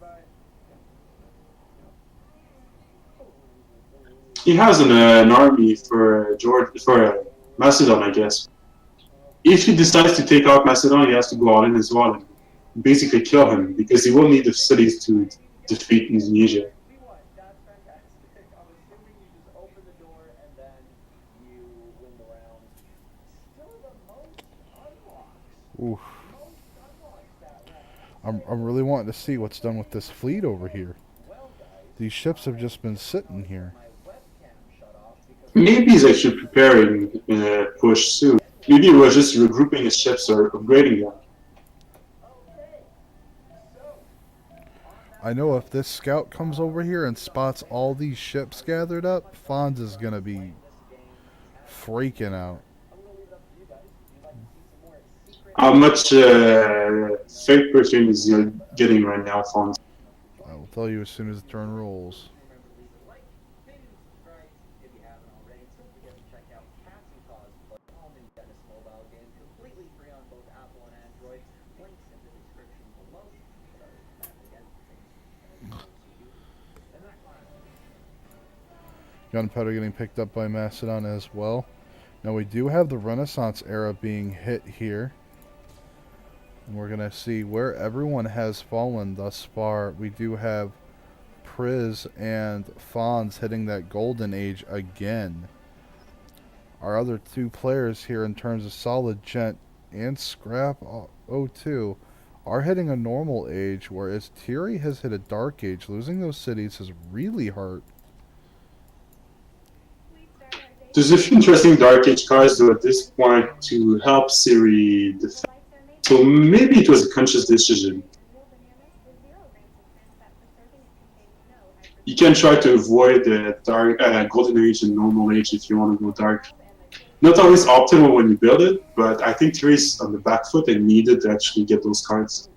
he has an army for Macedon, I guess. If he decides to take out Macedon, he has to go all in as well. basically kill him because he will need the cities to defeat Indonesia. We won. That's fantastic. I'm assuming you just open the door and then you win the round. Still the most unlocks. Oof. Most unlocks that round. I'm really wanting to see what's done with this fleet over here. Well, guys, These ships have just been sitting here. my webcam shut off because Maybe he's actually preparing push soon. Maybe he was just regrouping his ships or upgrading them. okay. So I know if this scout comes over here and spots all these ships gathered up, Fonz is going to be freaking out. How much fake perfume is he getting right now, Fons? I will tell you as soon as the turn rolls. like, maybe subscribe if you haven't already. Don't forget to check out Cats and Cosplay, all new Dennis mobile game, completely free on both Apple and Android. Links in the description below. Gunpowder getting picked up by Macedon as well. Now we do have the Renaissance era being hit here. And we're going to see where everyone has fallen thus far. We do have Priz and Fonz hitting that golden age again. Our other two players here in terms of Solid Gent and Scrap 02 are hitting a normal age, whereas Thierry has hit a dark age. Losing those cities has really hurt. There's a few interesting Dark Age cards though at this point to help Siri defend. So maybe it was a conscious decision. You can try to avoid the dark, golden age and normal age if you want to go dark. Not always optimal when you build it, but I think Thierry's on the back foot and needed to actually get those cards.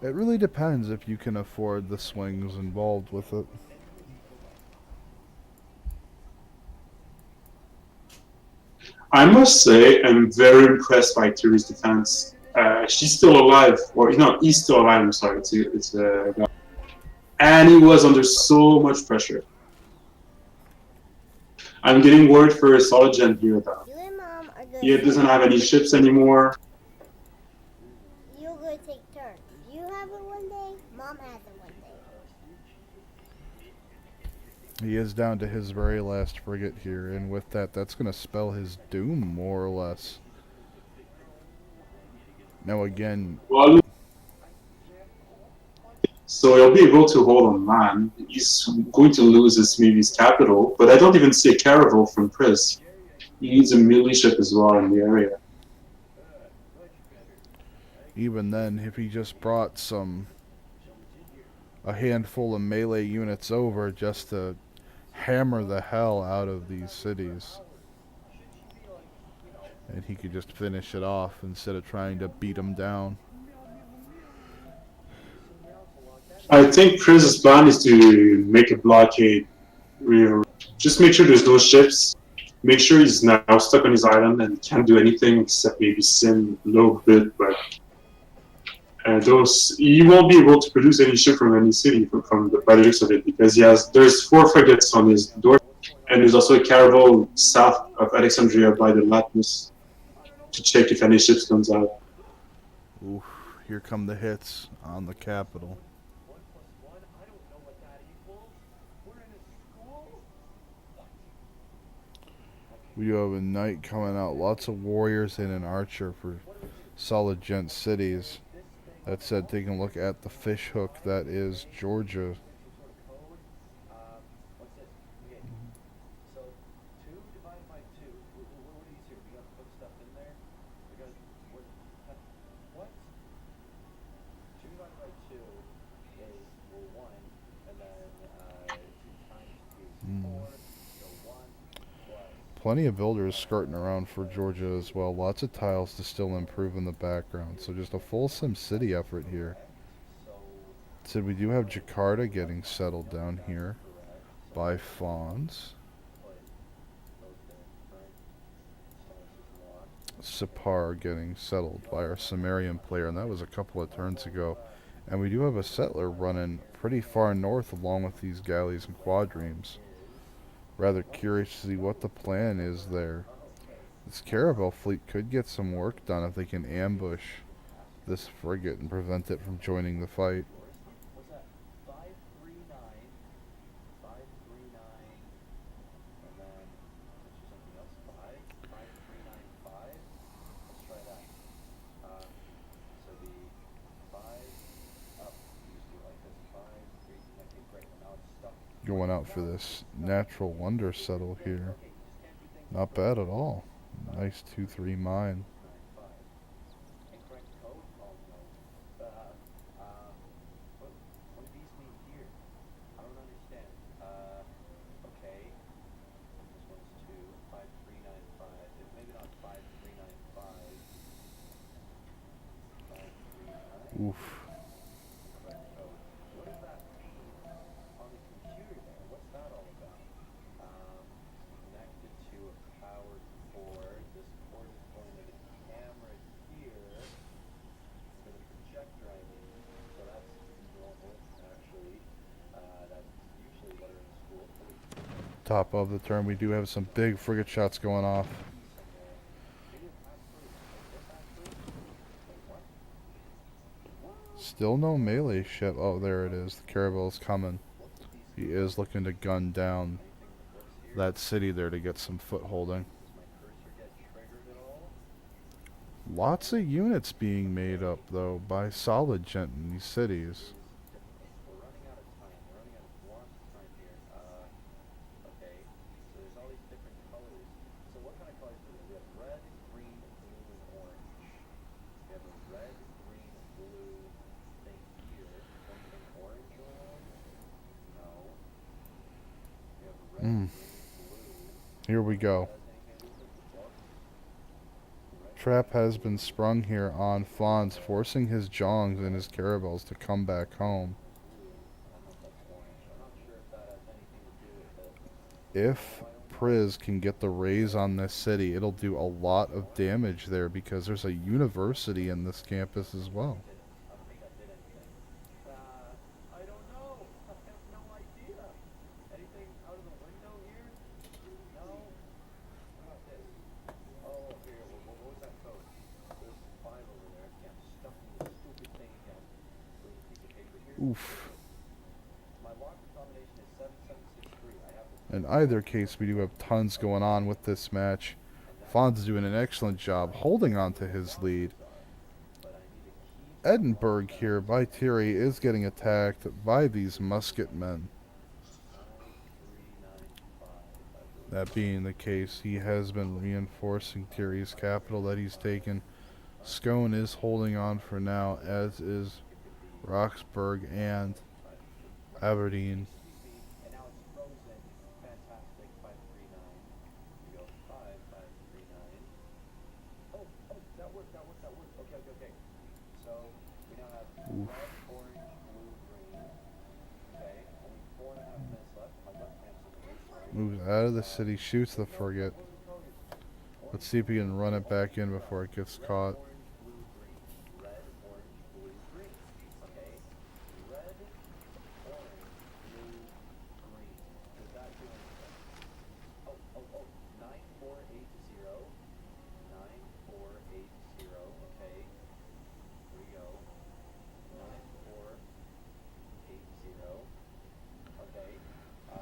It really depends if you can afford the swings involved with it. I must say, I'm very impressed by Thierry's defense. She's still alive, or no, he's still alive. I'm sorry, and he was under so much pressure. I'm getting word for a Solid Gen here though. You and Mom are going He doesn't have any ships anymore. You're going to take turns. You have it one day, Mom has it one day. He is down to his very last frigate here, and with that, that's going to spell his doom, more or less. Now again, Well, so he'll be able to hold on land. He's going to lose his capital, but I don't even see a caravel from Priz. He needs a melee ship as well in the area. even then, if he just brought a handful of melee units over just to hammer the hell out of these cities, and he could just finish it off instead of trying to beat them down. I think Priz's plan is to make a blockade. Just make sure there's no ships. Make sure he's now stuck on his island and can't do anything except maybe sim a little bit. But he won't be able to produce any ship from any city by the looks of it, because there's 4 frigates on his door, and there's also a caravel south of Alexandria by the Latmus to check if any ships comes out. Oof, here come the hits on the capital. We have a knight coming out, lots of warriors and an archer for Solid Gent cities. That said, taking a look at the fish hook, that is Georgia. Plenty of builders skirting around for Georgia as well. Lots of tiles to still improve in the background. So just a full Sim City effort here. So we do have Jakarta getting settled down here by Fonz. Sipar getting settled by our Sumerian player, and that was a couple of turns ago. And we do have a settler running pretty far north along with these galleys and quadremes. Rather curious to see what the plan is there. This caravel fleet could get some work done if they can ambush this frigate and prevent it from joining the fight. What's that? 539, 539, and then let's do something else. 5395. Let's try that. So the 5 up. You just do it like this. 5, 3. Okay, great. Now it's stuck. Going out for this natural wonder settle here. Okay, you just can't do things. Not bad at all. Nice 2-3 mine. 95. Incorrect code? Oh no. What do these mean here? I don't understand. Okay. This one's 2, 5395. Maybe not 5395. 539. Oof. Incorrect code. What does that mean on the computer there? What's that all about? Connected to a powered cord. This cord is going to the camera here. For the projector, I mean. So that's normal, actually. That's usually what are in school. Top of the turn, we do have some big frigate shots going off. Still no melee ship. Oh, there it is. The caravel's coming. He is looking to gun down that city there to get some footholding. Lots of units being made up, though, by solid gent in these cities. We're running out of time. We're running out of lots of time here. Okay. So there's all these different colors. So what kind of colors do we have? We have red, green, blue, and orange. We have a red, green, blue thing here. Anything orange going on? No. We have a red, green, blue. Here we go. Trap has been sprung here on Fonz, forcing his Jongs and his caravels to come back home. If Priz can get the raise on this city, it'll do a lot of damage there because there's a university in this campus as well. I don't know. I have no idea. Anything out of the window here? No. What about this? Oh, here. What was that code? There's 5 over there. Yeah, I'm stuck in this stupid thing again. There's a piece of paper here. Oof. My lock combination is 7763. I have to. In either case, we do have tons going on with this match. Fonz is doing an excellent job holding on to his lead. Edinburgh here by Thierry is getting attacked by these musketmen. That being the case, he has been reinforcing Thierry's capital that he's taken. Scone is holding on for now, as is Roxburgh and Aberdeen. And now it's frozen. Fantastic. 539. We go 539. Oh, that worked. Okay. So we now have red, orange, blue, green. Okay, only 4.5 minutes left. My left hand's in the race. Moves out of the city, shoots the frigate. Let's see if he can run it back in before it gets caught. Orange, blue, green. Red, orange, blue, green. Okay. Red, orange, blue, green. Does that do anything? Oh. 9480. 9480. Okay. Here we go. 9480. Okay.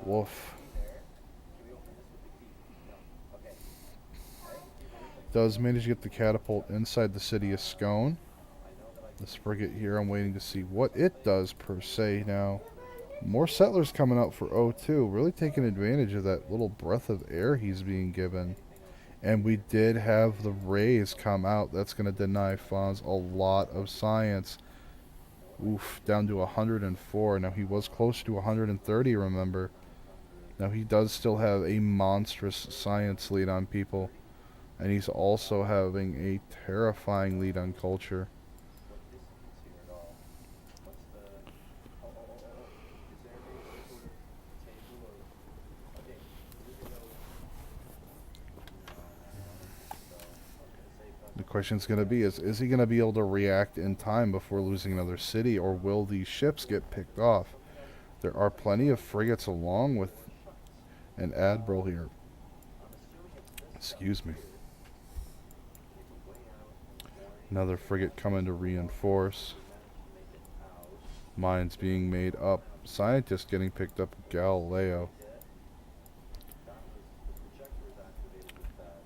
Woof. There. Can we open this with the key? No. Okay. Does manage to get the catapult inside the city of Scone. This frigate here, I'm waiting to see what it does per se now. More settlers coming out for O2, really taking advantage of that little breath of air he's being given. And we did have the rays come out. That's going to deny Fonz a lot of science. Oof, down to 104. Now he was close to 130, remember. Now he does still have a monstrous science lead on people. And he's also having a terrifying lead on culture. The question's going to be is he going to be able to react in time before losing another city, or will these ships get picked off? There are plenty of frigates along with an admiral here. Excuse me. Another frigate coming to reinforce. Mines being made up. Scientists getting picked up at Galileo.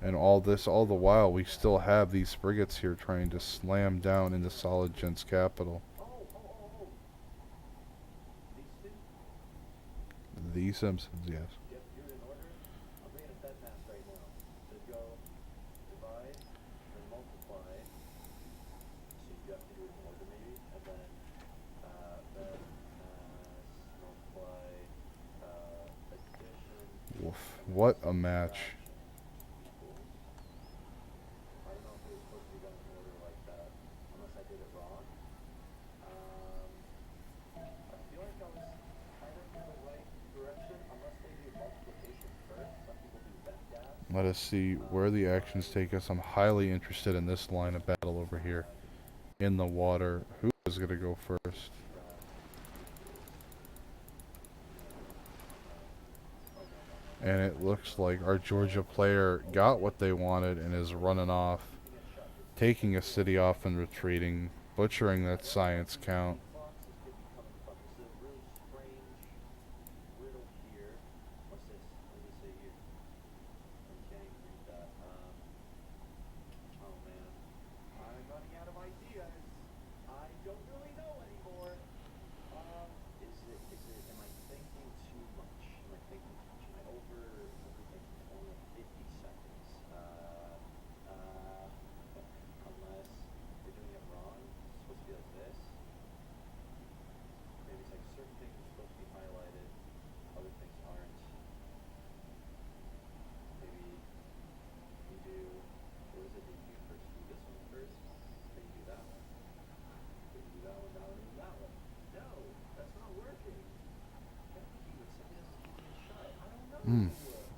And all the while, we still have these frigates here trying to slam down into Solid Gent's capital. The Simpsons, yes. Woof. What a match. Let us see where the actions take us. I'm highly interested in this line of battle over here. In the water. Who is going to go first? And it looks like our Georgia player got what they wanted and is running off. Taking a city off and retreating. Butchering that science count.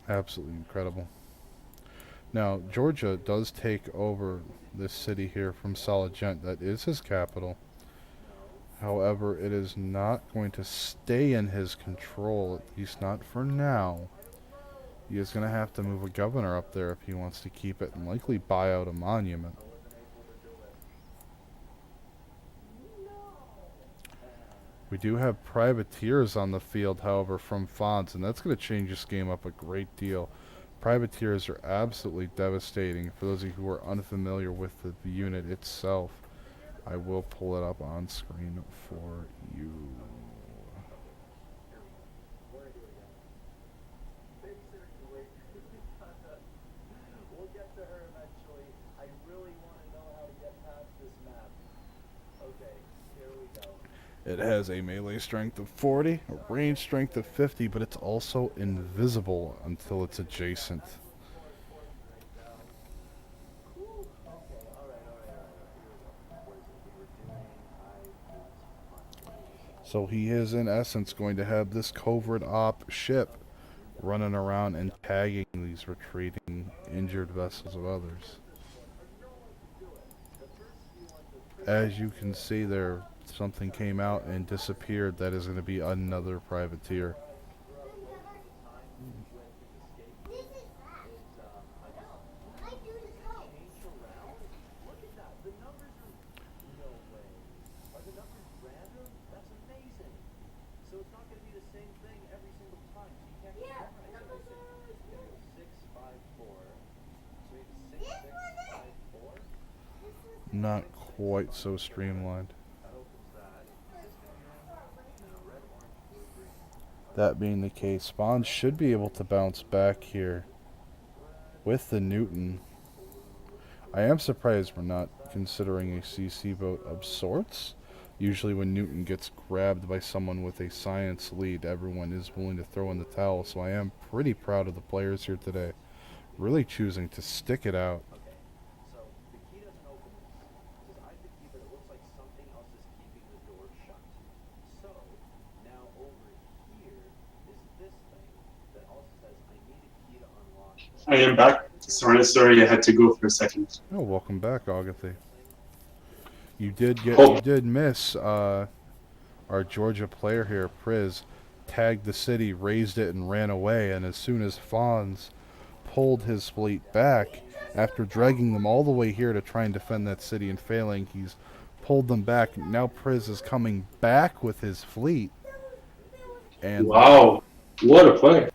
Absolutely incredible. Now, Georgia does take over this city here from Solid Gent. That is his capital. However, it is not going to stay in his control, at least not for now. He is going to have to move a governor up there if he wants to keep it, and likely buy out a monument. We do have privateers on the field, however, from Fonz, and that's going to change this game up a great deal. Privateers are absolutely devastating. For those of you who are unfamiliar with the unit itself, I will pull it up on screen for you. We'll get to her eventually. I really want to know how to get past this map. Okay, here we go. It has a melee strength of 40, a range strength of 50, but it's also invisible until it's adjacent. So he is in essence going to have this covert op ship running around and tagging these retreating injured vessels of others. As you can see there, something came out and disappeared. That is going to be another privateer. Not quite so streamlined. That being the case, Spawn should be able to bounce back here with the Newton. I am surprised we're not considering a CC boat of sorts. Usually when Newton gets grabbed by someone with a science lead, everyone is willing to throw in the towel, so I am pretty proud of the players here today. Really choosing to stick it out. I am back. Sorry, I had to go for a second. Oh, welcome back, Agatha. You did miss our Georgia player here, Priz, tagged the city, raised it, and ran away. And as soon as Fonz pulled his fleet back after dragging them all the way here to try and defend that city and failing. He's pulled them back. Now Priz is coming back with his fleet. And Wow, what a play!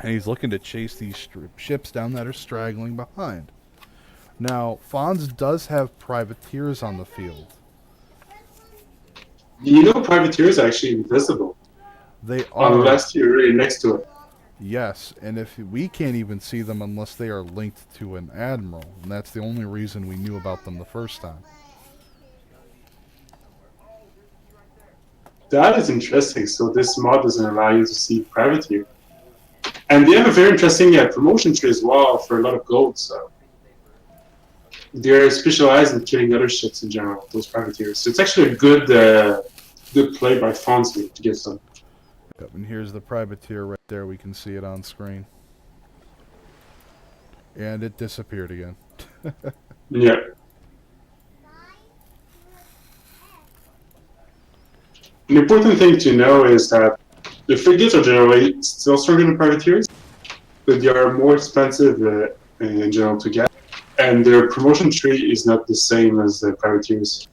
and he's looking to chase these ships down that are straggling behind. Now, Fonz does have privateers on the field. You know, privateers are actually invisible They are, unless you're really next to it. yes, and if we can't even see them unless they are linked to an admiral, and that's the only reason we knew about them the first time. That is interesting. So this mod doesn't allow you to see privateer. And they have a very interesting promotion tree as well for a lot of gold. So they're specialized in killing other ships in general, those privateers. So it's actually a good play by Fonzie to get some. Yep, and here's the privateer right there. We can see it on screen. And it disappeared again. Yeah. An important thing to know is that the frigates are generally still stronger than privateers, but they are more expensive in general to get, and their promotion tree is not the same as the privateers.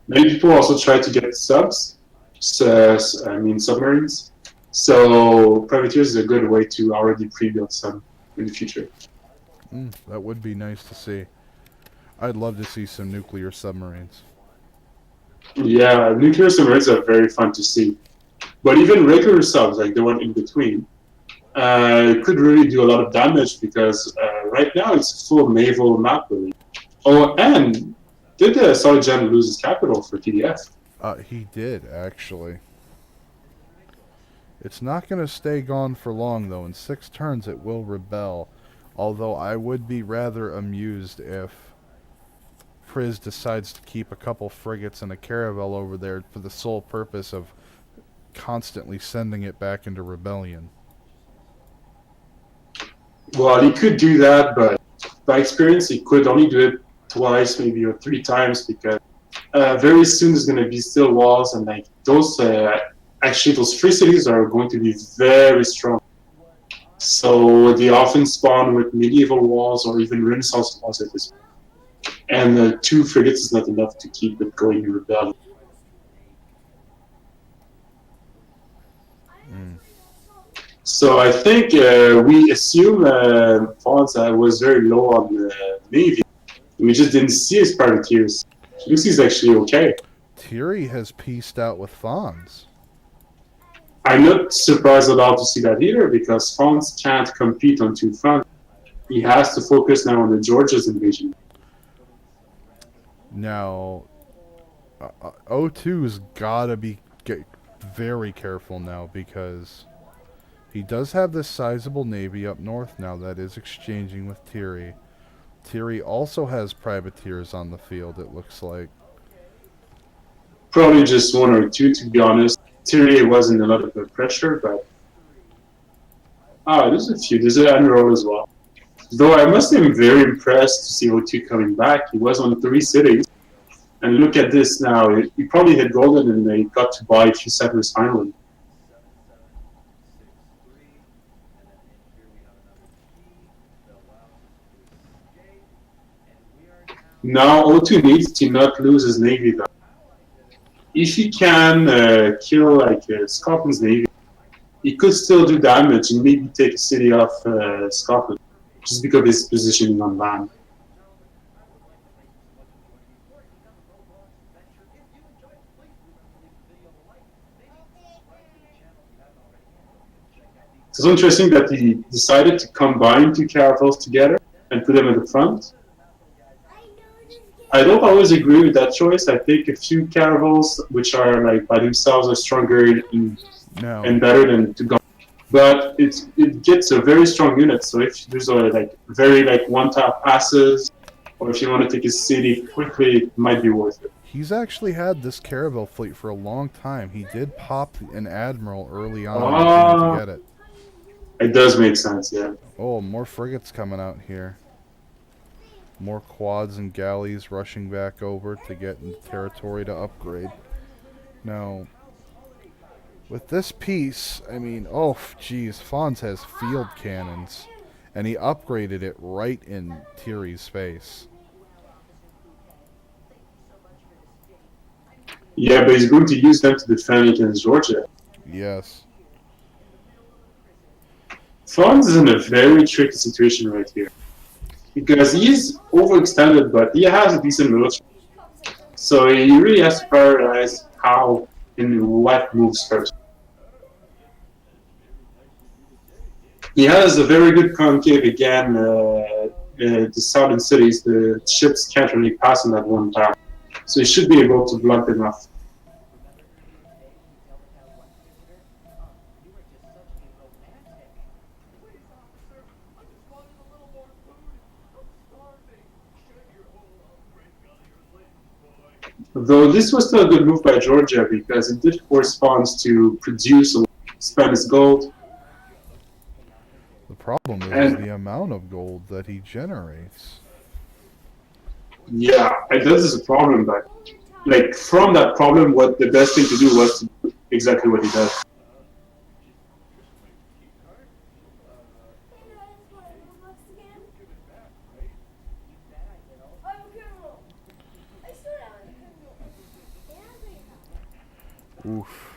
Many people also try to get subs, submarines. So privateers is a good way to already pre-build some in the future. That would be nice to see. I'd love to see some nuclear submarines. Yeah, nuclear submarines are very fun to see. But even regular subs, like the one in between, could really do a lot of damage because right now it's a full naval map building. Oh, and did Solid Gen lose his capital for TDF? He did, actually. It's not going to stay gone for long, though. In 6 turns, it will rebel. Although I would be rather amused if Priz decides to keep a couple frigates and a caravel over there for the sole purpose of constantly sending it back into rebellion. Well, he could do that, but by experience, he could only do it twice, maybe, or 3 times, because very soon there's going to be still walls, and like those, actually, those free cities are going to be very strong. So they often spawn with medieval walls or even Renaissance walls at this point. And 2 frigates is not enough to keep it going in rebellion. So I think we assume Fonz was very low on the Navy. We just didn't see his privateers. Lucy's actually okay. Thierry has pieced out with Fonz. I'm not surprised at all to see that either, because Fonz can't compete on 2 fronts. He has to focus now on the Georgia's invasion. Now, O2's gotta get very careful now, because he does have this sizable navy up north now that is exchanging with Thierry. Thierry also has privateers on the field, it looks like. Probably just 1 or 2, to be honest. Thierry wasn't a lot of pressure, but there's a few. There's an admiral as well. Though I must say I'm very impressed to see O2 coming back. He was on 3 cities. And look at this now. He probably hit golden and they got to buy a few settlers finally. Now O2 needs to not lose his navy though. If he can kill like Scotland's navy, he could still do damage and maybe take a city off Scotland, just because of his positioning on land. It's so interesting that he decided to combine 2 caravels together and put them at the front. I don't always agree with that choice. I think a few caravels, which are like by themselves, are stronger and better than to go. But it gets a very strong unit. So if there's very one-tap passes, or if you want to take a city quickly, it might be worth it. He's actually had this caravel fleet for a long time. He did pop an admiral early on to get it. It does make sense, yeah. Oh, more frigates coming out here. More quads and galleys rushing back over to get into territory to upgrade. Now, with this piece, I mean, oh, geez, Fonz has field cannons. And he upgraded it right in Thierry's face. Yeah, but he's going to use them to defend against Georgia. Yes. Franz is in a very tricky situation right here. Because he's overextended, but he has a decent military. So he really has to prioritize how and what moves first. He has a very good concave again. The southern cities, the ships can't really pass on that one time. So he should be able to block them off. Though this was still a good move by Georgia because it did force Fonz to produce a spend his gold. The problem is And- the amount of gold that he generates. Yeah, that is a problem, but like from that problem, what the best thing to do was to do exactly what he does. Oof.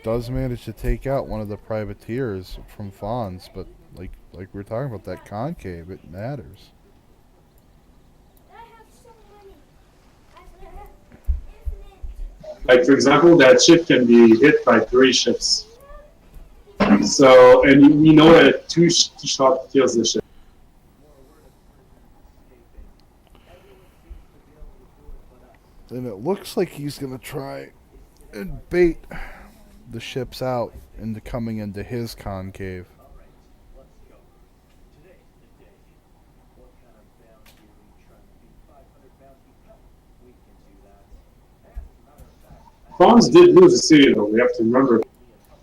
Does manage to take out one of the privateers from Fonz, but like we're talking about that concave, it matters. Like for example, that ship can be hit by 3 ships. So, and we know that a two-shot kills the ship. And it looks like he's gonna try and bait the ships out into coming into his concave. Fonz did lose a city though, we have to remember.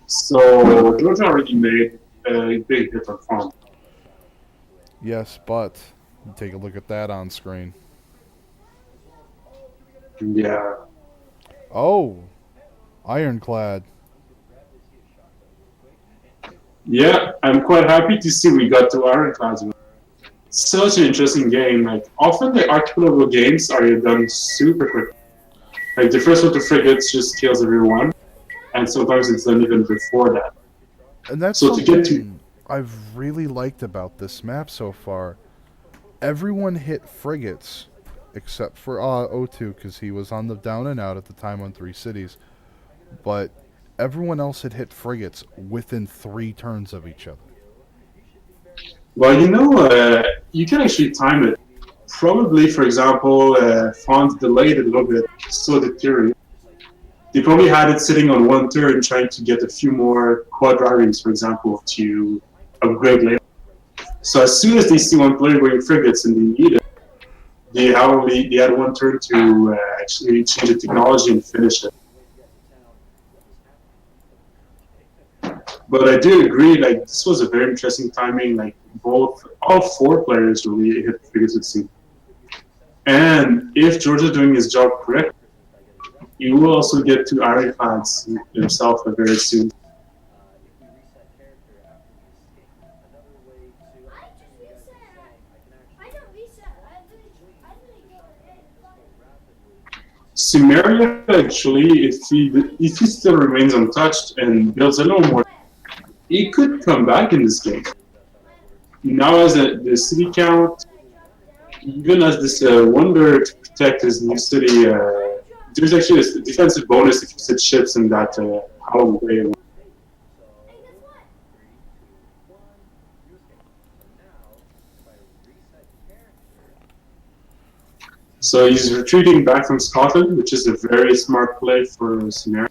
So Georgia already made a big hit on Fonz. Yes, but take a look at that on screen. Yeah. Oh, ironclad. Yeah, I'm quite happy to see we got to Ironclads. Such an interesting game. Like often the archipelago games are done super quick. Like the first one to frigates just kills everyone, and sometimes it's done even before that. And that's So to get to- something I've really liked about this map so far. Everyone hit frigates, except for O2, because he was on the down and out at the time on 3 cities. But everyone else had hit frigates within 3 turns of each other. Well, you can actually time it. Probably, for example, Fonz delayed it a little bit, so did Theory. They probably had it sitting on 1 turn trying to get a few more quadraries, for example, to upgrade later. So as soon as they see one player going frigates and they need it, they had 1 turn to actually change the technology and finish it. But I do agree, like this was a very interesting timing. Like all 4 players really hit frigates with C. And if Georgia's doing his job correctly, he will also get to ironclads himself very soon. Sumeria actually, if he still remains untouched and builds a little more, he could come back in this game. Now as the city count, even as this wonder to protect his new city, there's actually a defensive bonus if you set ships in that hallway. So he's retreating back from Scotland, which is a very smart play for Sumeria.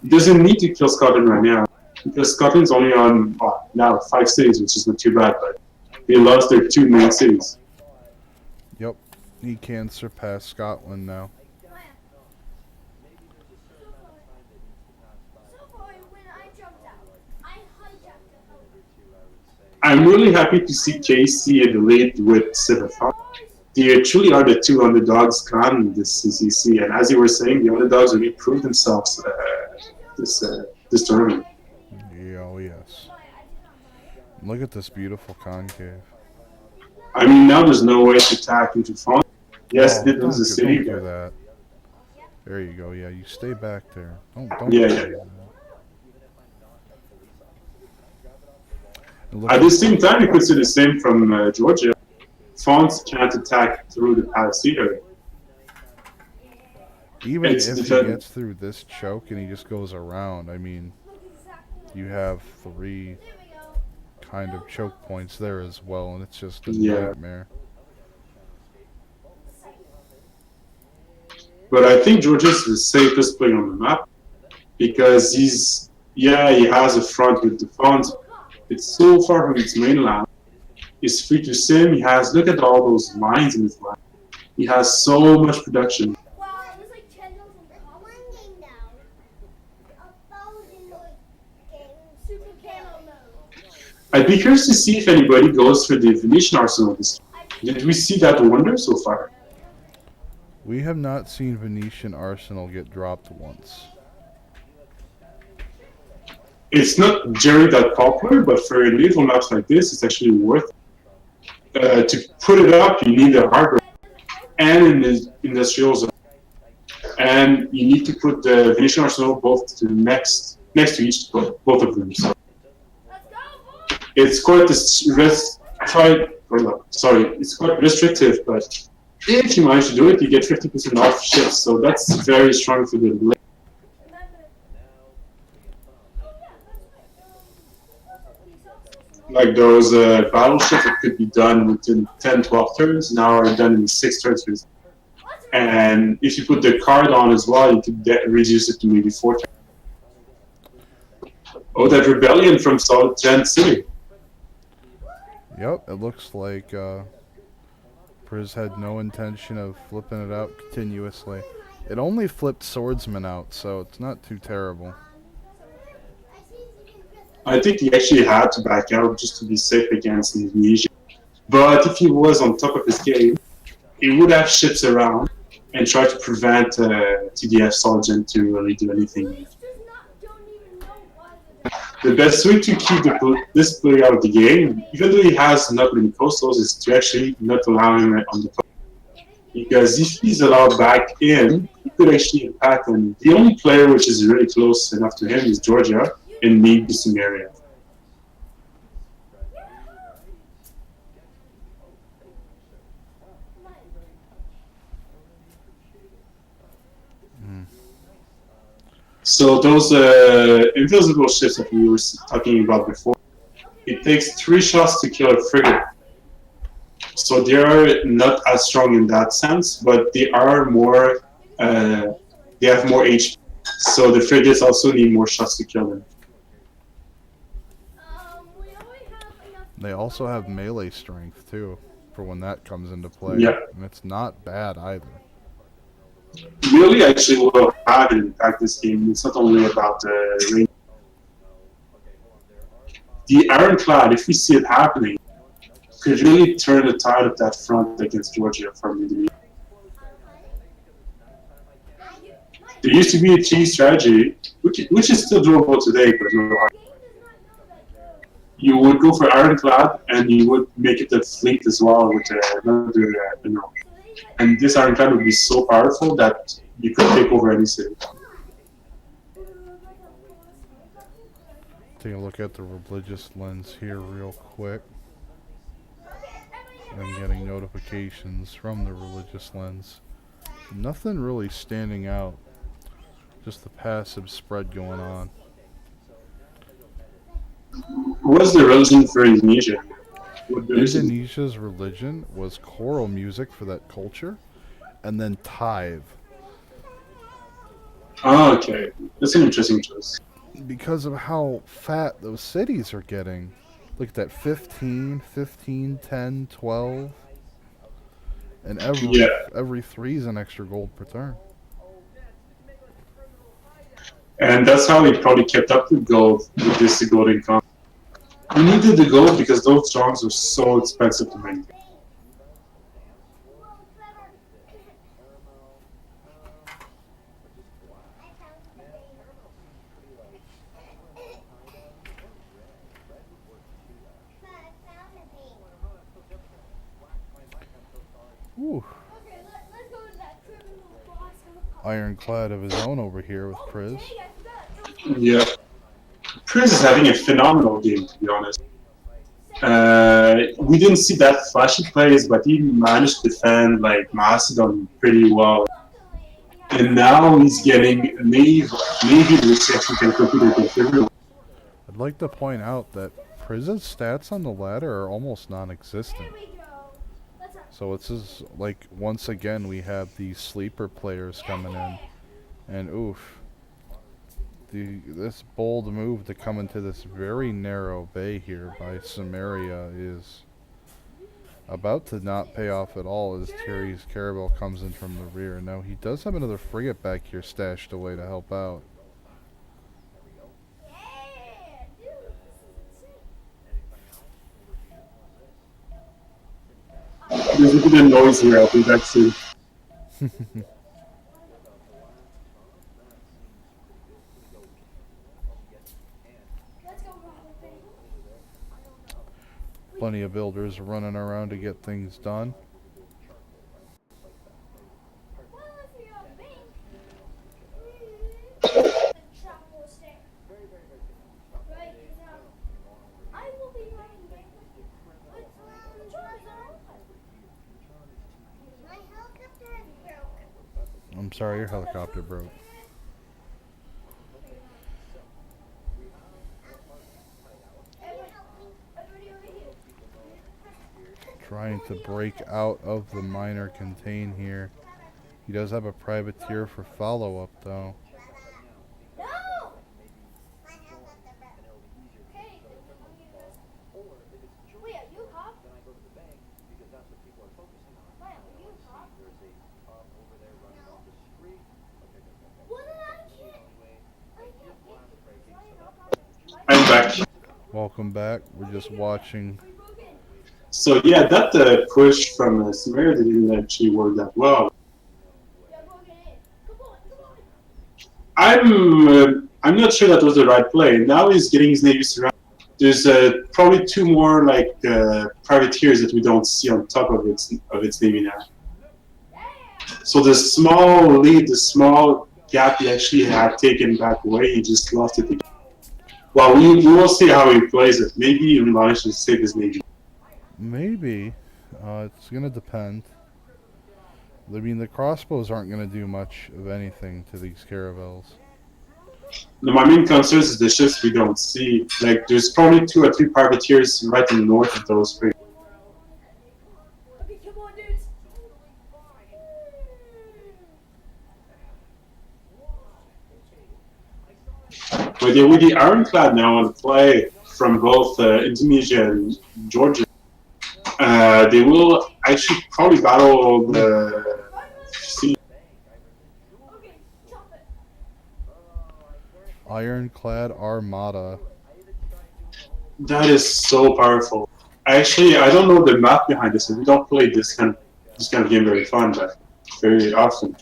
He doesn't need to kill Scotland right now, because Scotland's only on now 5 cities, which is not too bad, but they lost their 2 main cities. Yep, he can surpass Scotland now. I'm really happy to see Casey in the lead with 7-5. They truly are the 2 underdogs gone in this CCC, and as you were saying, the underdogs really proved themselves this tournament. Yeah, oh yes. Look at this beautiful concave. I mean, now there's no way to attack into front. Yes, Oh, it was a city, don't do but that. There you go. Yeah, you stay back there. Don't yeah, do yeah. that. And look At the at- same time, you could say the same from Georgia. France can't attack through the Palestine area. even It's if he defend. gets through this choke and he just goes around, I mean, you have 3 kind of choke points there as well, and it's just a Yeah. nightmare. But I think Georgia's the safest player on the map because he has a front with the front. It's so far from its mainland. It's free to sim. Look at all those lines in his line. He has so much production. I'd be curious to see if anybody goes for the Venetian arsenal this year. Did we see that wonder so far? We have not seen Venetian Arsenal get dropped once. It's not generally that popular, but for little maps like this, it's actually worth it. To put it up, you need a hardware and in the industrial zone. And you need to put the Venetian Arsenal both to next to each, both of them. So it's quite it's quite restrictive, but if you manage to do it, you get 50% off ships. So that's very strong for the blade. Like those battleships that could be done within 10-12 turns, now are done in 6 turns. And if you put the card on as well, you could reduce it to maybe 4 turns. Oh, that rebellion from Solid Gen City. Yep, it looks like Priz had no intention of flipping it out continuously. It only flipped swordsman out, so it's not too terrible. I think he actually had to back out just to be safe against Indonesia. But if he was on top of his game, he would have ships around and try to prevent TDF Solgen to really do anything. The best way to keep this player out of the game, even though he has not many coastals, is to actually not allow him on the coast. Because if he's allowed back in, he could actually impact him. The only player which is really close enough to him is Georgia in maybe some area. So those invisible ships that we were talking about before, it takes 3 shots to kill a frigate. So they are not as strong in that sense, but they are more. They have more HP. So the frigates also need more shots to kill them. They also have melee strength too, for when that comes into play. Yeah. And it's not bad either. Really, actually, will have an impact this game. It's not only about the range. The Ironclad, if we see it happening, could really turn the tide of that front against Georgia from Indonesia. There used to be a cheese strategy, which is still doable today, but no hard. You would go for Ironclad, and you would make it a fleet as well with another admiral. And this Ironclad would be so powerful that you could take over any city. Take a look at the religious lens here real quick. I'm getting notifications from the religious lens. Nothing really standing out. Just the passive spread going on. What's the religion for Indonesia? Indonesia's religion was choral music for that culture, and then tithe. Oh, okay. That's an interesting choice. Because of how fat those cities are getting. Look at that, 15, 15, 10, 12. And every 3 is an extra gold per turn. And that's how they probably kept up with gold with this gold income. We needed the gold because those songs were so expensive to make. Ooh. Ironclad of his own over here with Priz. Yeah. Chris is having a phenomenal game, to be honest. We didn't see that flashy plays, but he managed to defend like Macedon pretty well. And now he's getting Navy which actually can compete against everyone. I'd like to point out that Priz's stats on the ladder are almost non-existent. So it's just like, once again, we have these sleeper players coming in. And oof. This bold move to come into this very narrow bay here by Samaria is about to not pay off at all as Thierry's Caravel comes in from the rear. Now he does have another frigate back here stashed away to help out. There's a bit of noise here, I'll be back soon. Plenty of builders running around to get things done. I'm sorry, your helicopter broke. Trying to break out of the minor contain here. He does have a privateer for follow-up though. I'm back. Welcome back. We're just watching. So yeah, that push from Samaria didn't actually work that well. I'm not sure that was the right play. Now he's getting his navy surrounded. There's probably two more like privateers that we don't see on top of its navy now. So the small lead, the small gap he actually had taken back away, he just lost it again. Well, we will see how he plays it. Maybe he manages to save his navy. Maybe. It's going to depend. I mean, the crossbows aren't going to do much of anything to these caravels. My main concern is the ships we don't see. Like, there's probably 2 or 3 privateers right in the north of those 3. But yeah, with the ironclad now on play from both Indonesia and Georgia, they will actually probably battle the sea. Ironclad Armada. That is so powerful. Actually, I don't know the math behind this, and we don't play this kind of game very fun, but very often.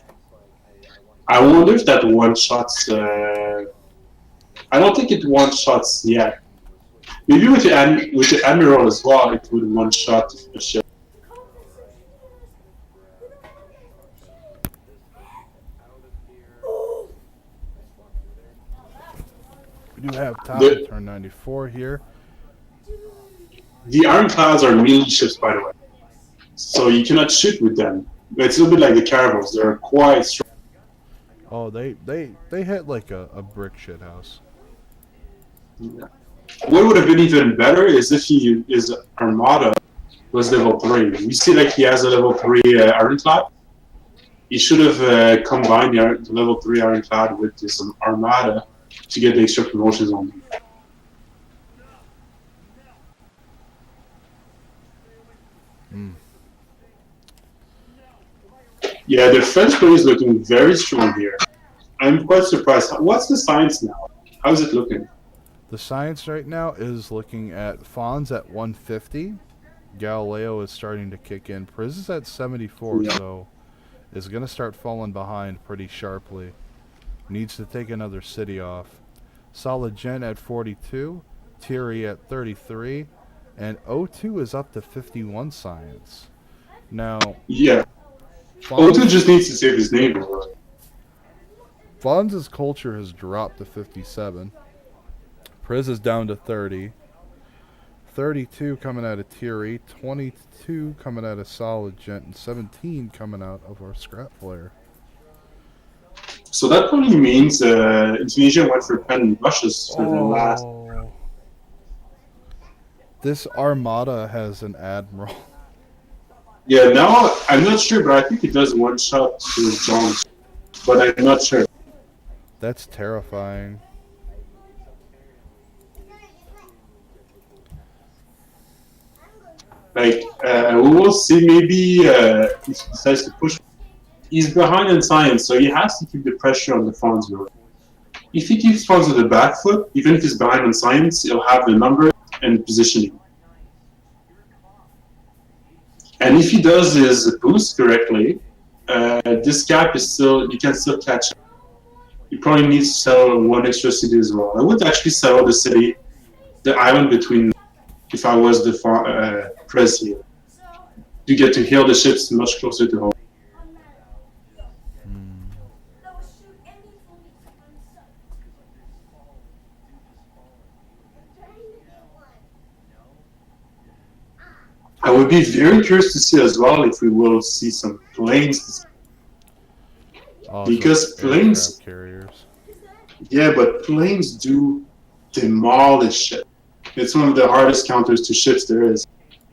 I wonder if that one shots. I don't think it one shots yet. Maybe with the admiral as well, it would one shot a ship. We do have top of turn 94 here. The ironclads are melee ships, by the way, so you cannot shoot with them. It's a little bit like the caravels; they're quite strong. Oh, they hit like a brick shit house. Yeah. What would have been even better is if his armada was level 3. You see, like he has a level 3 ironclad. He should have combined the level 3 ironclad with this armada to get the extra promotions on him. Yeah, the French play is looking very strong here. I'm quite surprised. What's the science now? How's it looking? The science right now is looking at Fons at 150. Galileo is starting to kick in. Priz is at 74, so is going to start falling behind pretty sharply. Needs to take another city off. Solid Gen at 42. Thierry at 33. And O2 is up to 51 science. Now, Yeah. Fonz, O2 just needs to save his name. Fonz's culture has dropped to 57. Priz is down to 30. 32 coming out of Tier 8. 22 coming out of Solid Gent. And 17 coming out of our Scrap Player. So that probably means Indonesia went for pen rushes for the last. This Armada has an Admiral. Yeah, now I'm not sure, but I think it does one shot to John. But I'm not sure. That's terrifying. Like, we will see maybe if he decides to push. He's behind in science, so he has to keep the pressure on the Fonz road. If he keeps Fonz on the back foot, even if he's behind in science, he'll have the number and positioning. And if he does his boost correctly, this gap is still, you can still catch up. He probably needs to settle one extra city as well. I would actually settle the city, the island between, if I was the press here. You get to heal the ships much closer to home. I would be very curious to see as well if we will see some planes. Because planes, carriers. Yeah, but planes do demolish shit. It's one of the hardest counters to ships there is.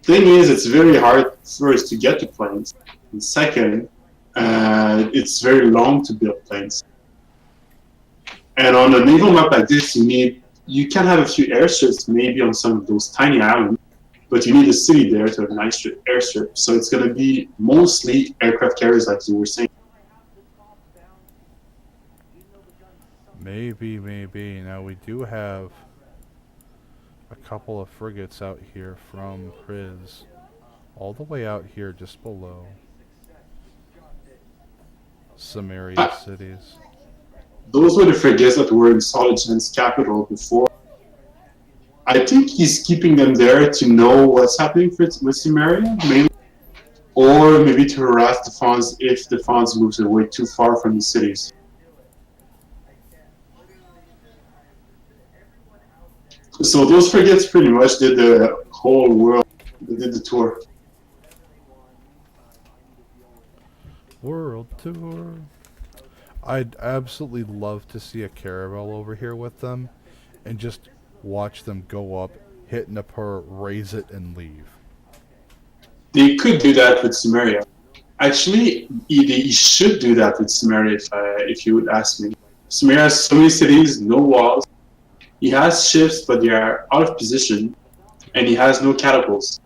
Thing is, it's very hard first to get to planes, and second, it's very long to build planes. And on a naval map like this, you can have a few airships maybe on some of those tiny islands, but you need a city there to have an airstrip. So it's going to be mostly aircraft carriers, like you were saying. Maybe. Now we do have a couple of frigates out here from Priz. All the way out here just below Samaria cities. Those were the frigates that were in Solid Gent's capital before. I think he's keeping them there to know what's happening with Samaria, mainly. Or maybe to harass the Fonz if the Fonz moves away too far from the cities. So those frigates pretty much did the whole world. They did the tour. World tour. I'd absolutely love to see a caravel over here with them and just watch them go up, hit Nippur, raise it, and leave. They could do that with Samaria. Actually, they should do that with Samaria if you would ask me. Samaria has so many cities, no walls. He has ships, but they are out of position, and he has no catapults.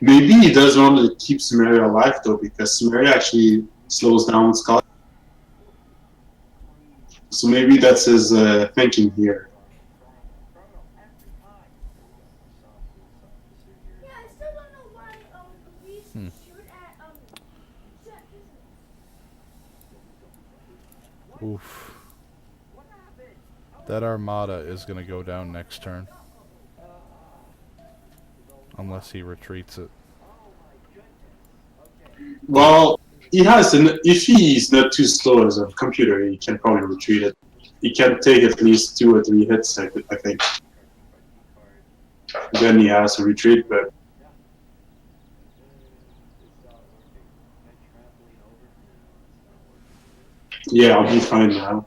Maybe he does want to keep Samaria alive, though, because Samaria actually slows down Scotland. So maybe that's his thinking here. Oof. That Armada is going to go down next turn. Unless he retreats it. Well, he has, if he's not too slow as a computer, he can probably retreat it. He can take at least 2 or 3 hits, I think. Then he has to retreat, but... Yeah, I'll be fine now.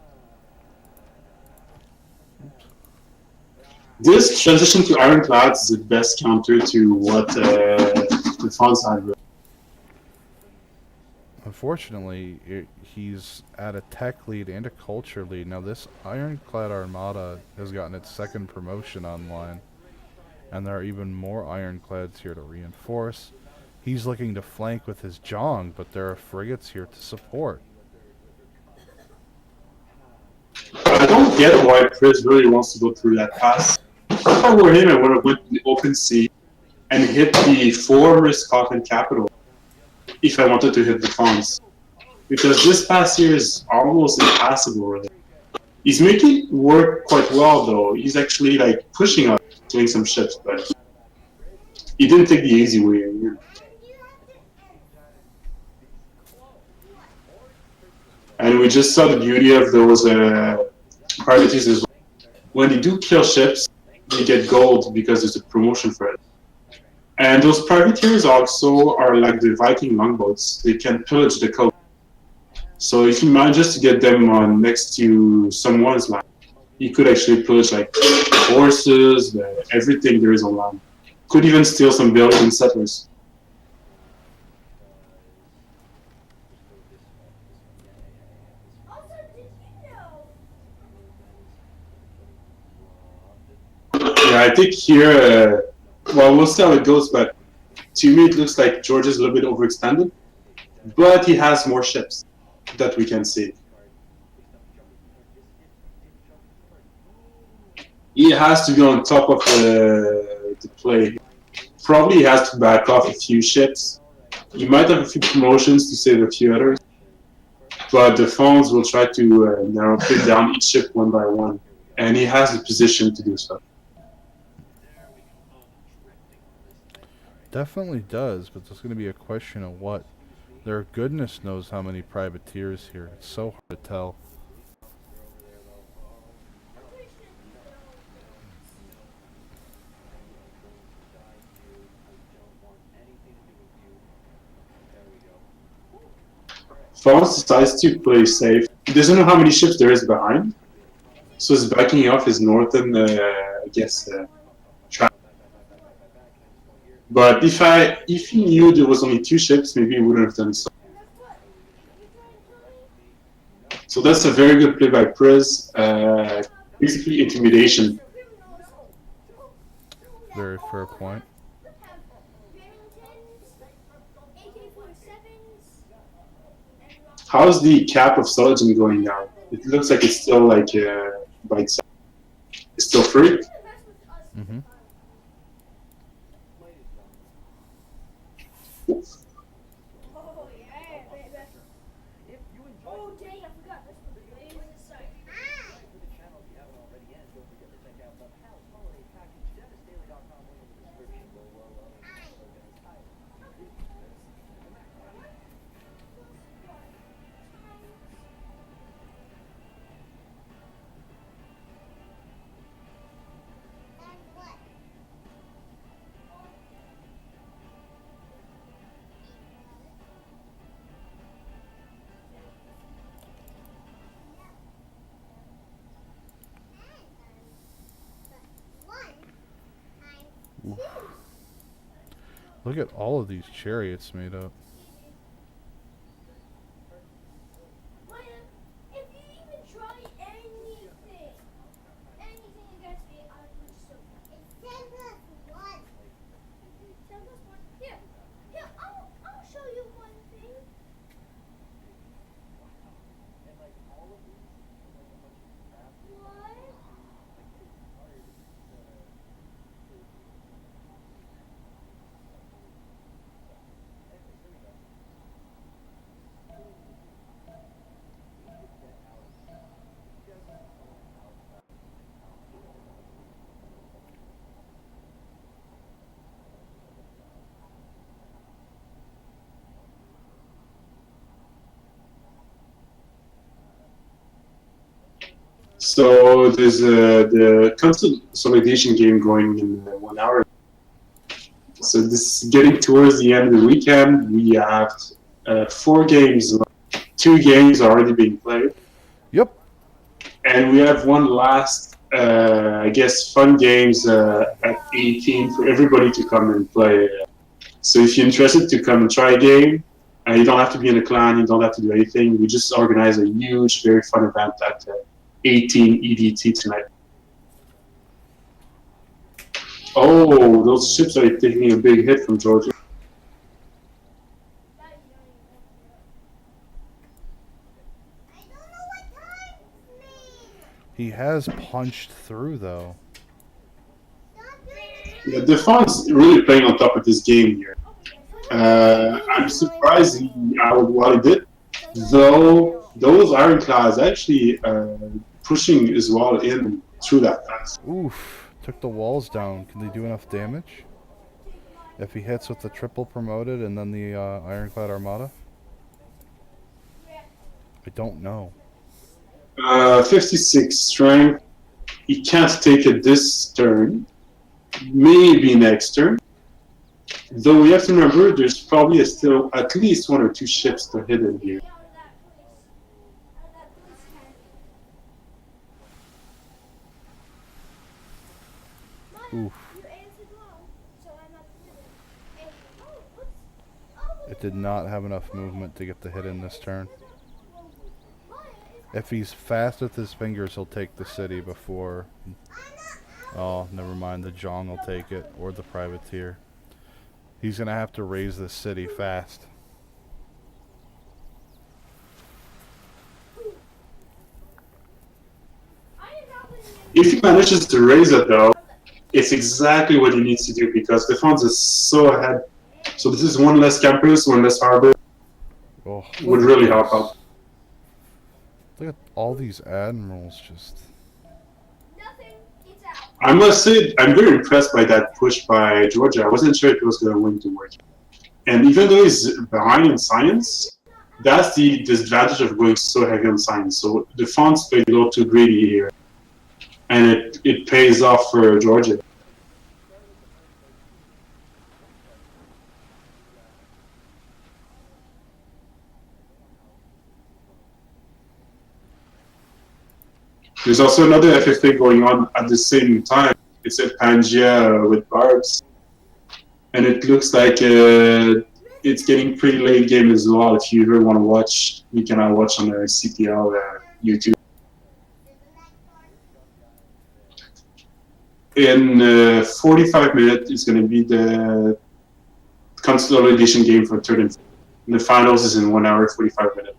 This transition to Ironclads is the best counter to what the Fonz had. Unfortunately, he's at a tech lead and a culture lead. Now this Ironclad Armada has gotten its 2nd promotion online. And there are even more Ironclads here to reinforce. He's looking to flank with his Jong, but there are frigates here to support. I don't get why Priz really wants to go through that pass. If I were him, I would have went to the open sea and hit the former Scotland capital if I wanted to hit the Fonz. Because this pass here is almost impassable, really. He's making it work quite well, though. He's actually like pushing us, doing some ships, but he didn't take the easy way. And we just saw the beauty of those privateers as well. When they do kill ships, they get gold because there's a promotion for it. And those privateers also are like the Viking longboats. They can pillage the coast. So if he manages to get them on next to someone's land, he could actually pillage like horses, everything there is on land. Could even steal some buildings and settlers. Yeah, I think here, well, we'll see how it goes, but to me it looks like George is a little bit overextended, but he has more ships that we can see. He has to be on top of the play. Probably he has to back off a few ships. He might have a few promotions to save a few others, but the phones will try to narrow pin down each ship one by one, and he has the position to do so. Definitely does, but there's going to be a question of what. Their goodness knows how many privateers here. It's so hard to tell. Faust decides to play safe. He doesn't know how many ships there is behind, so he's backing off his northern, I guess, track. But if he knew there was only 2 ships, maybe he wouldn't have done so. So that's a very good play by Priz. Basically intimidation. Very fair point. How's the cap of Soligin going now? It looks like it's still like by itself. It's still free. Mm-hmm. Oof. Look at all of these chariots made up. So there's the consolidation game going in 1 hour. So this is getting towards the end of the weekend. We have 4 games. 2 games are already being played. Yep. And we have one last, I guess, fun games at 18 for everybody to come and play. So if you're interested to come and try a game, you don't have to be in a clan, you don't have to do anything. We just organize a huge, very fun event at 18 EDT tonight. Oh, those ships are taking a big hit from Georgia. He has punched through, though. Yeah, Defon's really playing on top of this game here. I'm surprised what he did, though those ironclads actually pushing as well in through that pass. Oof. Took the walls down. Can they do enough damage? If he hits with the triple promoted and then the Ironclad Armada? I don't know. 56 strength. He can't take it this turn. Maybe next turn. Though we have to remember there's probably still at least 1 or 2 ships to hit in here. Oof. It did not have enough movement to get the hit in this turn. If he's fast with his fingers, he'll take the city before... Oh, never mind. The Zhong will take it, or the privateer. He's going to have to raise this city fast. If he manages to raise it though, it's exactly what he needs to do because the France is so ahead. So this is 1 less campus, 1 less harbor. Oh, Would really help out. look at all these admirals just... I must say, I'm very impressed by that push by Georgia. I wasn't sure if it was going to win to work. And even though he's behind in science, that's the disadvantage of going so heavy on science. So the fonts played a little too greedy here. And it pays off for Georgia. There's also another FFA going on at the same time. It's at Pangaea with Barbs. And it looks like it's getting pretty late game as well. If you ever want to watch, you can watch on the CPL YouTube. In 45 minutes, it's going to be the consolidation game for third and fourth. The finals is in 1 hour, 45 minutes.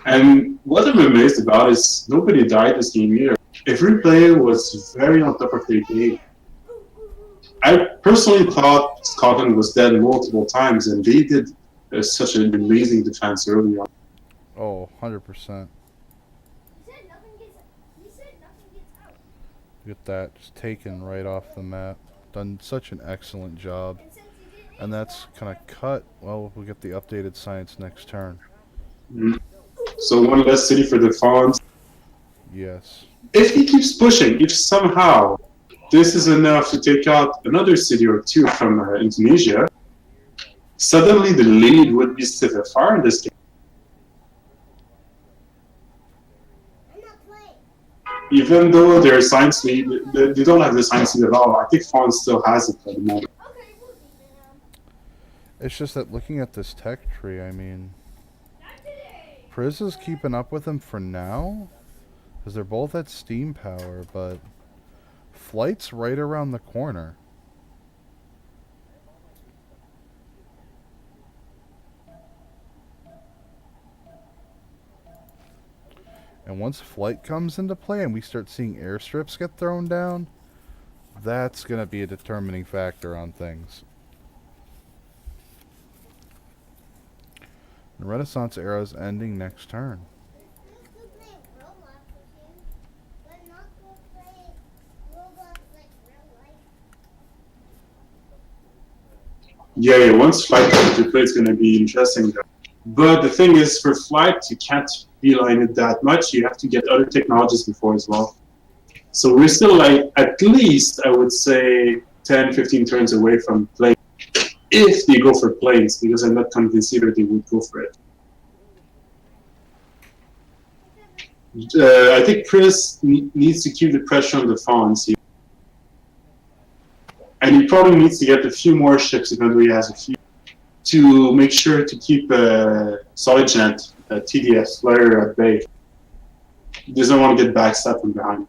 And what I'm amazed about is nobody died this game either. Every player was very on top of their game. I personally thought Scotland was dead multiple times, and they did such an amazing defense early on. Oh, 100%. Look at that, just taken right off the map. Done such an excellent job. And that's kind of cut. Well, we'll get the updated science next turn. Mm. So 1 less city for the Fawns. Yes. If he keeps pushing, if somehow this is enough to take out another city or 2 from Indonesia, suddenly the lead would be CCC4 in this game. Even though their science lead, they don't have the science lead at all. I think Fawn still has it at the moment. It's just that looking at this tech tree, I mean... Priz is keeping up with him for now, because they're both at steam power, but Flight's right around the corner. And once Flight comes into play and we start seeing airstrips get thrown down, that's going to be a determining factor on things. The Renaissance era is ending next turn. Yeah, once Flight comes into play, it's going to be interesting. But the thing is, for Flight, you can't beeline it that much. You have to get other technologies before as well. So we're still like, at least, I would say, 10, 15 turns away from play. If they go for planes, because I'm not convinced either they would go for it. I think Chris needs to keep the pressure on the Fawns here. And he probably needs to get a few more ships, even though he has a few, to make sure to keep Solid Jet, TDF, flyer at bay. He doesn't want to get backstabbed from behind.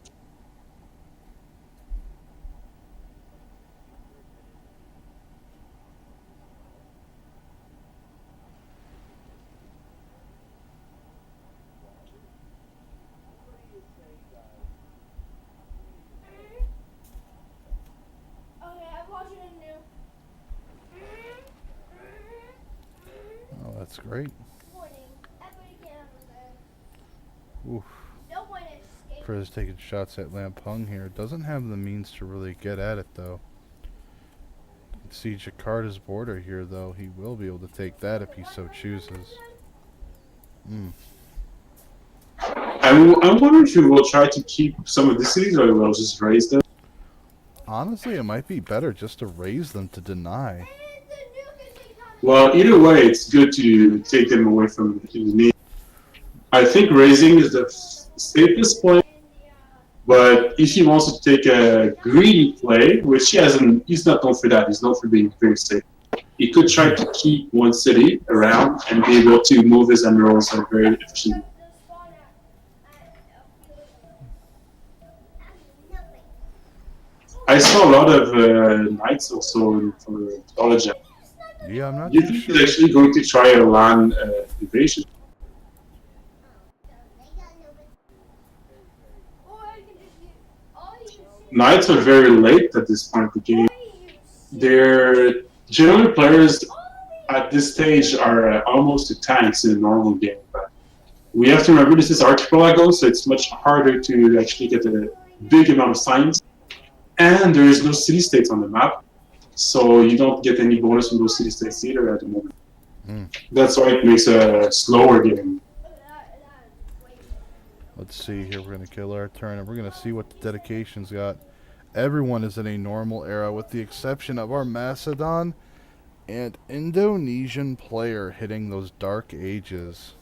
That's great. Oof. Chris taking shots at Lampung here. Doesn't have the means to really get at it, though. See Jakarta's border here, though. He will be able to take that if he so chooses. I wonder if you will try to keep some of the cities, or you will just raise them. Honestly, it might be better just to raise them to deny. Well, either way, it's good to take them away from Indonesia. I think raising is the safest play, but if he wants to take a greedy play, which he's not known for that. He's known for being very safe. He could try to keep one city around and be able to move his emeralds very efficiently. I saw a lot of knights also for college. Yeah, I'm not You too think sure. he's actually going to try a land invasion? Knights are very late at this point of the game. They're generally players at this stage are almost to tanks in a normal game. But we have to remember this is archipelago, so it's much harder to actually get a big amount of science. And there is no city-states on the map, so you don't get any bonus from those city-states either at the moment. That's why it makes a slower game. Let's see here. We're going to kill our turn, and we're going to see what the dedications got. Everyone is in a normal era, with the exception of our Macedon and Indonesian player hitting those dark ages.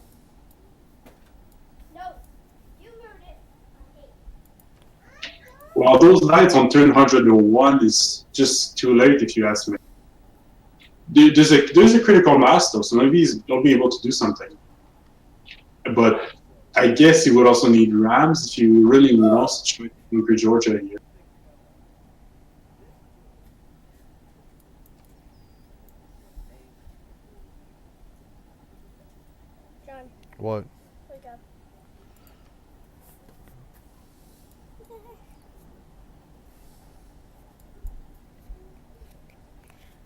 Well, those knights on turn 101 is just too late, if you ask me. There's a critical mass though, so maybe he'll be able to do something. But I guess he would also need rams if you really wants to try to conquer Georgia here. John, What? wake up.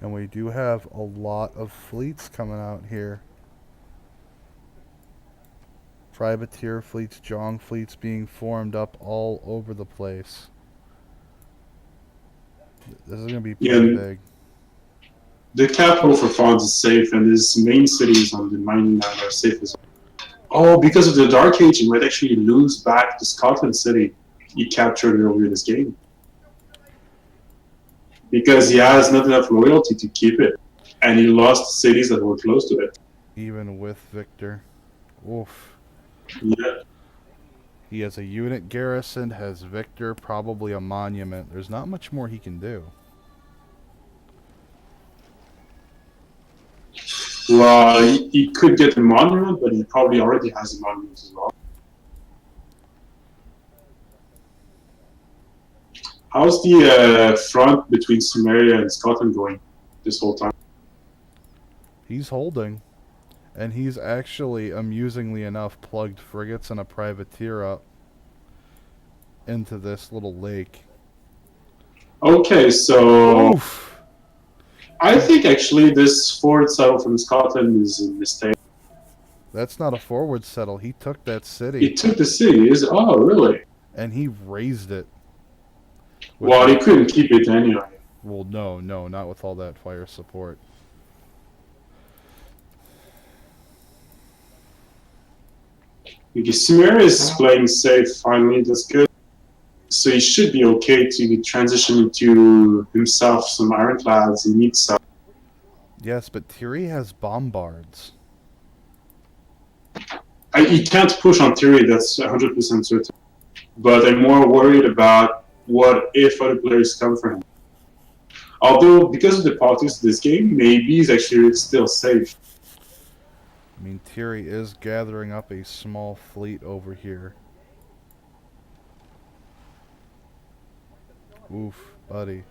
And we do have a lot of fleets coming out here. Privateer fleets, Jong fleets being formed up all over the place. This is going to be pretty big. The capital for Fonz is safe, and his main cities on the mining land are safe as well. Oh, because of the Dark Age, he might actually lose back to Scotland City he captured earlier this game. Because he has not enough loyalty to keep it, and he lost cities that were close to it. Even with Victor. Oof. Yeah. He has a unit garrison, has Victor, probably a monument. There's not much more he can do. Well, he could get a monument, but he probably already has a monument as well. How's the front between Sumeria and Scotland going this whole time? He's holding. And he's actually, amusingly enough, plugged frigates and a privateer up into this little lake. Okay, so Oof. I think actually this forward settle from Scotland is a mistake. That's not a forward settle. He took that city. He took the city. Oh, really? And he raised it. Well, he couldn't keep it anyway. Well, no, not with all that fire support. Because Sumeria is playing safe finally, that's good. So he should be okay to transition into himself some ironclads. He needs some. Yes, but Thierry has bombards. He can't push on Thierry, that's 100% certain. But I'm more worried about what if other players come for him. Although, because of the politics of this game, maybe he's actually still safe. I mean, Thierry is gathering up a small fleet over here. Oof, buddy.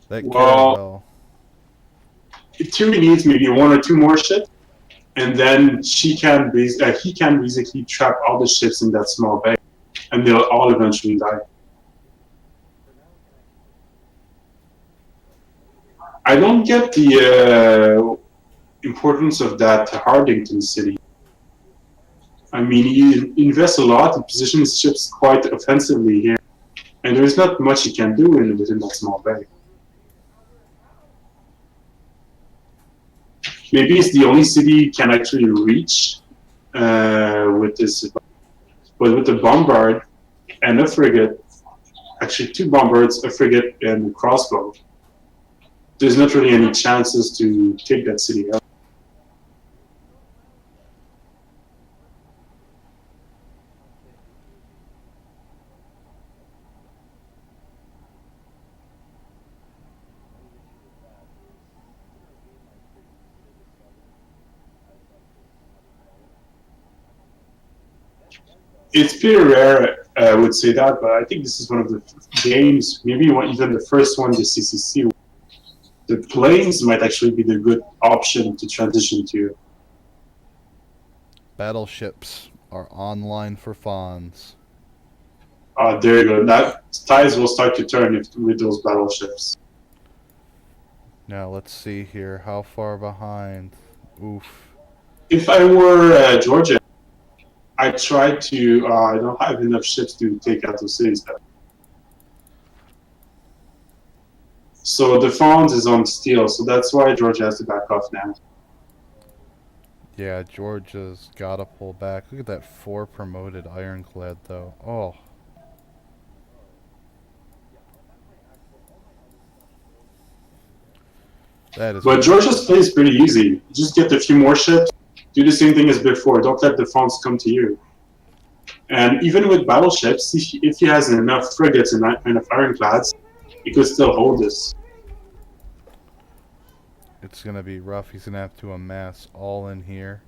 That caravel. Thierry needs maybe one or two more ships, and then he can basically trap all the ships in that small bay, and they'll all eventually die. I don't get importance of that Hardington city. I mean, he invests a lot and positions ships quite offensively here, and there's not much he can do within that small bay. Maybe it's the only city he can actually reach with this, but with the bombard and a frigate, actually 2 bombards, a frigate, and a crossbow, there's not really any chances to take that city out. It's pretty rare, I would say that, but I think this is one of the games, maybe even the first one, the CCC. The planes might actually be the good option to transition to. Battleships are online for fawns. There you go. That tides will start to turn with those battleships. Now let's see here. How far behind? Oof. If I were Georgia, I try to. I don't have enough ships to take out those cities. So the Fawns is on steel, so that's why Georgia has to back off now. Yeah, Georgia's gotta pull back. Look at that 4 promoted ironclad, though. Oh. That is. But Georgia's play is pretty easy. You just get a few more ships, do the same thing as before. Don't let the Fawns come to you. And even with battleships, if he has enough frigates and enough ironclads, he could still hold this. It's gonna be rough. He's gonna have to amass all in here.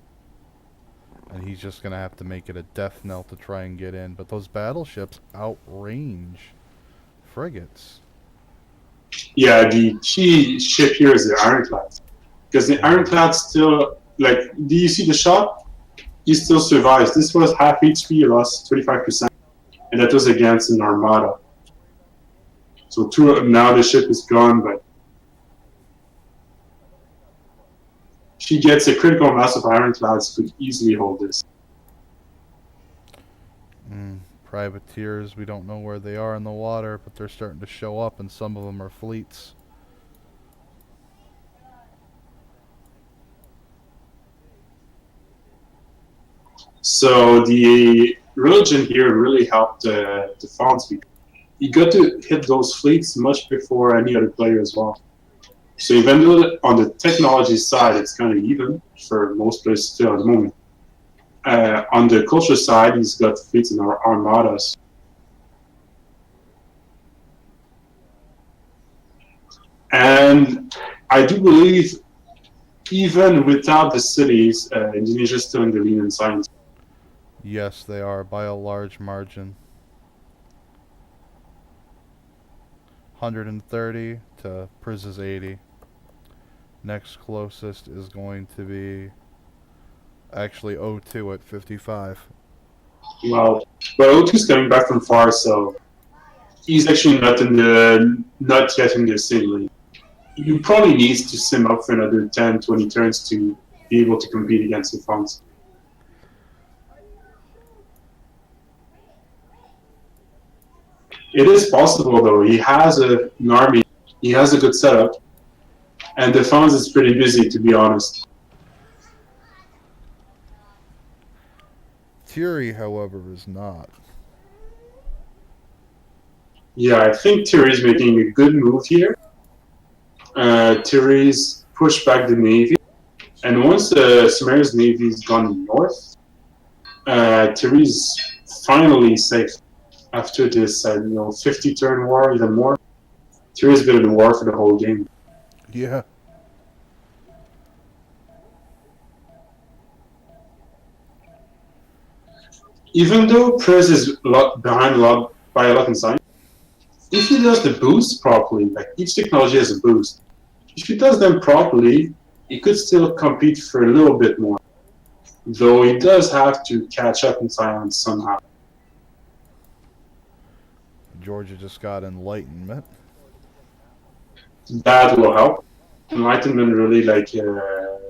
And he's just gonna have to make it a death knell to try and get in. But those battleships outrange frigates. Yeah, the key ship here is the ironclad. Because the ironclad still, like, do you see the shot? He still survives. This was half HP, lost 25%. And that was against an armada. So now the ship is gone, but she gets a critical mass of ironclads, could easily hold this. Privateers, we don't know where they are in the water, but they're starting to show up, and some of them are fleets. So the religion here really helped the Fawns. You got to hit those fleets much before any other player as well. So even though on the technology side it's kind of even for most players still at the moment, on the culture side he's got fleets in our armadas. And I do believe even without the cities, Indonesia is still in the lead in science. Yes, they are, by a large margin. 130 to Priz's 80. Next closest is going to be actually O2 at 55. Well, but O2's coming back from far, so he's actually not yet in the same league. You probably need to sim up for another 10, 20 turns to be able to compete against the Fawns. It is possible, though. He has an army. He has a good setup. And the Fawns is pretty busy, to be honest. Thierry, however, is not. Yeah, I think Thierry's making a good move here. Thierry's pushed back the Navy. And once the Sumerian's Navy's gone north, Thierry's finally safe. After this, 50-turn war, even more. Thierry's been in war for the whole game. Yeah. Even though Priz is behind by a lot in science, if he does the boost properly, like each technology has a boost, if he does them properly, he could still compete for a little bit more. Though he does have to catch up in science somehow. Georgia just got enlightenment. That will help. Enlightenment really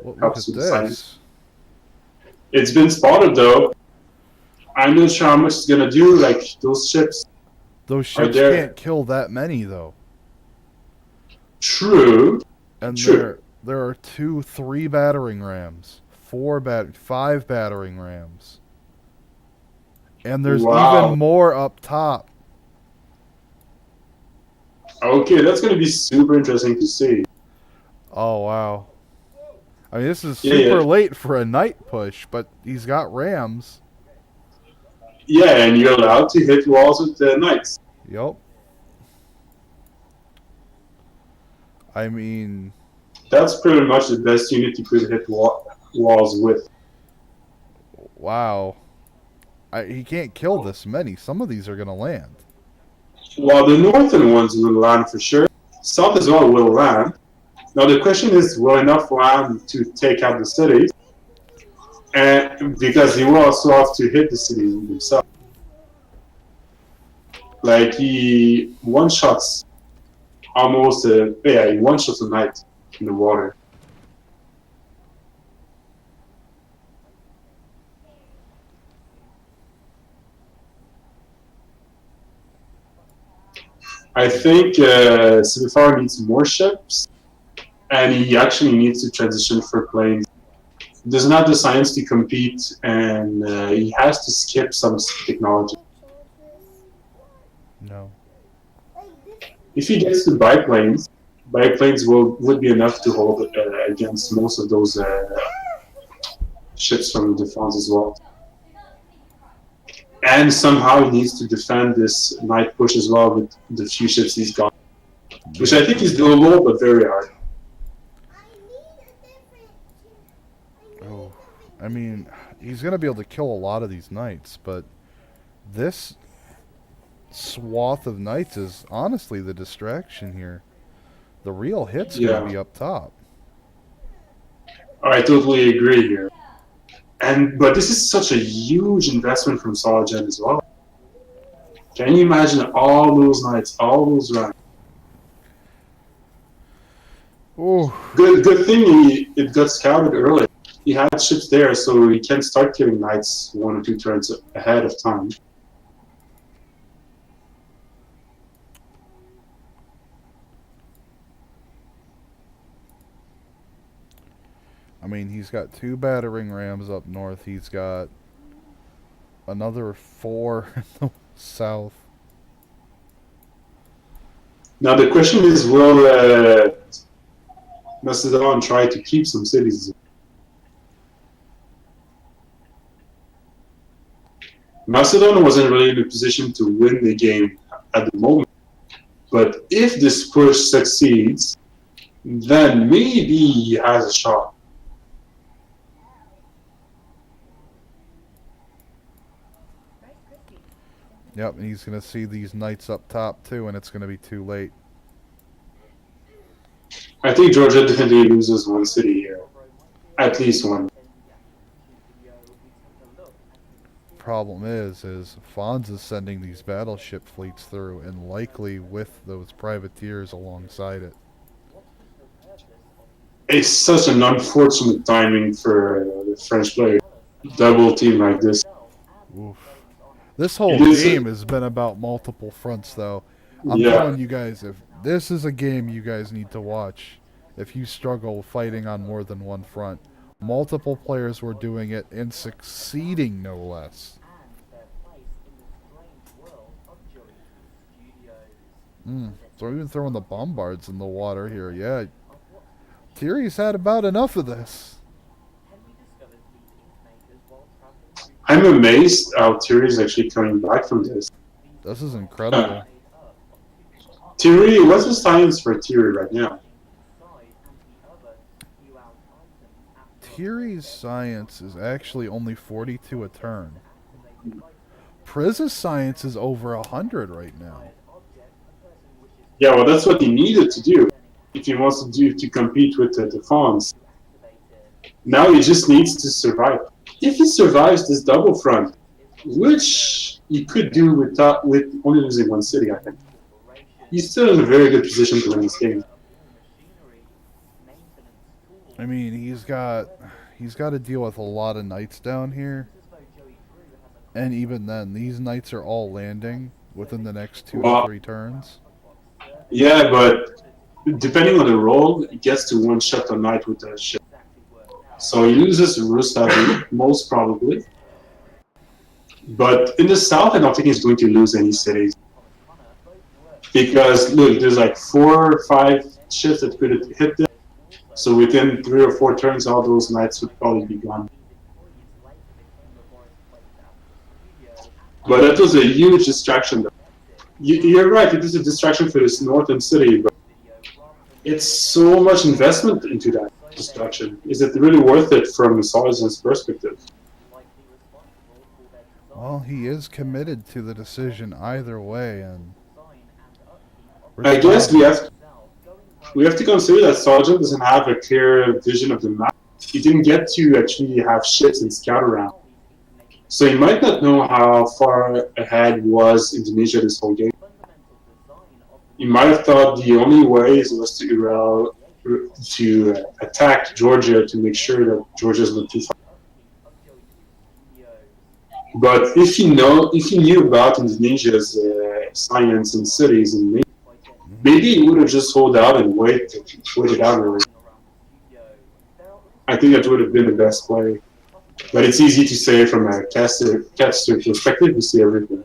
Look helps at with the science. this. It's been spotted though. I'm not sure how much it's gonna do. Like those ships. Those Are ships there- can't kill that many though. True. And Sure. there are 2, 3 battering rams, 5 battering rams. And there's Wow. even more up top. Okay, that's gonna be super interesting to see. Oh wow. I mean, this is Yeah, super yeah. late for a night push, but he's got rams. Yeah, and you're allowed to hit walls with the knights. Yup. I mean, That's pretty much the best unit you could hit walls with. wow. He can't kill this many. Some of these are going to land. While the northern ones will land for sure, south as well will land. Now the question is, will enough land to take out the cities? And because he will also have to hit the cities himself. Like he one-shots almost, he one-shots a knight in the water. I think CCC4 needs more ships, and he actually needs to transition for planes. He doesn't have the science to compete, and he has to skip some technology. No. If he gets to biplanes would be enough to hold against most of those ships from the defense as well. And somehow he needs to defend this night push as well with the few ships he's got. Which I think is doable, but very hard. Oh, I mean, he's going to be able to kill a lot of these knights, but this swath of knights is honestly the distraction here. The real hit's going to be up top. I totally agree here. But this is such a huge investment from Soligen as well. Can you imagine all those knights, all those ranks? Oh, Good thing it got scouted early. He had ships there, so he can start killing knights 1 or 2 turns ahead of time. I mean, he's got 2 battering rams up north. He's got another 4 in the south. Now the question is, will Macedon try to keep some cities? Macedon wasn't really in a position to win the game at the moment. But if this push succeeds, then maybe he has a shot. Yep, and he's going to see these knights up top too, and it's going to be too late. I think Georgia definitely loses one city here. At least one. Problem is Fonz is sending these battleship fleets through, and likely with those privateers alongside it. It's such an unfortunate timing for the French player. Double team like this. Oof. This whole It is game has been about multiple fronts, though. I'm telling you guys, if this is a game you guys need to watch, if you struggle fighting on more than one front, multiple players were doing it and succeeding, no less. So even throwing the bombards in the water here, yeah. Thierry's had about enough of this. I'm amazed how Thierry is actually coming back from this. This is incredible. Thierry, what's the science for Thierry right now? Thierry's science is actually only 42 a turn. Priz's science is over 100 right now. Yeah, well, that's what he needed to do if he wants to compete with the Fonz. Now he just needs to survive. If he survives this double front, which he could do with only losing one city, I think, he's still in a very good position to win this game. I mean, he's got to deal with a lot of knights down here, and even then, these knights are all landing within the next 2 to Well, 3 turns. yeah, but depending on the role, he gets to one shot a night with that ship. So he loses Rustavi, most probably. But in the south, I don't think he's going to lose any cities. Because, look, there's like 4 or 5 ships that could hit them. So within 3 or 4 turns, all those knights would probably be gone. But that was a huge distraction, though. You're right, it is a distraction for this northern city, but it's so much investment into that distraction. Is it really worth it from Sargent's perspective? Well, he is committed to the decision either way, and I guess we have to consider that Sargent doesn't have a clear vision of the map. He didn't get to actually have ships and scout around. So he might not know how far ahead was Indonesia this whole game. He might have thought the only way was to attack Georgia to make sure that Georgia's not too far. But if he knew about Indonesia's science and cities, and maybe he would have just hold out and waited it out. Really. I think that would have been the best play. But it's easy to say from a caster perspective. You see everything.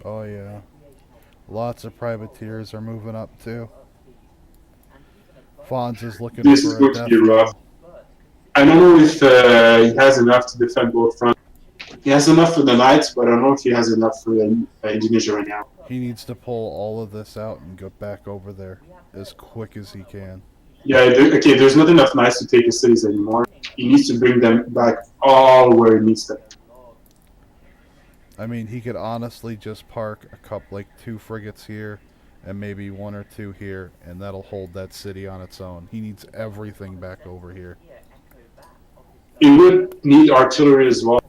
oh yeah, lots of privateers are moving up too. Fonz is looking This is for a going to death be rough. blow. I don't know if he has enough to defend both fronts. He has enough for the Knights, but I don't know if he has enough for Indonesia right now. He needs to pull all of this out and get back over there as quick as he can. Yeah, okay, there's not enough Knights to take his cities anymore. He needs to bring them back all where he needs them. I mean, he could honestly just park like 2 frigates here and maybe 1 or 2 here, and that'll hold that city on its own. He needs everything back over here. He would need artillery as well,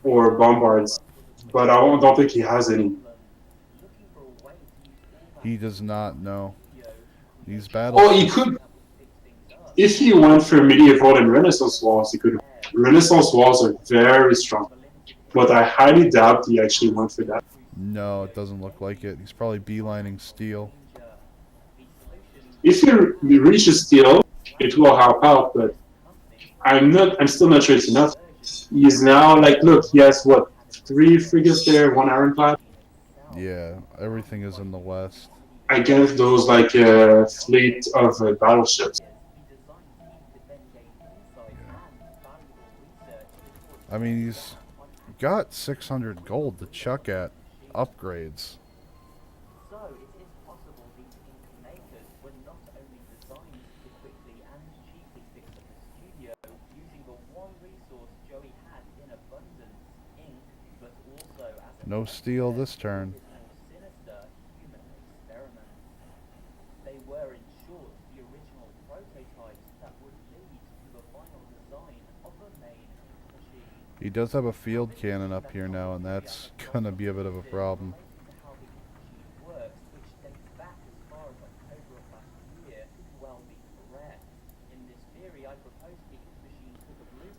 or bombards, but I don't think he has any. He does not know. These battles... Oh, he could. If he went for medieval and Renaissance walls, he could. Renaissance walls are very strong, but I highly doubt he actually went for that. No, it doesn't look like it. He's probably beelining steel. If he reaches steel, it will help out, but I'm still not sure it's enough. He's now like, look, he has what, 3 frigates there, 1 ironclad Yeah, everything is in the west. against those like fleet of battleships. I mean, he's got 600 gold to chuck at upgrades. No steel this turn. He does have a field cannon up here now, and that's gonna be a bit of a problem.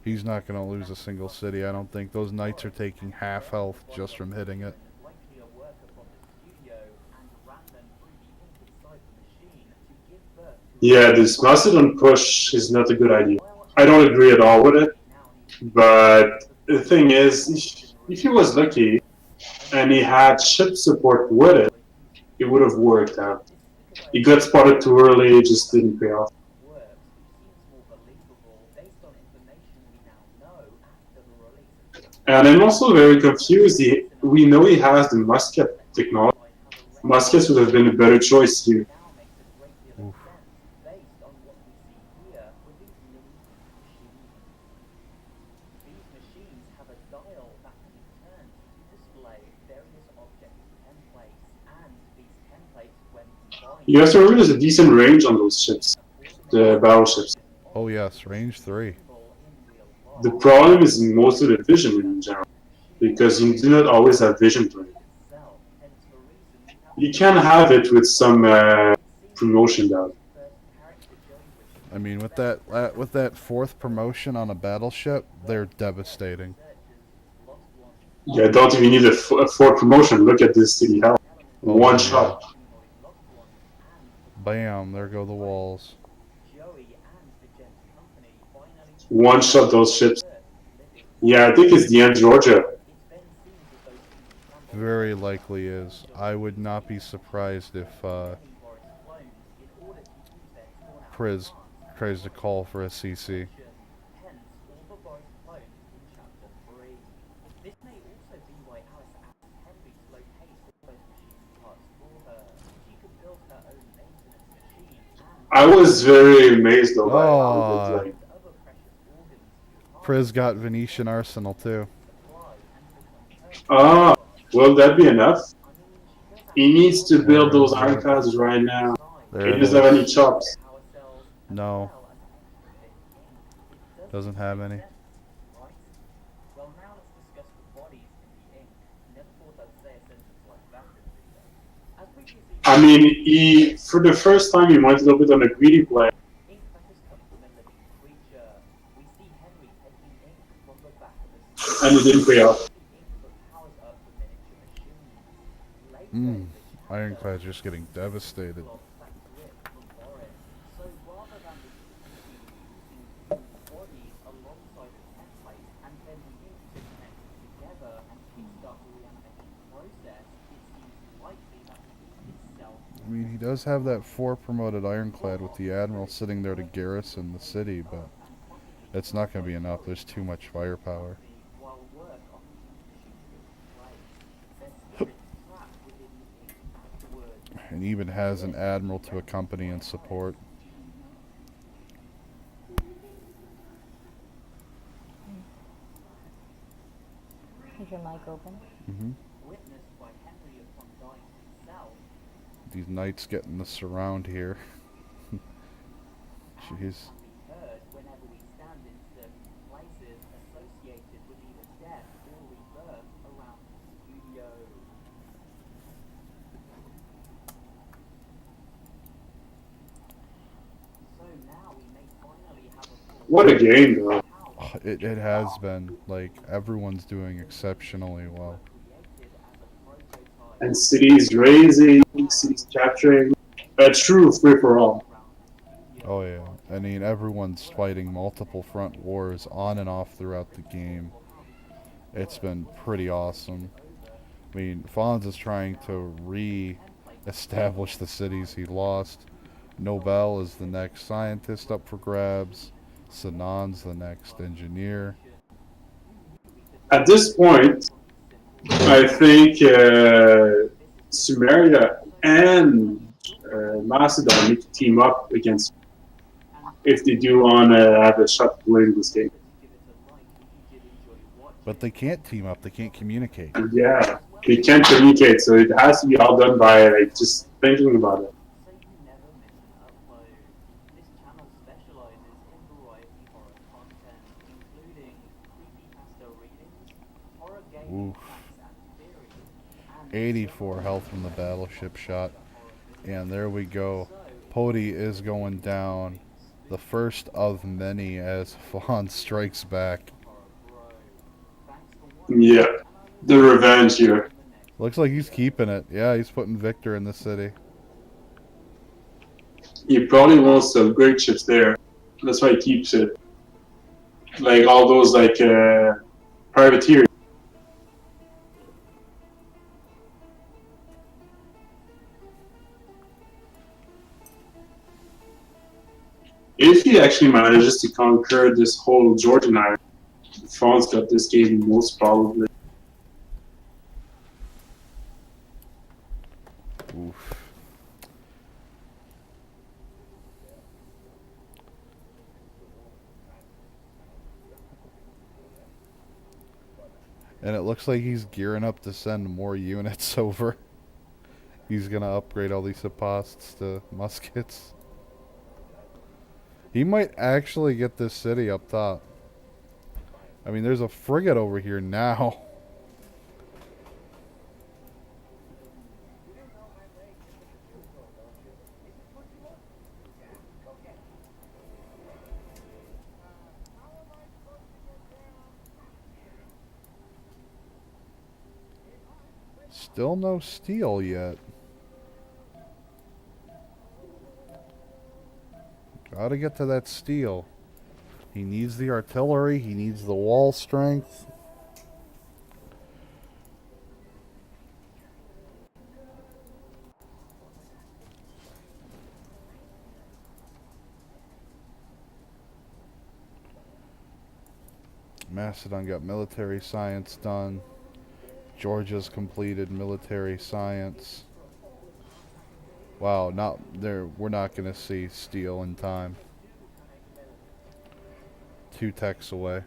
He's not gonna lose a single city, I don't think. Those knights are taking half health just from hitting it. Yeah, this Macedon push is not a good idea. I don't agree at all with it, but the thing is, if he was lucky and he had ship support with it, it would have worked out. He got spotted too early, it just didn't pay off. And I'm also very confused. We know he has the musket technology. Muskets would have been a better choice here. Oof. You have to remember there's a decent range on those ships, the battleships. Oh yes, range 3. The problem is most of the vision in general, because you do not always have vision to it. You can have it with some promotion down. I mean, with that fourth promotion on a battleship, they're devastating. Yeah, don't even need a fourth promotion. Look at this city health. Oh, One yeah. shot. Bam! There go the walls. One shot those ships. Yeah, I think it's the end, Georgia. Very likely is. I would not be surprised if Priz tries to call for a CC. I was very amazed though by how Oh, good, like, Priz got Venetian Arsenal too. ah, will that be enough? He needs to build Where those is it? ironclads right now. There He it doesn't have any is. chops. No, doesn't have any. I mean, he for the first time he went a little bit on a greedy play, and it didn't pay off. Ironclad's just getting devastated. I mean, he does have that 4 promoted ironclad with the admiral sitting there to garrison the city, but it's not going to be enough. There's too much firepower. And even has an admiral to accompany and support. Is your mic open? These knights getting the surround here. Jeez. What a game, though. It has been. Like, everyone's doing exceptionally well. And cities raising, cities capturing. A true free for all. Oh yeah. I mean, everyone's fighting multiple front wars on and off throughout the game. It's been pretty awesome. I mean, Fonz is trying to re-establish the cities he lost. Nobel is the next scientist up for grabs. Sinan's the next engineer. At this point, I think Sumeria and Macedon need to team up against if they do want to have a shot to win this game. But they can't team up. They can't communicate. And yeah, they can't communicate, so it has to be all done by like just thinking about it. Oof. 84 health from the battleship shot. And there we go. Pody is going down. The first of many as Fawn strikes back. Yeah, the revenge here. Looks like he's keeping it. Yeah, he's putting Victor in the city. He probably wants some great ships there. That's why he keeps it. Like all those like privateers. If he actually manages to conquer this whole Georgian island, France got this game most probably. Oof. And it looks like he's gearing up to send more units over. He's gonna upgrade all these Seposts to muskets. He might actually get this city up top. I mean, there's a frigate over here now. Still no steel yet. Gotta get to that steel. He needs the artillery, he needs the wall strength. Macedon got military science done. Georgia's completed military science. Wow, not there. We're not gonna see steel in time. 2 techs away.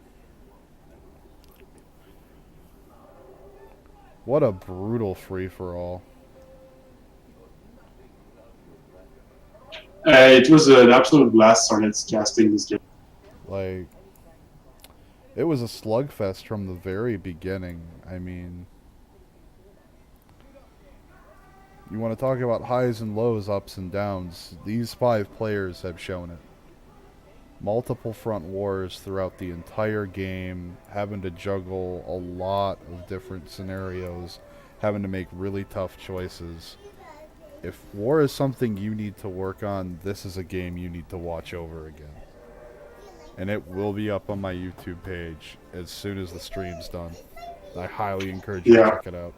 What a brutal free-for-all. It was an absolute blast, Sarnet's casting this game. Like, it was a slugfest from the very beginning. I mean, you want to talk about highs and lows, ups and downs. These 5 players have shown it. Multiple front wars throughout the entire game, having to juggle a lot of different scenarios, having to make really tough choices. If war is something you need to work on, this is a game you need to watch over again. And it will be up on my YouTube page as soon as the stream's done. I highly encourage you to check it out.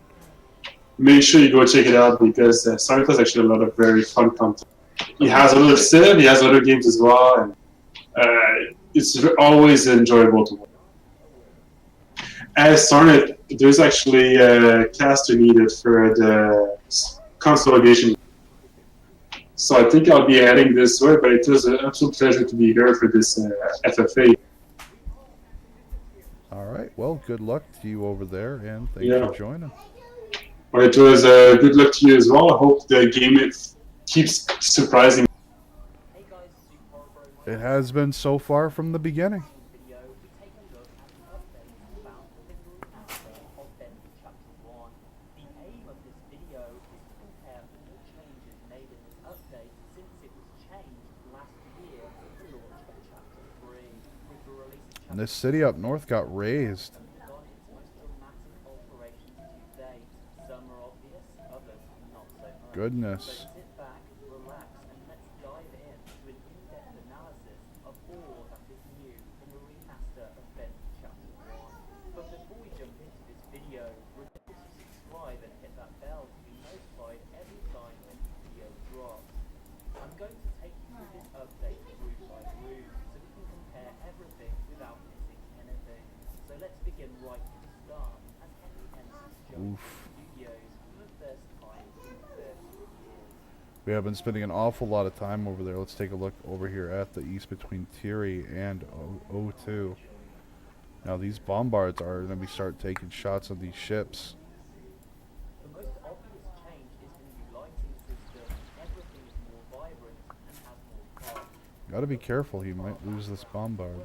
Make sure you go check it out because Sarnet has actually a lot of very fun content. He has other Civ, he has other games as well, and it's always enjoyable to watch. As Sarnet, there's actually a caster needed for the consolidation. So I think I'll be heading this way, but it was an absolute pleasure to be here for this FFA. Alright, well, good luck to you over there, and thanks for joining. Well, it was good luck to you as well. I hope the game keeps surprising. It has been so far from the beginning. And this city up north got razed. Goodness. Oof. We have been spending an awful lot of time over there. Let's take a look over here at the east between Thierry and O2. Now these bombards are going to start taking shots on these ships. Gotta be careful, he might lose this bombard.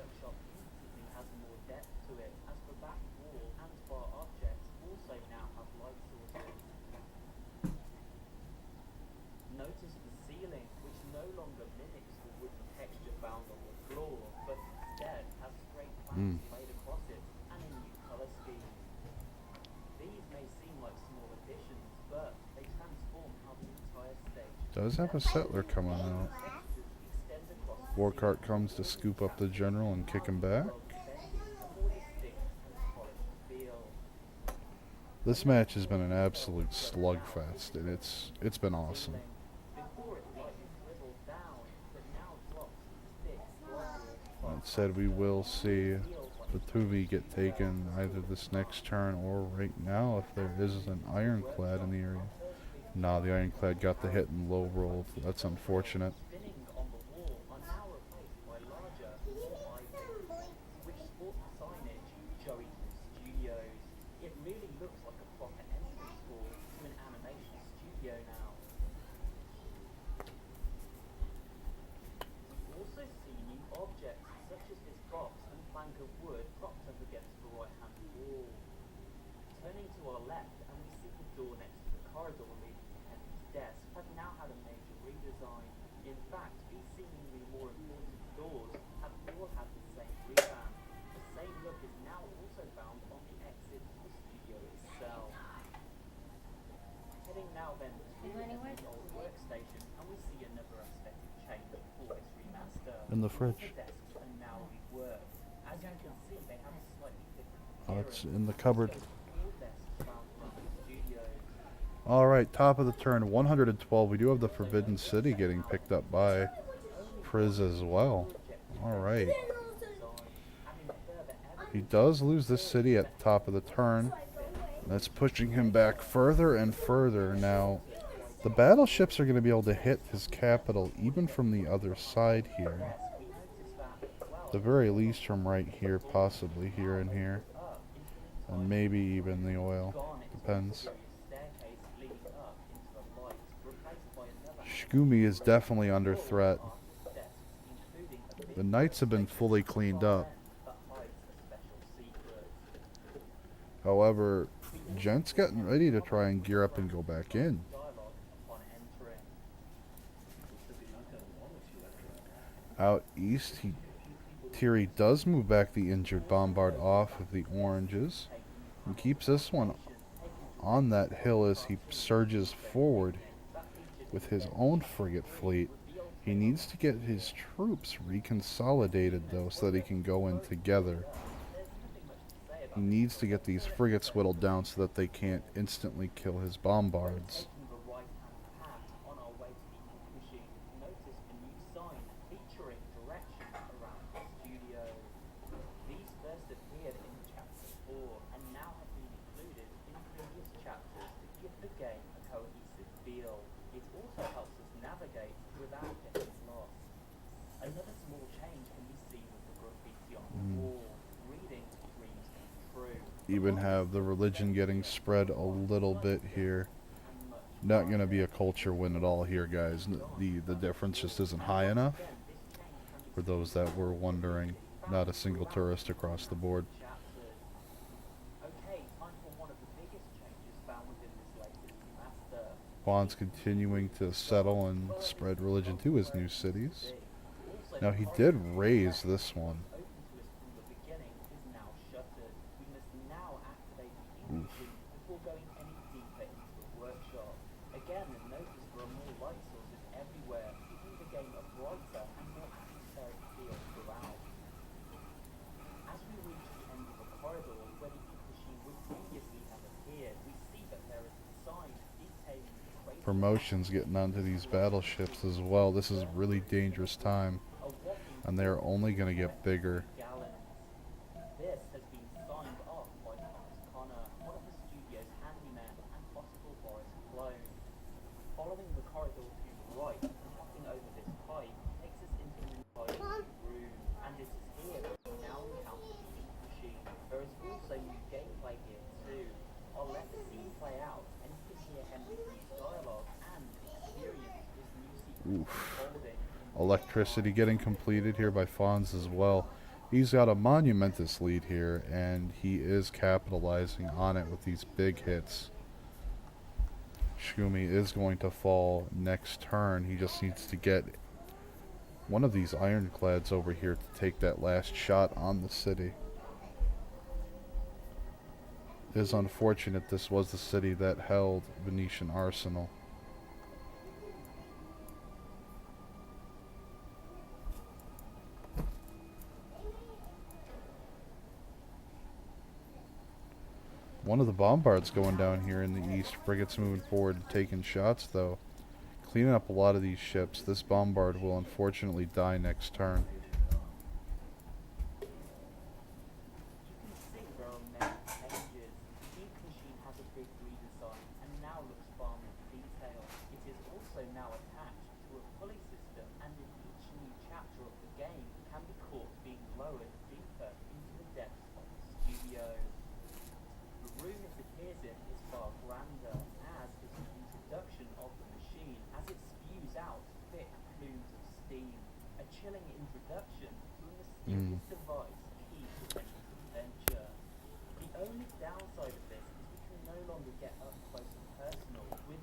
Does have a settler coming out. Warcart comes to scoop up the general and kick him back. This match has been an absolute slugfest, and it's been awesome. That said, we will see Batuvi get taken either this next turn or right now if there is an ironclad in the area. Nah, the ironclad got the hit and low rolled. That's unfortunate. in the fridge. Oh, it's in the cupboard. Alright, top of the turn, 112. We do have the Forbidden City getting picked up by Priz as well. Alright. He does lose this city at the top of the turn. That's pushing him back further and further. Now, the battleships are going to be able to hit his capital even from the other side here. At the very least from right here, possibly here and here. And maybe even the oil. Depends. Shgumi is definitely under threat. The knights have been fully cleaned up. However, Gent's getting ready to try and gear up and go back in. Out east, Tiri does move back the injured bombard off of the oranges and keeps this one on that hill as he surges forward with his own frigate fleet. He needs to get his troops reconsolidated though so that he can go in together. He needs to get these frigates whittled down so that they can't instantly kill his bombards. Even have the religion getting spread a little bit here. Not going to be a culture win at all here, guys. The difference just isn't high enough. For those that were wondering, not a single tourist across the board. Bond's continuing to settle and spread religion to his new cities. Now he did raise this one. Oof. Promotions getting onto these battleships as well. This is a really dangerous time, and they're only going to get bigger. Oof. Electricity getting completed here by Fonz as well. He's got a monumentous lead here, and he is capitalizing on it with these big hits. Shgumi is going to fall next turn. He just needs to get one of these ironclads over here to take that last shot on the city. It is unfortunate this was the city that held Venetian Arsenal. One of the bombards going down here in the east. Frigates moving forward and taking shots though. Cleaning up a lot of these ships. This bombard will unfortunately die next turn.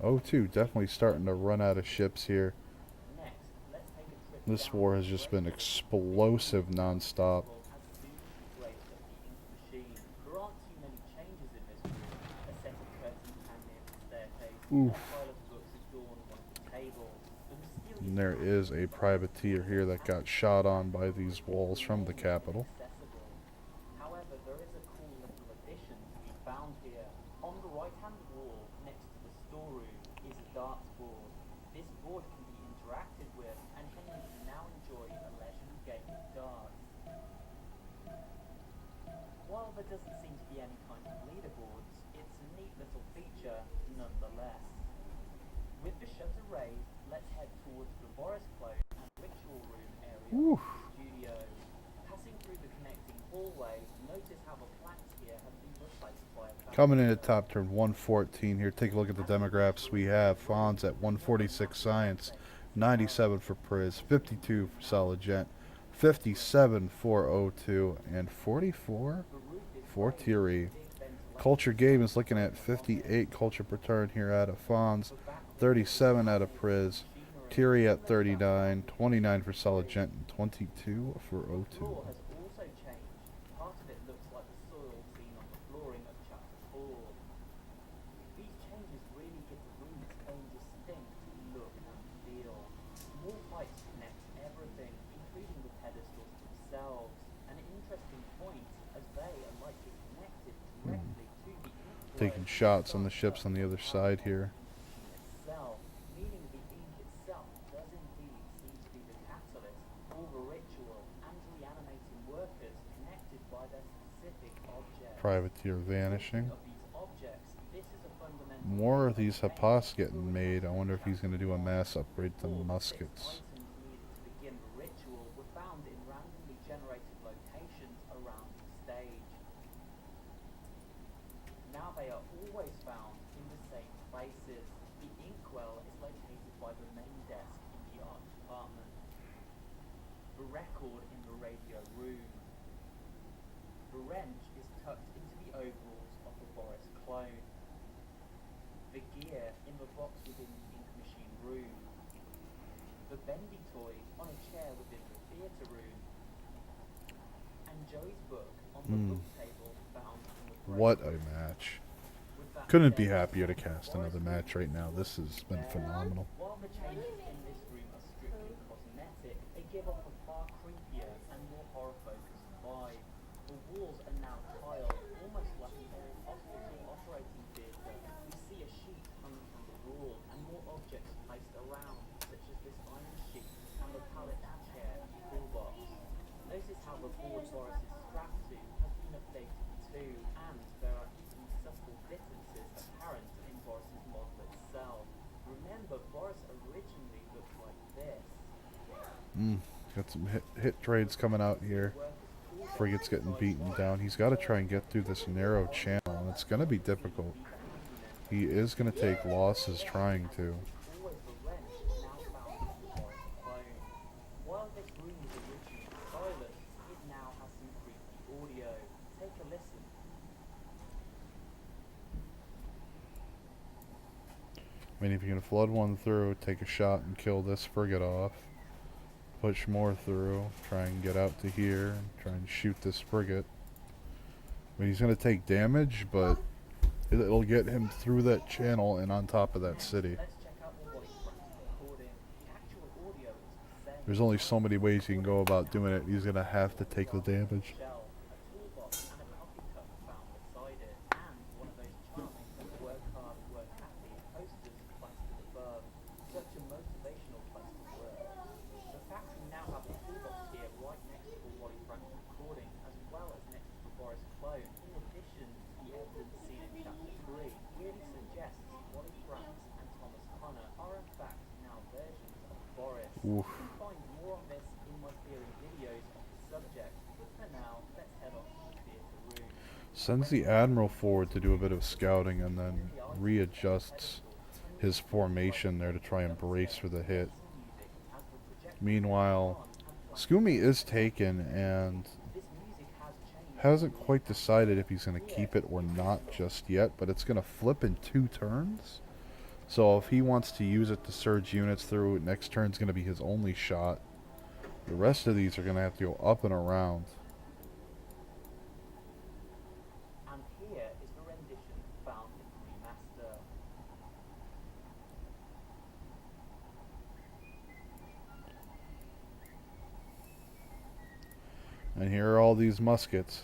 O2 definitely starting to run out of ships here. This war has just been explosive non-stop. Oof. And there is a privateer here that got shot on by these walls from the capital. However, there is a cool little addition to be found here. On the right-hand wall, next to the storeroom, is a darts board. This board can be interacted with, and Henry can now enjoy a leisurely game of darts. While there doesn't seem to be any kind of leaderboards, it's a neat little feature nonetheless. With the shutter raised, let's head towards the Boris Clone and ritual room area of the studio. Passing through the connecting hallway, notice how the planks here have been replaced by a Coming in at top turn 114 here. Take a look at the demographics. We have Fonz at 146 Science, 97 for Priz, 52 for Solid Gent, 57 for O2, and 44 for Thierry. Culture Game is looking at 58 culture per turn here out of Fonz, 37 out of Priz, Thierry at 39, 29 for Solid Gent, and 22 for O2. The floor has also changed. Part of it looks like the soil seen on the flooring of Chapter 4. These changes really give the room its own distinct look and feel. More pipes connect everything, including the pedestals themselves. An interesting point, as they are likely connected directly to the ink Taking shots on the ships on the other side here. itself, meaning the ink itself does indeed seem to be the catalyst for the ritual and reanimating workers connected by their specific objects. Privateer vanishing. Of these objects, this is a fundamental More of these Hapas getting made. I wonder if he's going to do a mass upgrade to muskets. items needed to begin the ritual were found in randomly generated locations around the stage. Now they are always found in the same places. The inkwell is located by the main desk in the art department. The record in the radio room. The wrench is tucked into the overalls of the Boris clone. The gear in the box within the ink machine room. The bendy toy on a chair within the theatre room. And Joey's book on the book table found in the break What a room. match. With that Couldn't be said, happier to cast another match right now. This has been phenomenal. while the changes in this room are strictly cosmetic, they give off a far creepier and more horror-focused vibe. The walls are now tiled, almost like an old hospital operating theatre. We see a sheet hung from the wall and more objects placed around, such as this iron sheet and the pallet chair and toolbox. Notice how the board Boris is strapped to has been updated too, and there are even subtle differences apparent in Boris's model itself. Remember, Boris originally looked like this. Got some hit trades coming out here. Frigate's getting beaten down. He's got to try and get through this narrow channel, and it's going to be difficult. He is going to take losses trying to. Always the wrench now found in the Boris clone. While this room is originally silent, it now has some creepy audio. Take a listen. I mean, if you can flood one through, take a shot and kill this frigate off. Push more through, try and get out to here, and try and shoot this frigate. I mean, he's going to take damage, but it'll get him through that channel and on top of that city. Let's check out the voice recording. The actual audio is sent. There's only so many ways you can go about doing it. He's going to have to take the damage. Shell, a toolbox, and a coffee cup found beside it, and one of those charming work hard, work happy posters plastered above. Such a motivational place to work. The fact we now have the toolbox here right next to the Wally Frank recording, as well as next to the Boris clone, in addition to the evidence seen in Chapter 3, really suggests Wally Franks and Thomas Connor are in fact now versions of Boris. Oof. You can find more on this in my theory videos on the subject, but for now, let's head off to the theatre room. Sends the Admiral forward to do a bit of scouting and then readjusts his formation there to try and brace for the hit. Meanwhile, Scoomy is taken and This music has changed. hasn't quite decided if he's going to keep it or not just yet, but it's going to flip in 2 turns. So if he wants to use it to surge units through, next turn's going to be his only shot. The rest of these are going to have to go up and around. And here is the rendition found in the remaster. And here are all these muskets.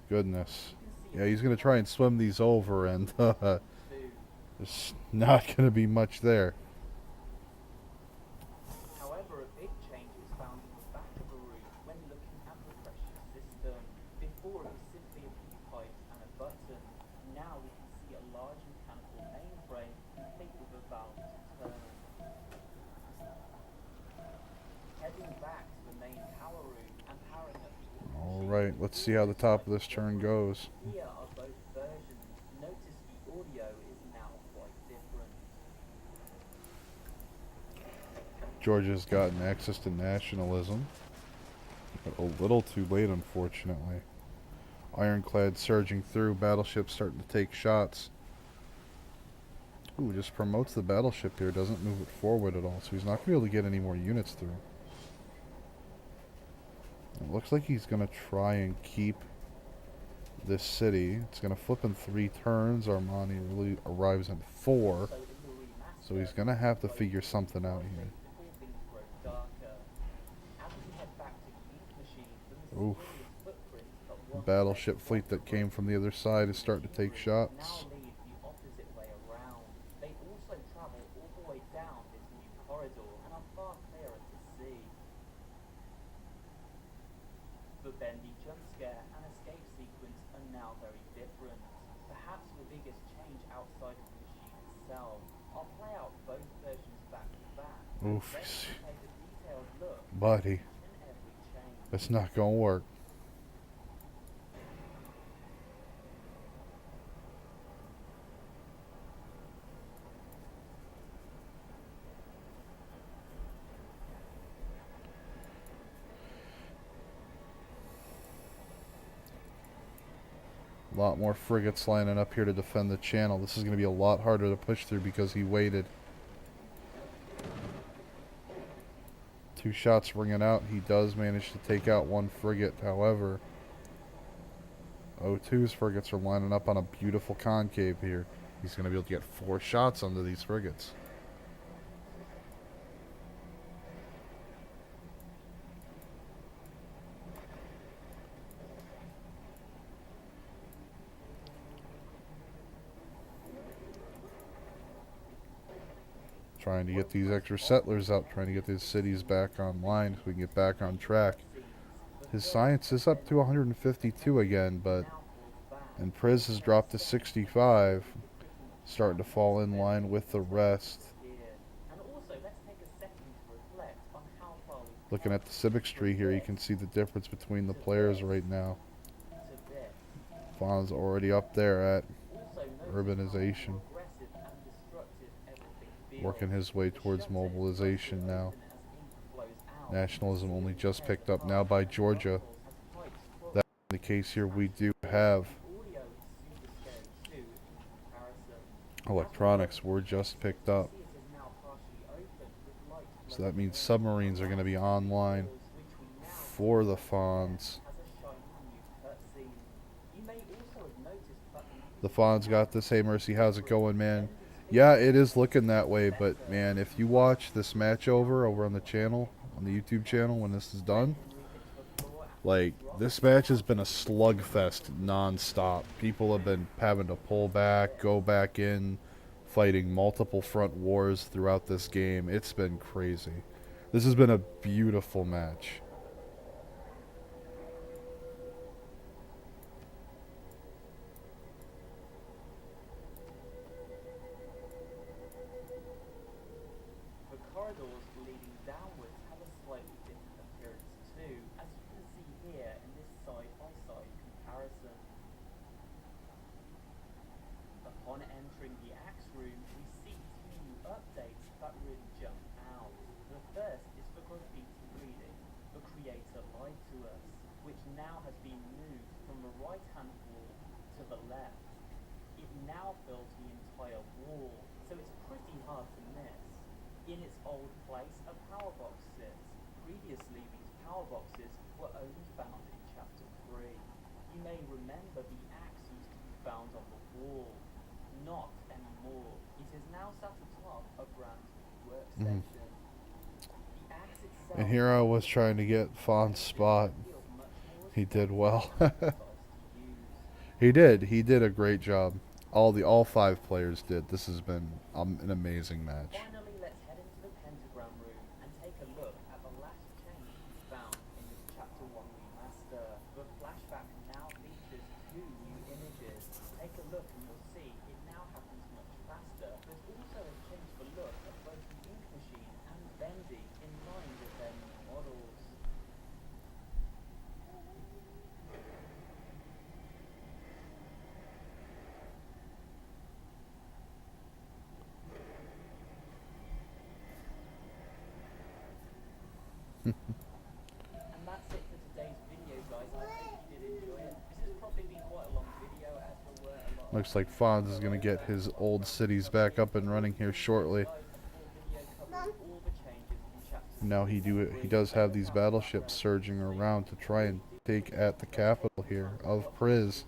Goodness. Yeah, he's going to try and swim these over, and there's not going to be much there. However, a big change is found in the back of a room when looking at the pressure system. Before it was simply a few pipes and a button. Now we can see a large mechanical mainframe complete with a valve to turn. Heading back to the main power room and powering up the Alright, let's see how the top of this turn goes. Here are both versions. Notice the audio is now quite different. Georgia's gotten access to nationalism, but a little too late, unfortunately. Ironclad surging through, battleships starting to take shots. Ooh, just promotes the battleship here, doesn't move it forward at all, so he's not going to be able to get any more units through. It looks like he's going to try and keep this city. It's going to flip in 3 turns. Armani really arrives in 4. So he's going to have to figure something out here. Oof. The battleship fleet that came from the other side is starting to take shots. The bendy jump scare and escape sequence are now very different. Perhaps the biggest change outside of the machine itself. I'll play out both versions back to back. Oof. Then we'll take a detailed look Buddy, at each and every change. that's not going to work. A lot more frigates lining up here to defend the channel. This is going to be a lot harder to push through because he waited. 2 shots ringing out. He does manage to take out 1 frigate. However, O2's frigates are lining up on a beautiful concave here. He's going to be able to get 4 shots under these frigates. Trying to get these extra settlers up, trying to get these cities back online so we can get back on track. His science is up to 152 again, and Priz has dropped to 65, starting to fall in line with the rest. Looking at the civics tree here, you can see the difference between the players right now. Fawn's already up there at urbanization, working his way towards mobilization now. Nationalism only just picked up now by Georgia. That's the case here. We do have electronics were just picked up. So that means submarines are going to be online for the Fawns. The Fawns got this. Hey Mercy, how's it going, man? Yeah, it is looking that way, but man, if you watch this match over on the channel, on the YouTube channel when this is done, like, this match has been a slugfest non-stop. People have been having to pull back, go back in, fighting multiple front wars throughout this game. It's been crazy. This has been a beautiful match. Upon entering the axe room, we see 2 new updates that really jump out. The first is for graffiti reading, "The Creator lied to us," which now has been moved from the right-hand wall to the left. It now fills the entire wall, so it's pretty hard to miss. In its old place, a power box sits. Previously, these power boxes were only found in Chapter 3. You may remember the axe used to be found on the wall. Not anymore. It is now sat atop a brand new workstation. The axe itself And here I was trying to get Fawn's spot. He did well. He did a great job. All 5 players did. This has been an amazing match. Finally, let's head into the pentagram room and take a look at the last change found in this Chapter 1 remaster. The flashback now features 2 new images. Take a look and you'll see it now happens much faster. There's also a change for look of both the ink machine and Bendy in line with their new models. And that's it for today's video, guys. I hope you did enjoy it. This has probably been quite a long video as there were a lot of Looks like Fonz is going to get his old cities back up and running here shortly. Now he does have these battleships surging around to try and take at the capital here of Priz.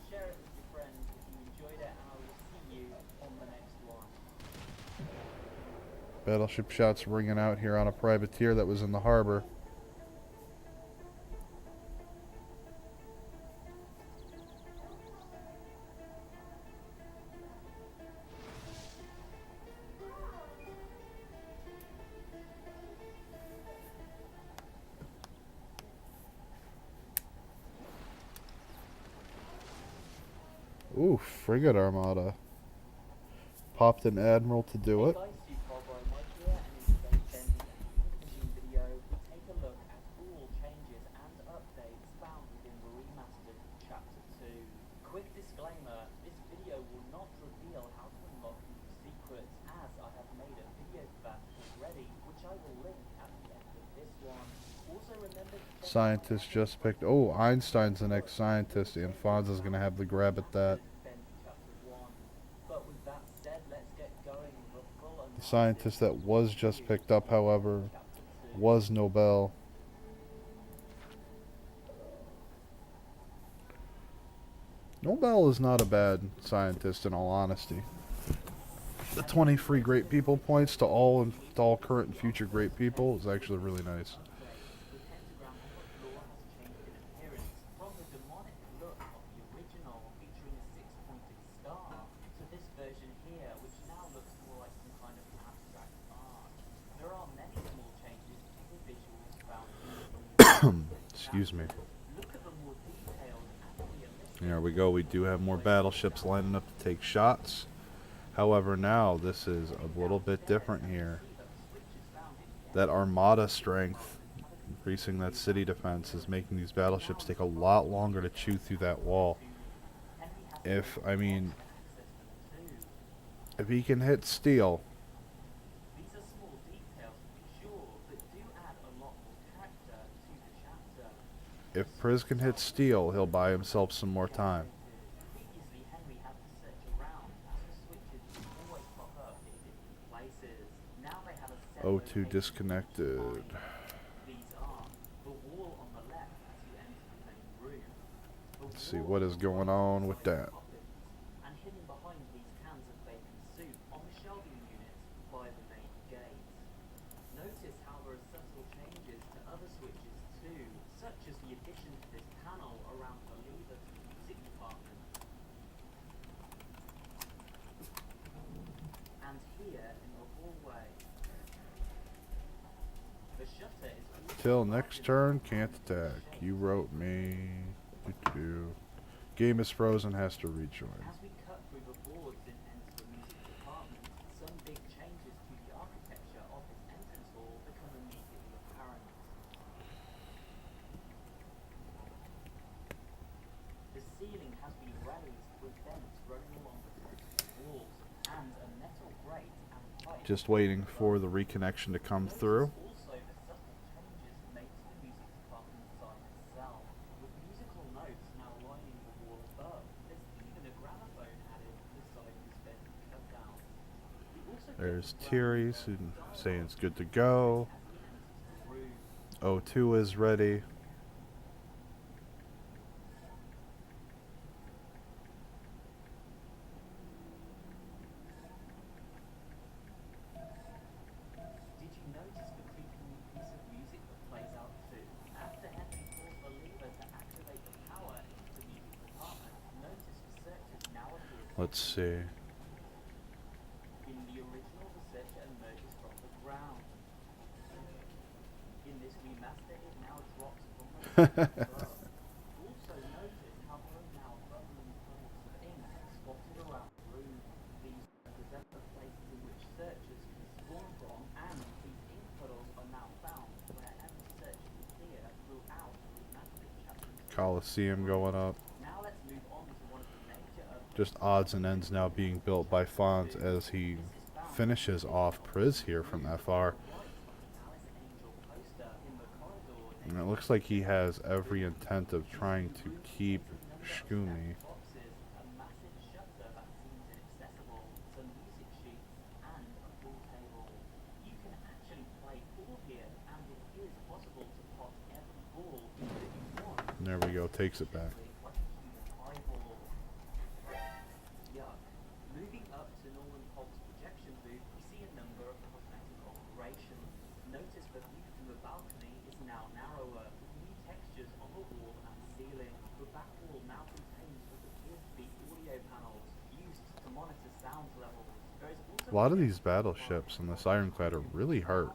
Share it with your friends if you enjoyed it, and I will see you on the next one. Battleship shots ringing out here on a privateer that was in the harbor. Ooh, frigate armada. Popped an admiral to do it. Hey guys, Steve Cowboy Mike here, and in today's Bendy and Ink Machine video, we take a look at all changes and updates found within the remastered Chapter 2. Quick disclaimer, this video will not reveal how to unlock new secrets, as I have made a video for that already, which I will link at the end of this one. Also remember to check Scientist just picked. Oh, Einstein's the next scientist, and Fonz is going to have the grab at that. The scientist that was just picked up, however, was Nobel. Nobel is not a bad scientist, in all honesty. The 20 free great people points to all current and future great people is actually really nice. Excuse me. There we go. We do have more battleships lining up to take shots. However, now this is a little bit different here. That armada strength, increasing that city defense, is making these battleships take a lot longer to chew through that wall. If he can hit steel, if Priz can hit steel, he'll buy himself some more time. O2 disconnected. Let's see what is going on with that. And hidden behind these cans of bacon soup on the shelving units by the main gate. Notice how there are subtle changes to other switches too, such as the addition to this panel around the lever to the music department. And here in the hallway. The shutter is also Till next turn, can't attack. You wrote me. Game is frozen, has to rejoin. as we cut through the boards and enter the music department, some big changes to the architecture of this entrance hall become immediately apparent. The ceiling has been raised with vents running along the tops of the walls, and a metal grate and pipe. Just waiting for the reconnection to come through. Also, the subtle changes made to the music department design itself, with musical notes now lining the wall above. There's even a gramophone added to the side of this bed cut down. We also get There's the Thierry saying it's good to go. O2 is ready. Did you notice the creeping piece of music Let's see. In the original, the searcher emerges from the ground. In this remaster, it now drops from the above. Also notice how there are now bubbling pools of ink spotted around the room. These represent the places in which searchers can spawn from, and these ink puddles are now found wherever searchers appear throughout the remastered chapters. Coliseum going up. Now let's move on to one of the major Just odds and ends now being built by Fonz as he finishes off Priz here from FR. And it looks like he has every intent of trying to keep Shkumi. And there we go, takes it back. Moving up to Norman Polk's projection booth, we see a number of cosmetic alterations. Notice the view from the balcony is now narrower, with new textures on the wall and ceiling. The back wall now contains what appears to be audio panels used to monitor sound levels. There is also A lot of these battleships in this ironclad are really hurt.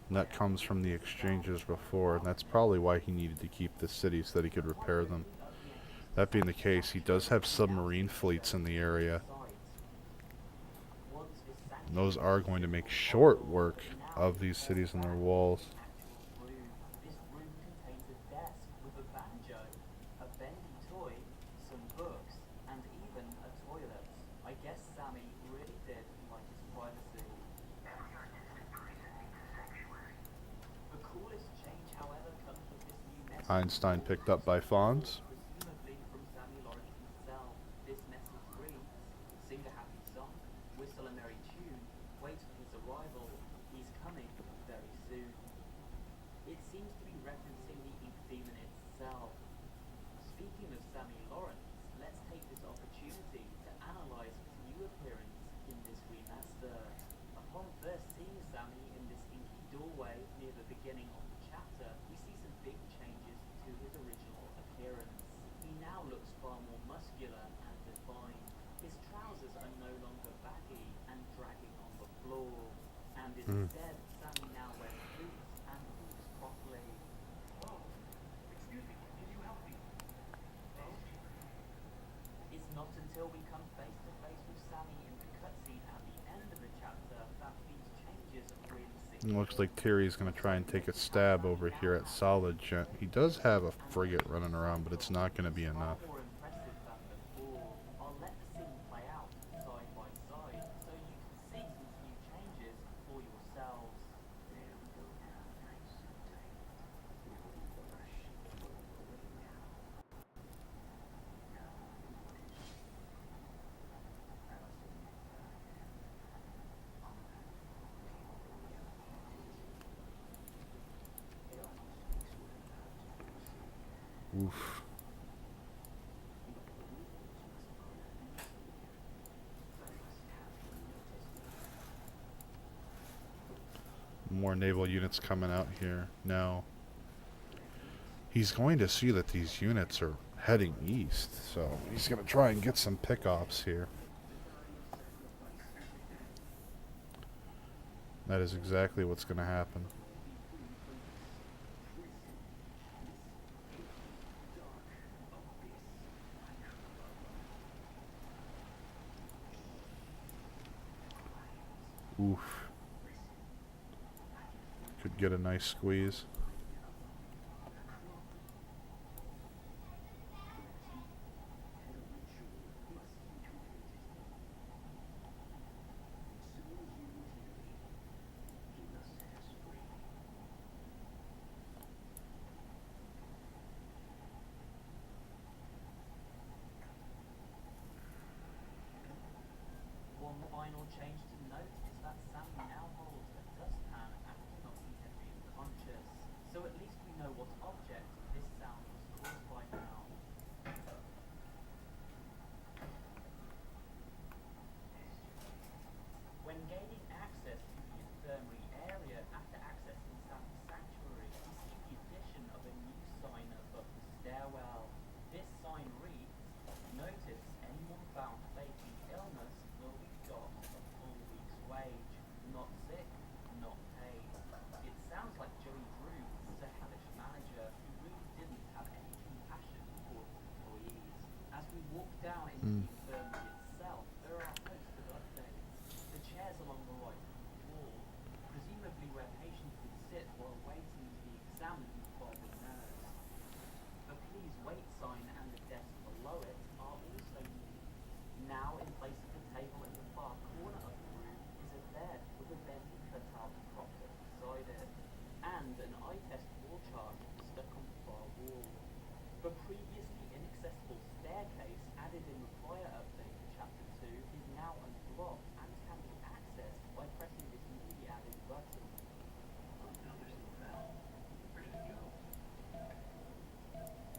And that comes from the exchanges before, and that's probably why he needed to keep the city so that he could repair them. That being the case, he does have submarine fleets in the area. And those are going to make short work of these cities and their walls. This room contains a desk with a banjo, a bendy toy, some books, and even a toilet. I guess Sammy really did like his privacy. The coolest change, however, comes with this new message. Einstein picked up by Fonz. Presumably from Sammy Lawrence himself. This message reads, "Sing a happy song, whistle a merry tune, wait for his arrival, he's coming very soon." It seems to be referencing the ink demon itself. Speaking of Sammy Lawrence, let's take this opportunity to analyze his new appearance in this remaster. Upon first seeing Sammy in this inky doorway near the beginning of the chapter, we see some big changes to his original appearance. He now looks far more muscular and defined. His trousers are no longer baggy and dragging on the floor, and instead Sammy now wears boots and moves properly. Oh, excuse me, can you help me? Oh? It's not until we come face to face with Sammy in the cutscene at the end of the chapter that these changes really sink It looks like Terry's going to try and take a stab over here at Solid Gent. He does have a frigate running around, but it's not going to be enough. more impressive than before. I'll let the scene play out side by side so you can see these new changes for yourselves. Oof. More naval units coming out here. Now, he's going to see that these units are heading east, so he's going to try and get some pickoffs here. That is exactly what's going to happen. Oof. Could get a nice squeeze. One final change to note is that Sammy now holds a dustpan and cannot be heavily unconscious. salmon by the nurse. The please wait sign and the desk below it are also new. Now, in place of the table in the far corner of the room is a bed with a bendy cutout propped up beside it, and an eye test wall chart stuck on the far wall. The previously inaccessible staircase added in the prior update to Chapter 2 is now unblocked and can be accessed by pressing this newly added button.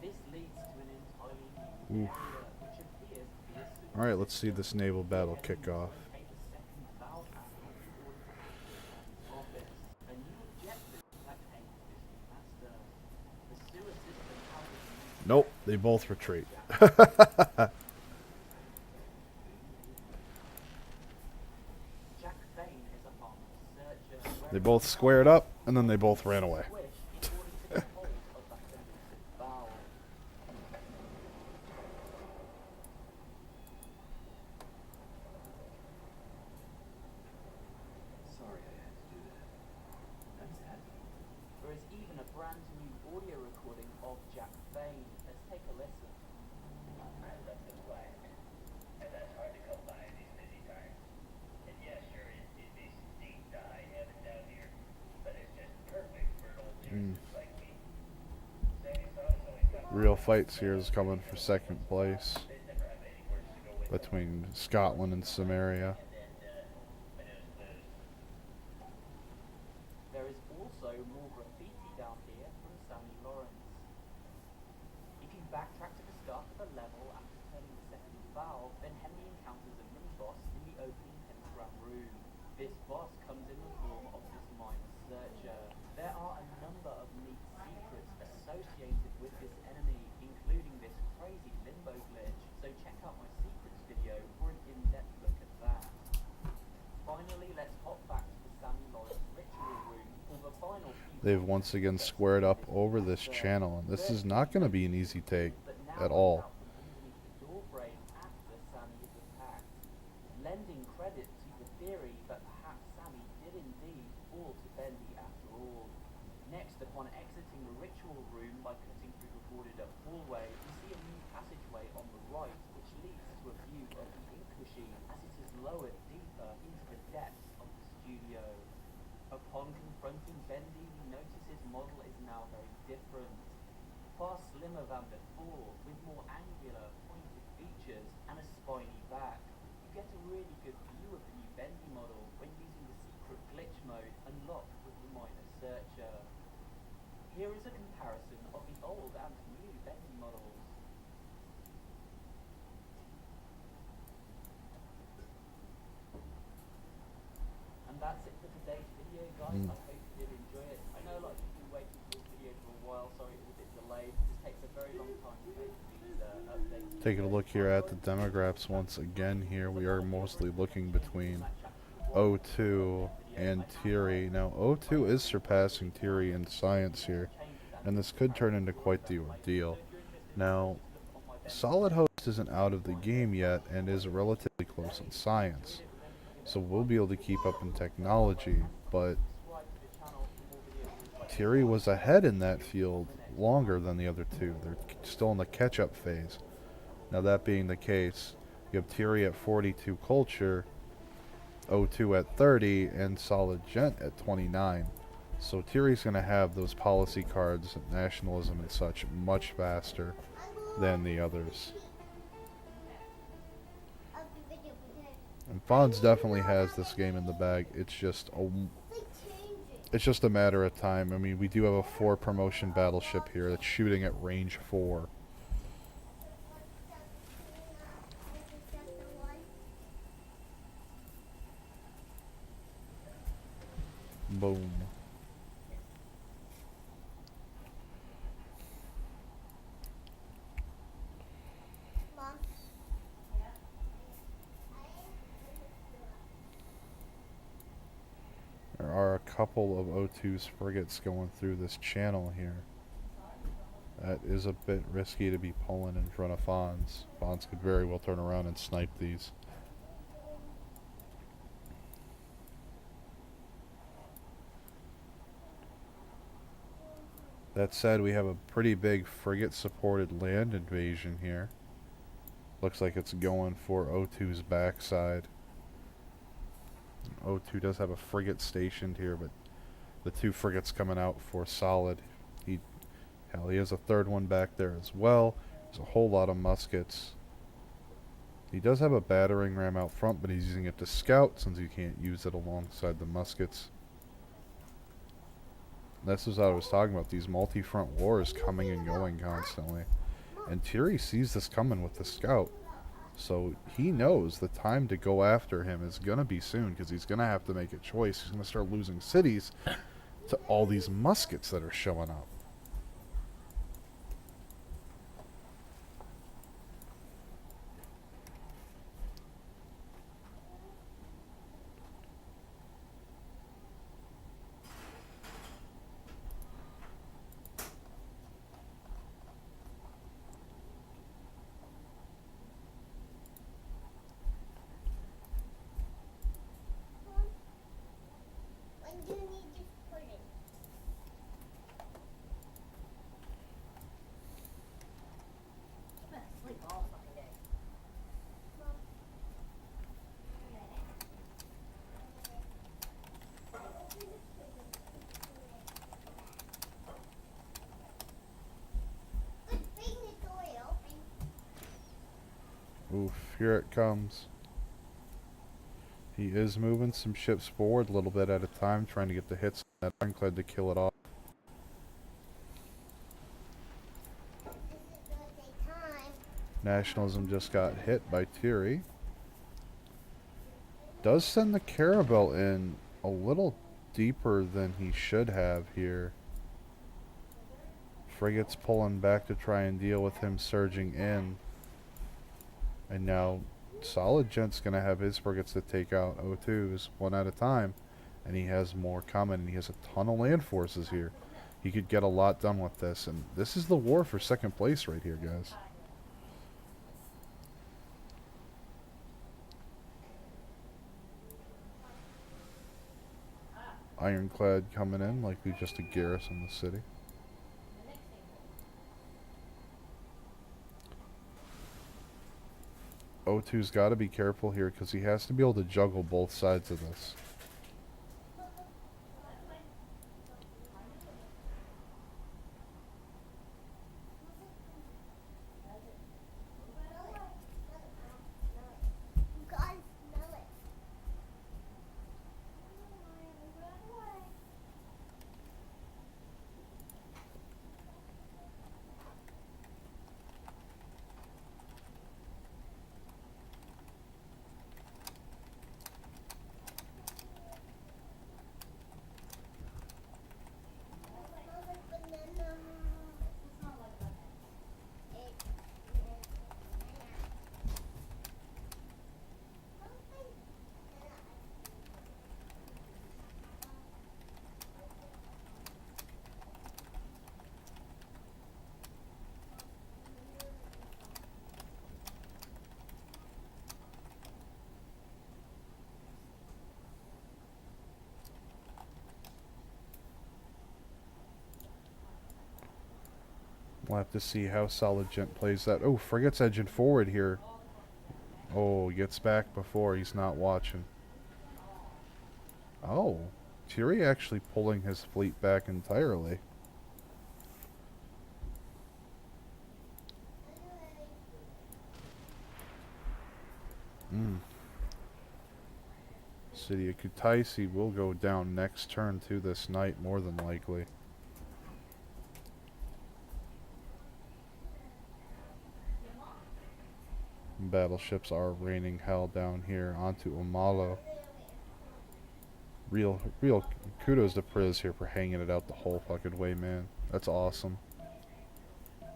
This leads to an entirely new area, which appears to be a sewer Alright, let's see system. this naval battle kick off. Locate the second valve panel in order to access Danny's office. A new objective that came with this remaster. The sewer system houses a new Nope, they both retreat. Jack Bain is a harmless searcher. They both squared up, and then they both ran away. Swish according to the holes of that elusive valve. Sorry I had to do that. I'm sad. There is even a brand new audio recording of Jack Bain. Let's take a listen. I love the black, and that's hard to come by in these busy times. And yeah, sure, it is deep to high heaven down here, but it's just perfect for an old lyricist like me. Sandy Song's always got Real fights here is coming for second place they never have any words to go with between Scotland and Samaria. and then when it was lose. There is also more graffiti down here from Sammy Lawrence. If you backtrack to the start of the level after turning the second valve, then Henry encounters a mini-boss in the opening pentagram room. This boss comes in the form of this minor searcher. There are a number of neat secrets associated with this enemy, including this crazy limbo glitch, so check out my secrets video for an in-depth look at that. Finally, let's hop back to the Sammy Lawrence ritual room for the final few. They've once again squared up over this channel, and this is not going to be an easy take at all. Lending credit to the theory that perhaps Sammy did indeed fall to Bendy after all. Next, upon exiting the ritual room by cutting through the boarded up hallway, we see a new passageway on the right which leads to a view of the ink machine as it is lowered deeper into the depths of the studio. Upon confronting Bendy, we notice his model is now very different. Far slimmer than before, with more angular, pointed features and a spiny back. You get a really good view of the new Bendy model when using the secret glitch mode unlocked with the minor searcher. Here is a comparison of the old and new Bendy models. And that's it for today's video, guys. I hope you did enjoy it. I know a lot of you waited for this video for a while. Sorry it was a bit delayed. This takes a very long time to make these updates. Taking a look here at the demographs once again here, we are mostly looking between O2 and Thierry. Now, O2 is surpassing Thierry in science here, and this could turn into quite the ordeal. Now, Solid Host isn't out of the game yet and is relatively close in science, so we'll be able to keep up in technology, but Thierry was ahead in that field longer than the other two. They're still in the catch-up phase. Now, that being the case, you have Thierry at 42 culture, O2 at 30, and Solid Gent at 29. So Thierry's going to have those policy cards, nationalism and such, much faster than the others. And Fonz definitely has this game in the bag. It's just a matter of time. I mean, we do have a 4 promotion battleship here that's shooting at range 4. Boom. Mom. There are a couple of O2's frigates going through this channel here. That is a bit risky to be pulling in front of Fonz. Fonz could very well turn around and snipe these. That said, we have a pretty big frigate-supported land invasion here. Looks like it's going for O2's backside. O2 does have a frigate stationed here, but the 2 frigates coming out for solid. He has a third one back there as well. There's a whole lot of muskets. He does have a battering ram out front, but he's using it to scout since you can't use it alongside the muskets. This is what I was talking about, these multi-front wars coming and going constantly. And Thierry sees this coming with the scout. So he knows the time to go after him is going to be soon, because he's going to have to make a choice. He's going to start losing cities to all these muskets that are showing up. When do you need this pudding? I've been asleep all fucking day. Bring the door open. Oof, here it comes. He is moving some ships forward a little bit at a time, trying to get the hits on that ironclad to kill it off. This is gonna take time. Nationalism just got hit by Thierry. Does send the Caravel in a little deeper than he should have here. Frigates pulling back to try and deal with him surging in. And now Solid Gent's going to have his frigates to take out O2s one at a time. And he has more coming, and he has a ton of land forces here. He could get a lot done with this, and this is the war for second place right here, guys. Ironclad coming in, likely just to garrison the city. O2's got to be careful here because he has to be able to juggle both sides of this. You guys smell it. Smells like banana. We'll have to see how Solid Gent plays that. Oh, frigate's edging forward here. Oh, he gets back before. He's not watching. Oh, Thierry actually pulling his fleet back entirely. City of Kutaisi will go down next turn to this night, more than likely. Battleships are raining hell down here onto Omalo. Real kudos to Priz here for hanging it out the whole fucking way, man. That's awesome. Can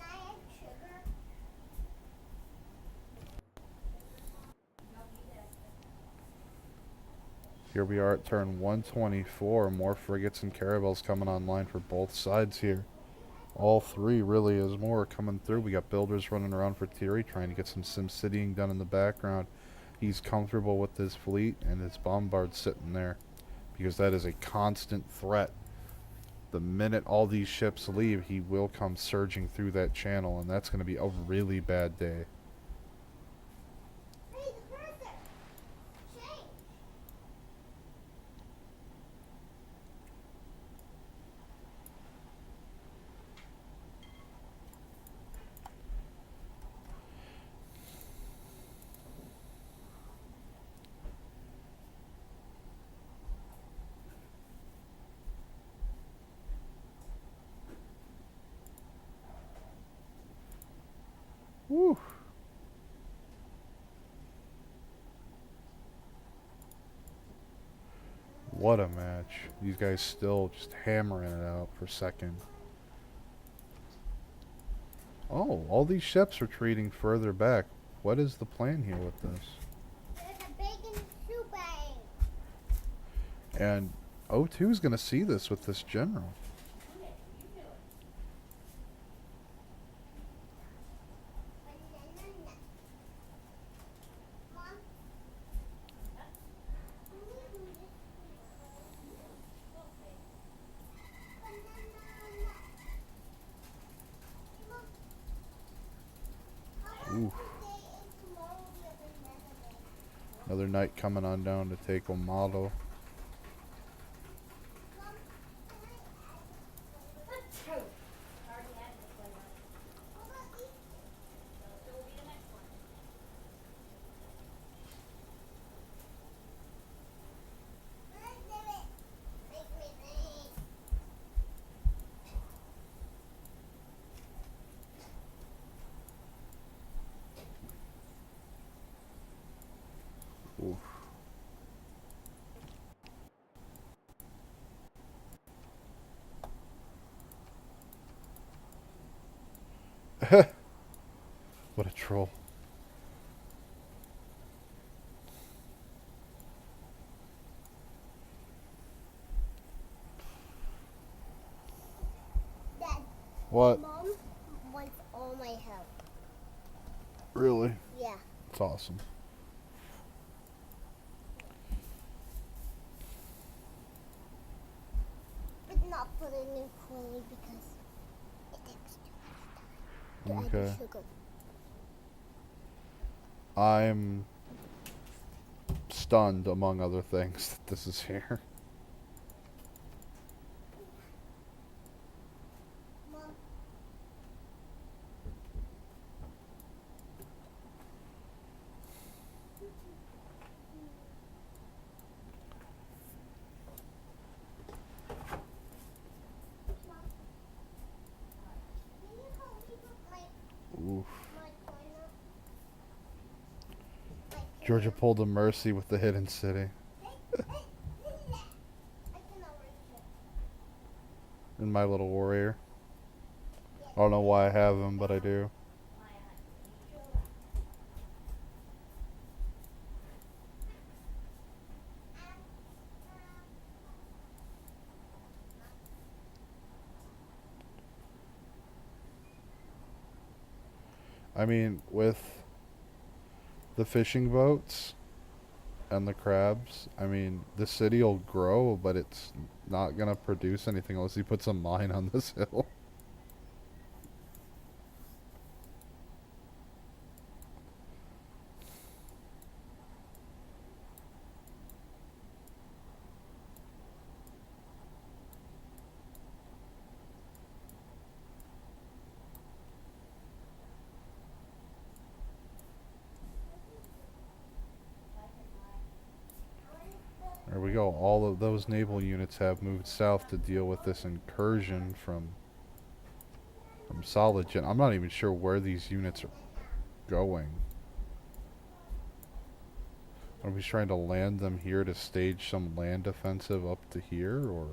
I add sugar? Here we are at turn 124. More frigates and caravels coming online for both sides here. All three really is more coming through. We got builders running around for Thierry trying to get some sim citying done in the background. he's comfortable with his fleet and his bombards sitting there, because that is a constant threat. The minute all these ships leave, he will come surging through that channel, and that's going to be a really bad day. Hey, the cursor! Change! Woo! What a match. These guys still just hammering it out for second. Oh, all these ships are retreating further back. What is the plan here with this? There's a bacon soup bag. And O2 is going to see this with this general. Banana. Mom? Ooh. Another knight coming on down to take a model. Oof. What a troll. Dad, What? Mom wants all my help. Really? Yeah. It's awesome. But not put it in quickly because it takes too much time to add Okay. the sugar. I'm stunned, among other things, that this is here. Mom, can you help me put Oof. my coin up? Georgia pulled a mercy with the hidden city. I cannot reach it. And my little warrior. I don't know why I have him, but I do. I mean, with the fishing boats and the crabs, I mean, the city will grow, but it's not gonna produce anything unless he puts a mine on this hill. There we go. All of those naval units have moved south to deal with this incursion from Solid Gen. I'm not even sure where these units are going. Are we trying to land them here to stage some land offensive up to here, or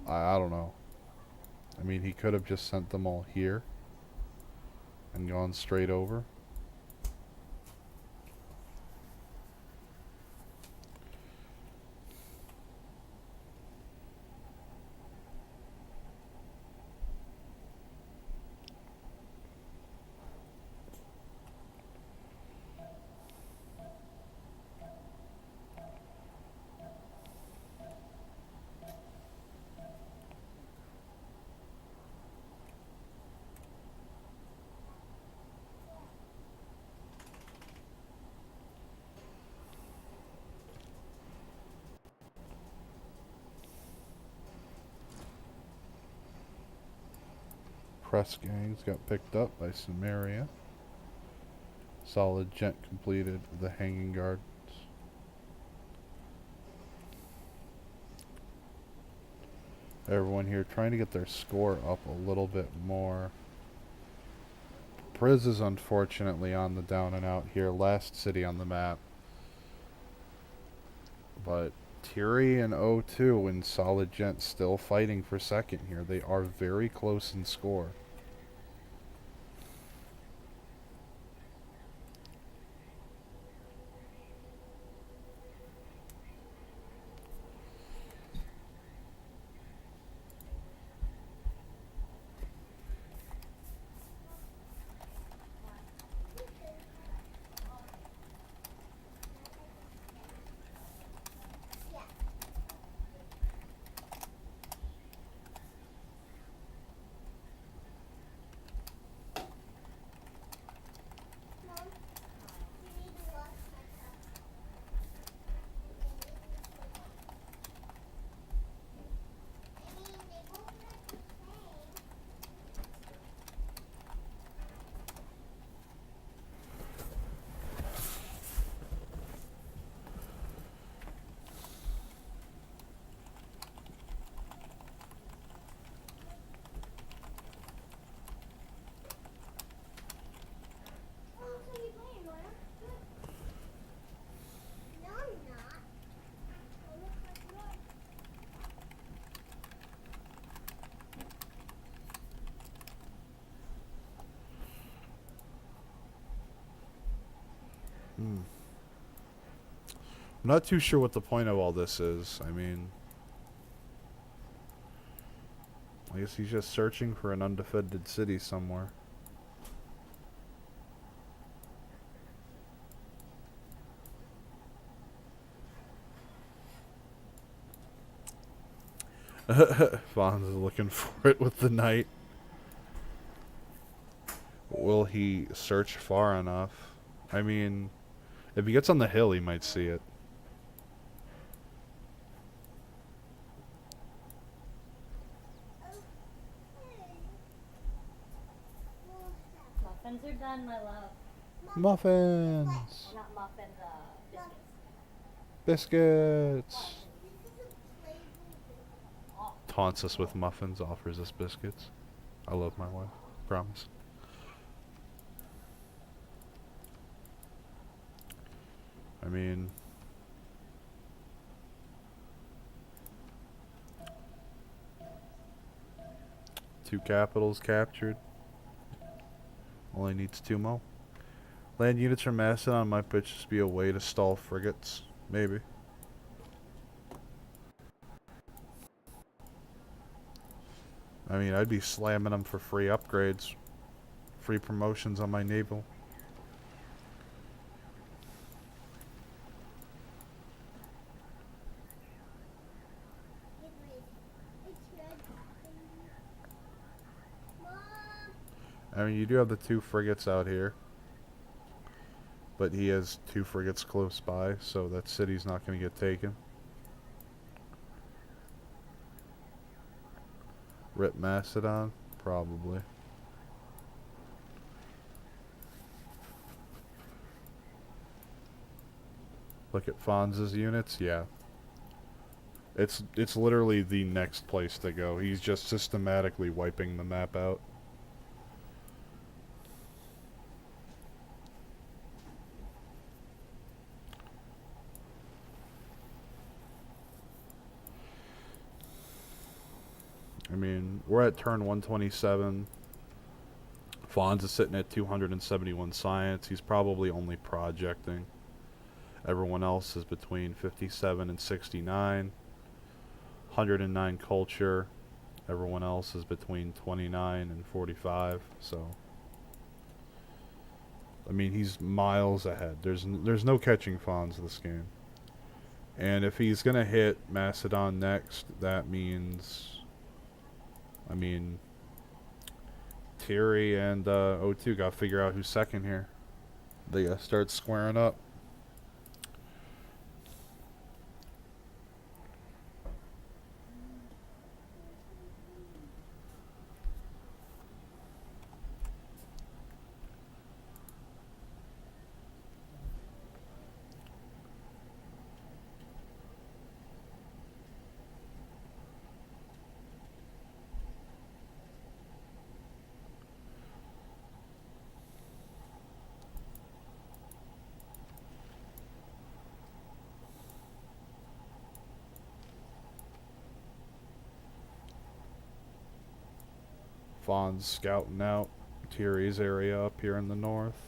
I don't know. I mean, he could have just sent them all here and gone straight over. press gangs got picked up by Sumeria. Solid Gent completed the Hanging Gardens. Everyone here trying to get their score up a little bit more. Priz is unfortunately on the down and out here, last city on the map. But Tiri and O2 and Solid Gent still fighting for second here. They are very close in score. I'm not too sure what the point of all this is. I mean, I guess he's just searching for an undefended city somewhere. Fonz is looking for it with the knight. Will he search far enough? I mean, if he gets on the hill, he might see it. Muffins are done, my love. Muffins! Not muffins, biscuits. Biscuits! Taunts us with muffins, offers us biscuits. I love my wife. Promise. I mean, two capitals captured. Only needs 2 more. Land units from Macedon might just be a way to stall frigates. Maybe. I mean, I'd be slamming them for free upgrades. Free promotions on my naval. I mean, you do have the 2 frigates out here. But he has 2 frigates close by, so that city's not going to get taken. Rip Macedon? Probably. Look at Fonz's units? Yeah. It's literally the next place to go. He's just systematically wiping the map out. I mean, we're at turn 127. Fonz is sitting at 271 science. He's probably only projecting. Everyone else is between 57 and 69. 109 culture. Everyone else is between 29 and 45. So, I mean, he's miles ahead. There's no catching Fonz this game. And if he's gonna hit Macedon next, that means, I mean, Thierry and O2 got to figure out who's second here. They got to start squaring up. Fawn's scouting out Tiri's area up here in the north.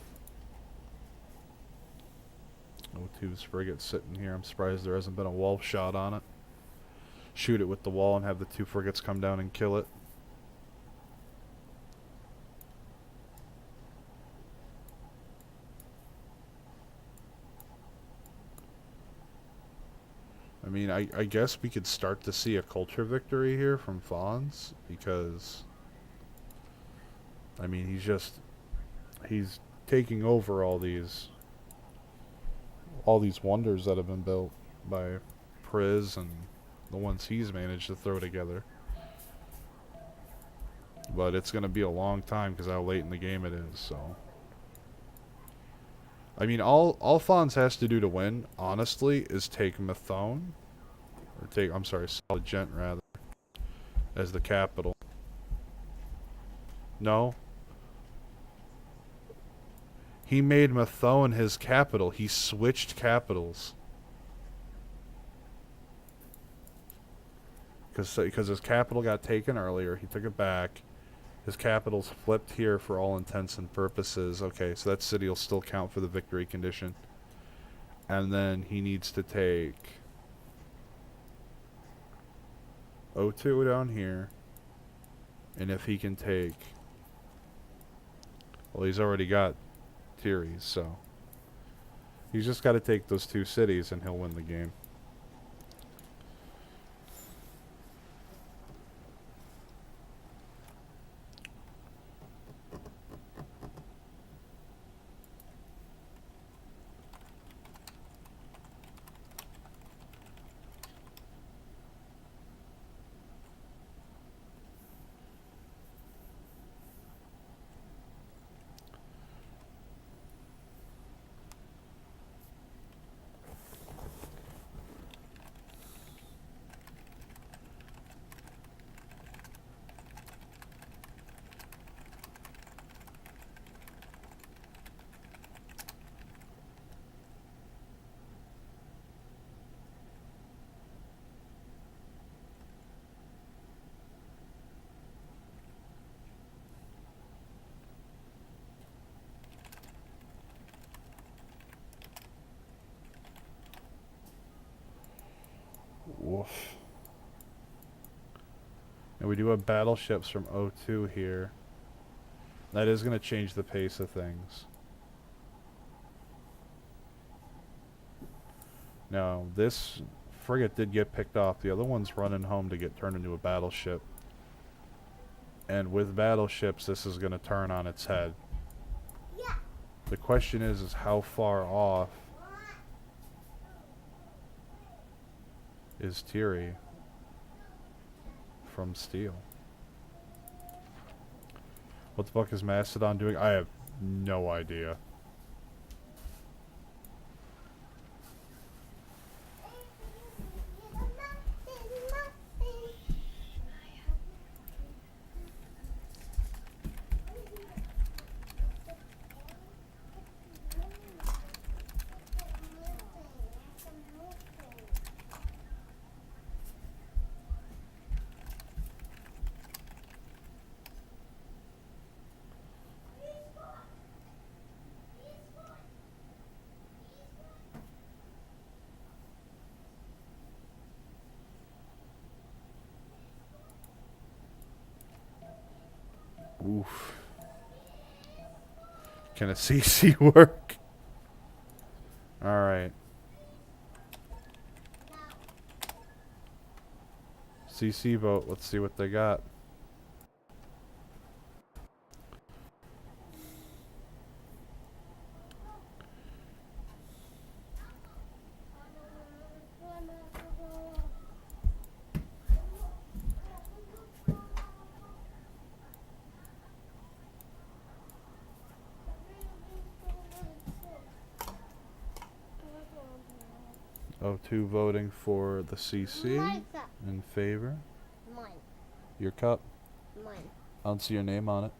O2's frigate sitting here. I'm surprised there hasn't been a wall shot on it. Shoot it with the wall and have the 2 frigates come down and kill it. I mean, I guess we could start to see a culture victory here from Fawn's, because I mean, he's taking over all these wonders that have been built by Priz and the ones he's managed to throw together. But it's going to be a long time because how late in the game it is, so. I mean, all Fawn's has to do to win, honestly, is take Methone. Or take, I'm sorry, Solid Gent, rather. As the capital. No. He made Methone his capital. He switched capitals. Because his capital got taken earlier. He took it back. His capital's flipped here for all intents and purposes. Okay, so that city will still count for the victory condition. And then he needs to take O2 down here. And if he can take... Well, he's already got Tiri's, so... He's just got to take those 2 cities and he'll win the game. Woof. And we do have battleships from O2 here. That is going to change the pace of things. Now, this frigate did get picked off. The other one's running home to get turned into a battleship. And with battleships, this is going to turn on its head. Yeah. The question is how far off is Tiri from steel? What the fuck is Mastodon doing? I have no idea. Oof. Can a CC work? Alright. CC vote. Let's see what they got. O2 voting for the CC My cup. in favor. Mine. Your cup. Mine. I don't see your name on it.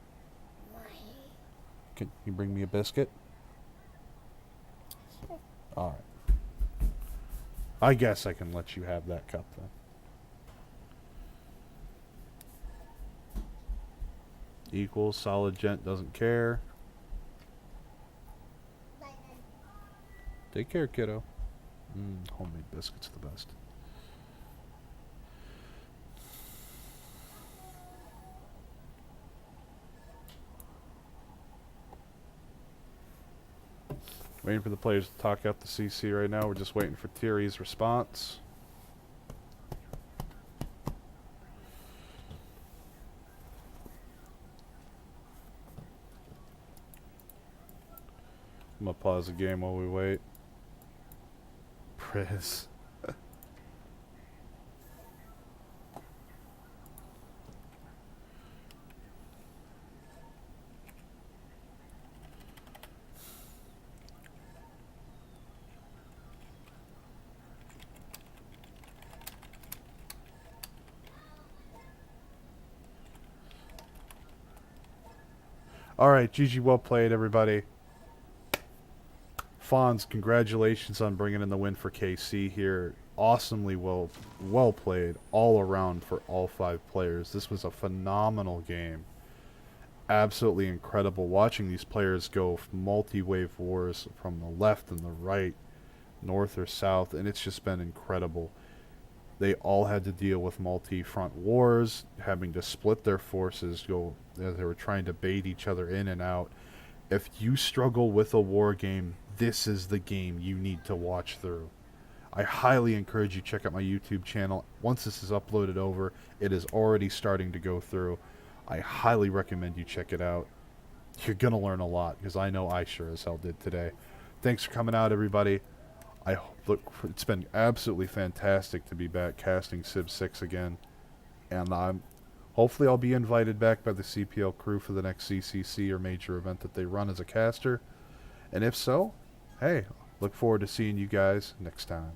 Mine. Can you bring me a biscuit? Sure. Alright. I guess I can let you have that cup then. Equals. Solid Gent doesn't care. Take care, kiddo. Homemade biscuits are the best. Waiting for the players to talk out the CC right now. We're just waiting for Thierry's response. I'm gonna pause the game while we wait. Priz. Alright, GG, well played, everybody. Fonz, congratulations on bringing in the win for KC here. Awesomely well played all around for all 5 players. This was a phenomenal game. Absolutely incredible watching these players go multi-wave wars from the left and the right, north or south, and it's just been incredible. They all had to deal with multi-front wars, having to split their forces, as they were trying to bait each other in and out. If you struggle with a war game, this is the game you need to watch through. I highly encourage you to check out my YouTube channel. Once this is uploaded over, it is already starting to go through. I highly recommend you check it out. You're going to learn a lot, because I know I sure as hell did today. Thanks for coming out, everybody. It's been absolutely fantastic to be back casting Civ 6 again. And hopefully I'll be invited back by the CPL crew for the next CCC or major event that they run as a caster. And if so, hey, look forward to seeing you guys next time.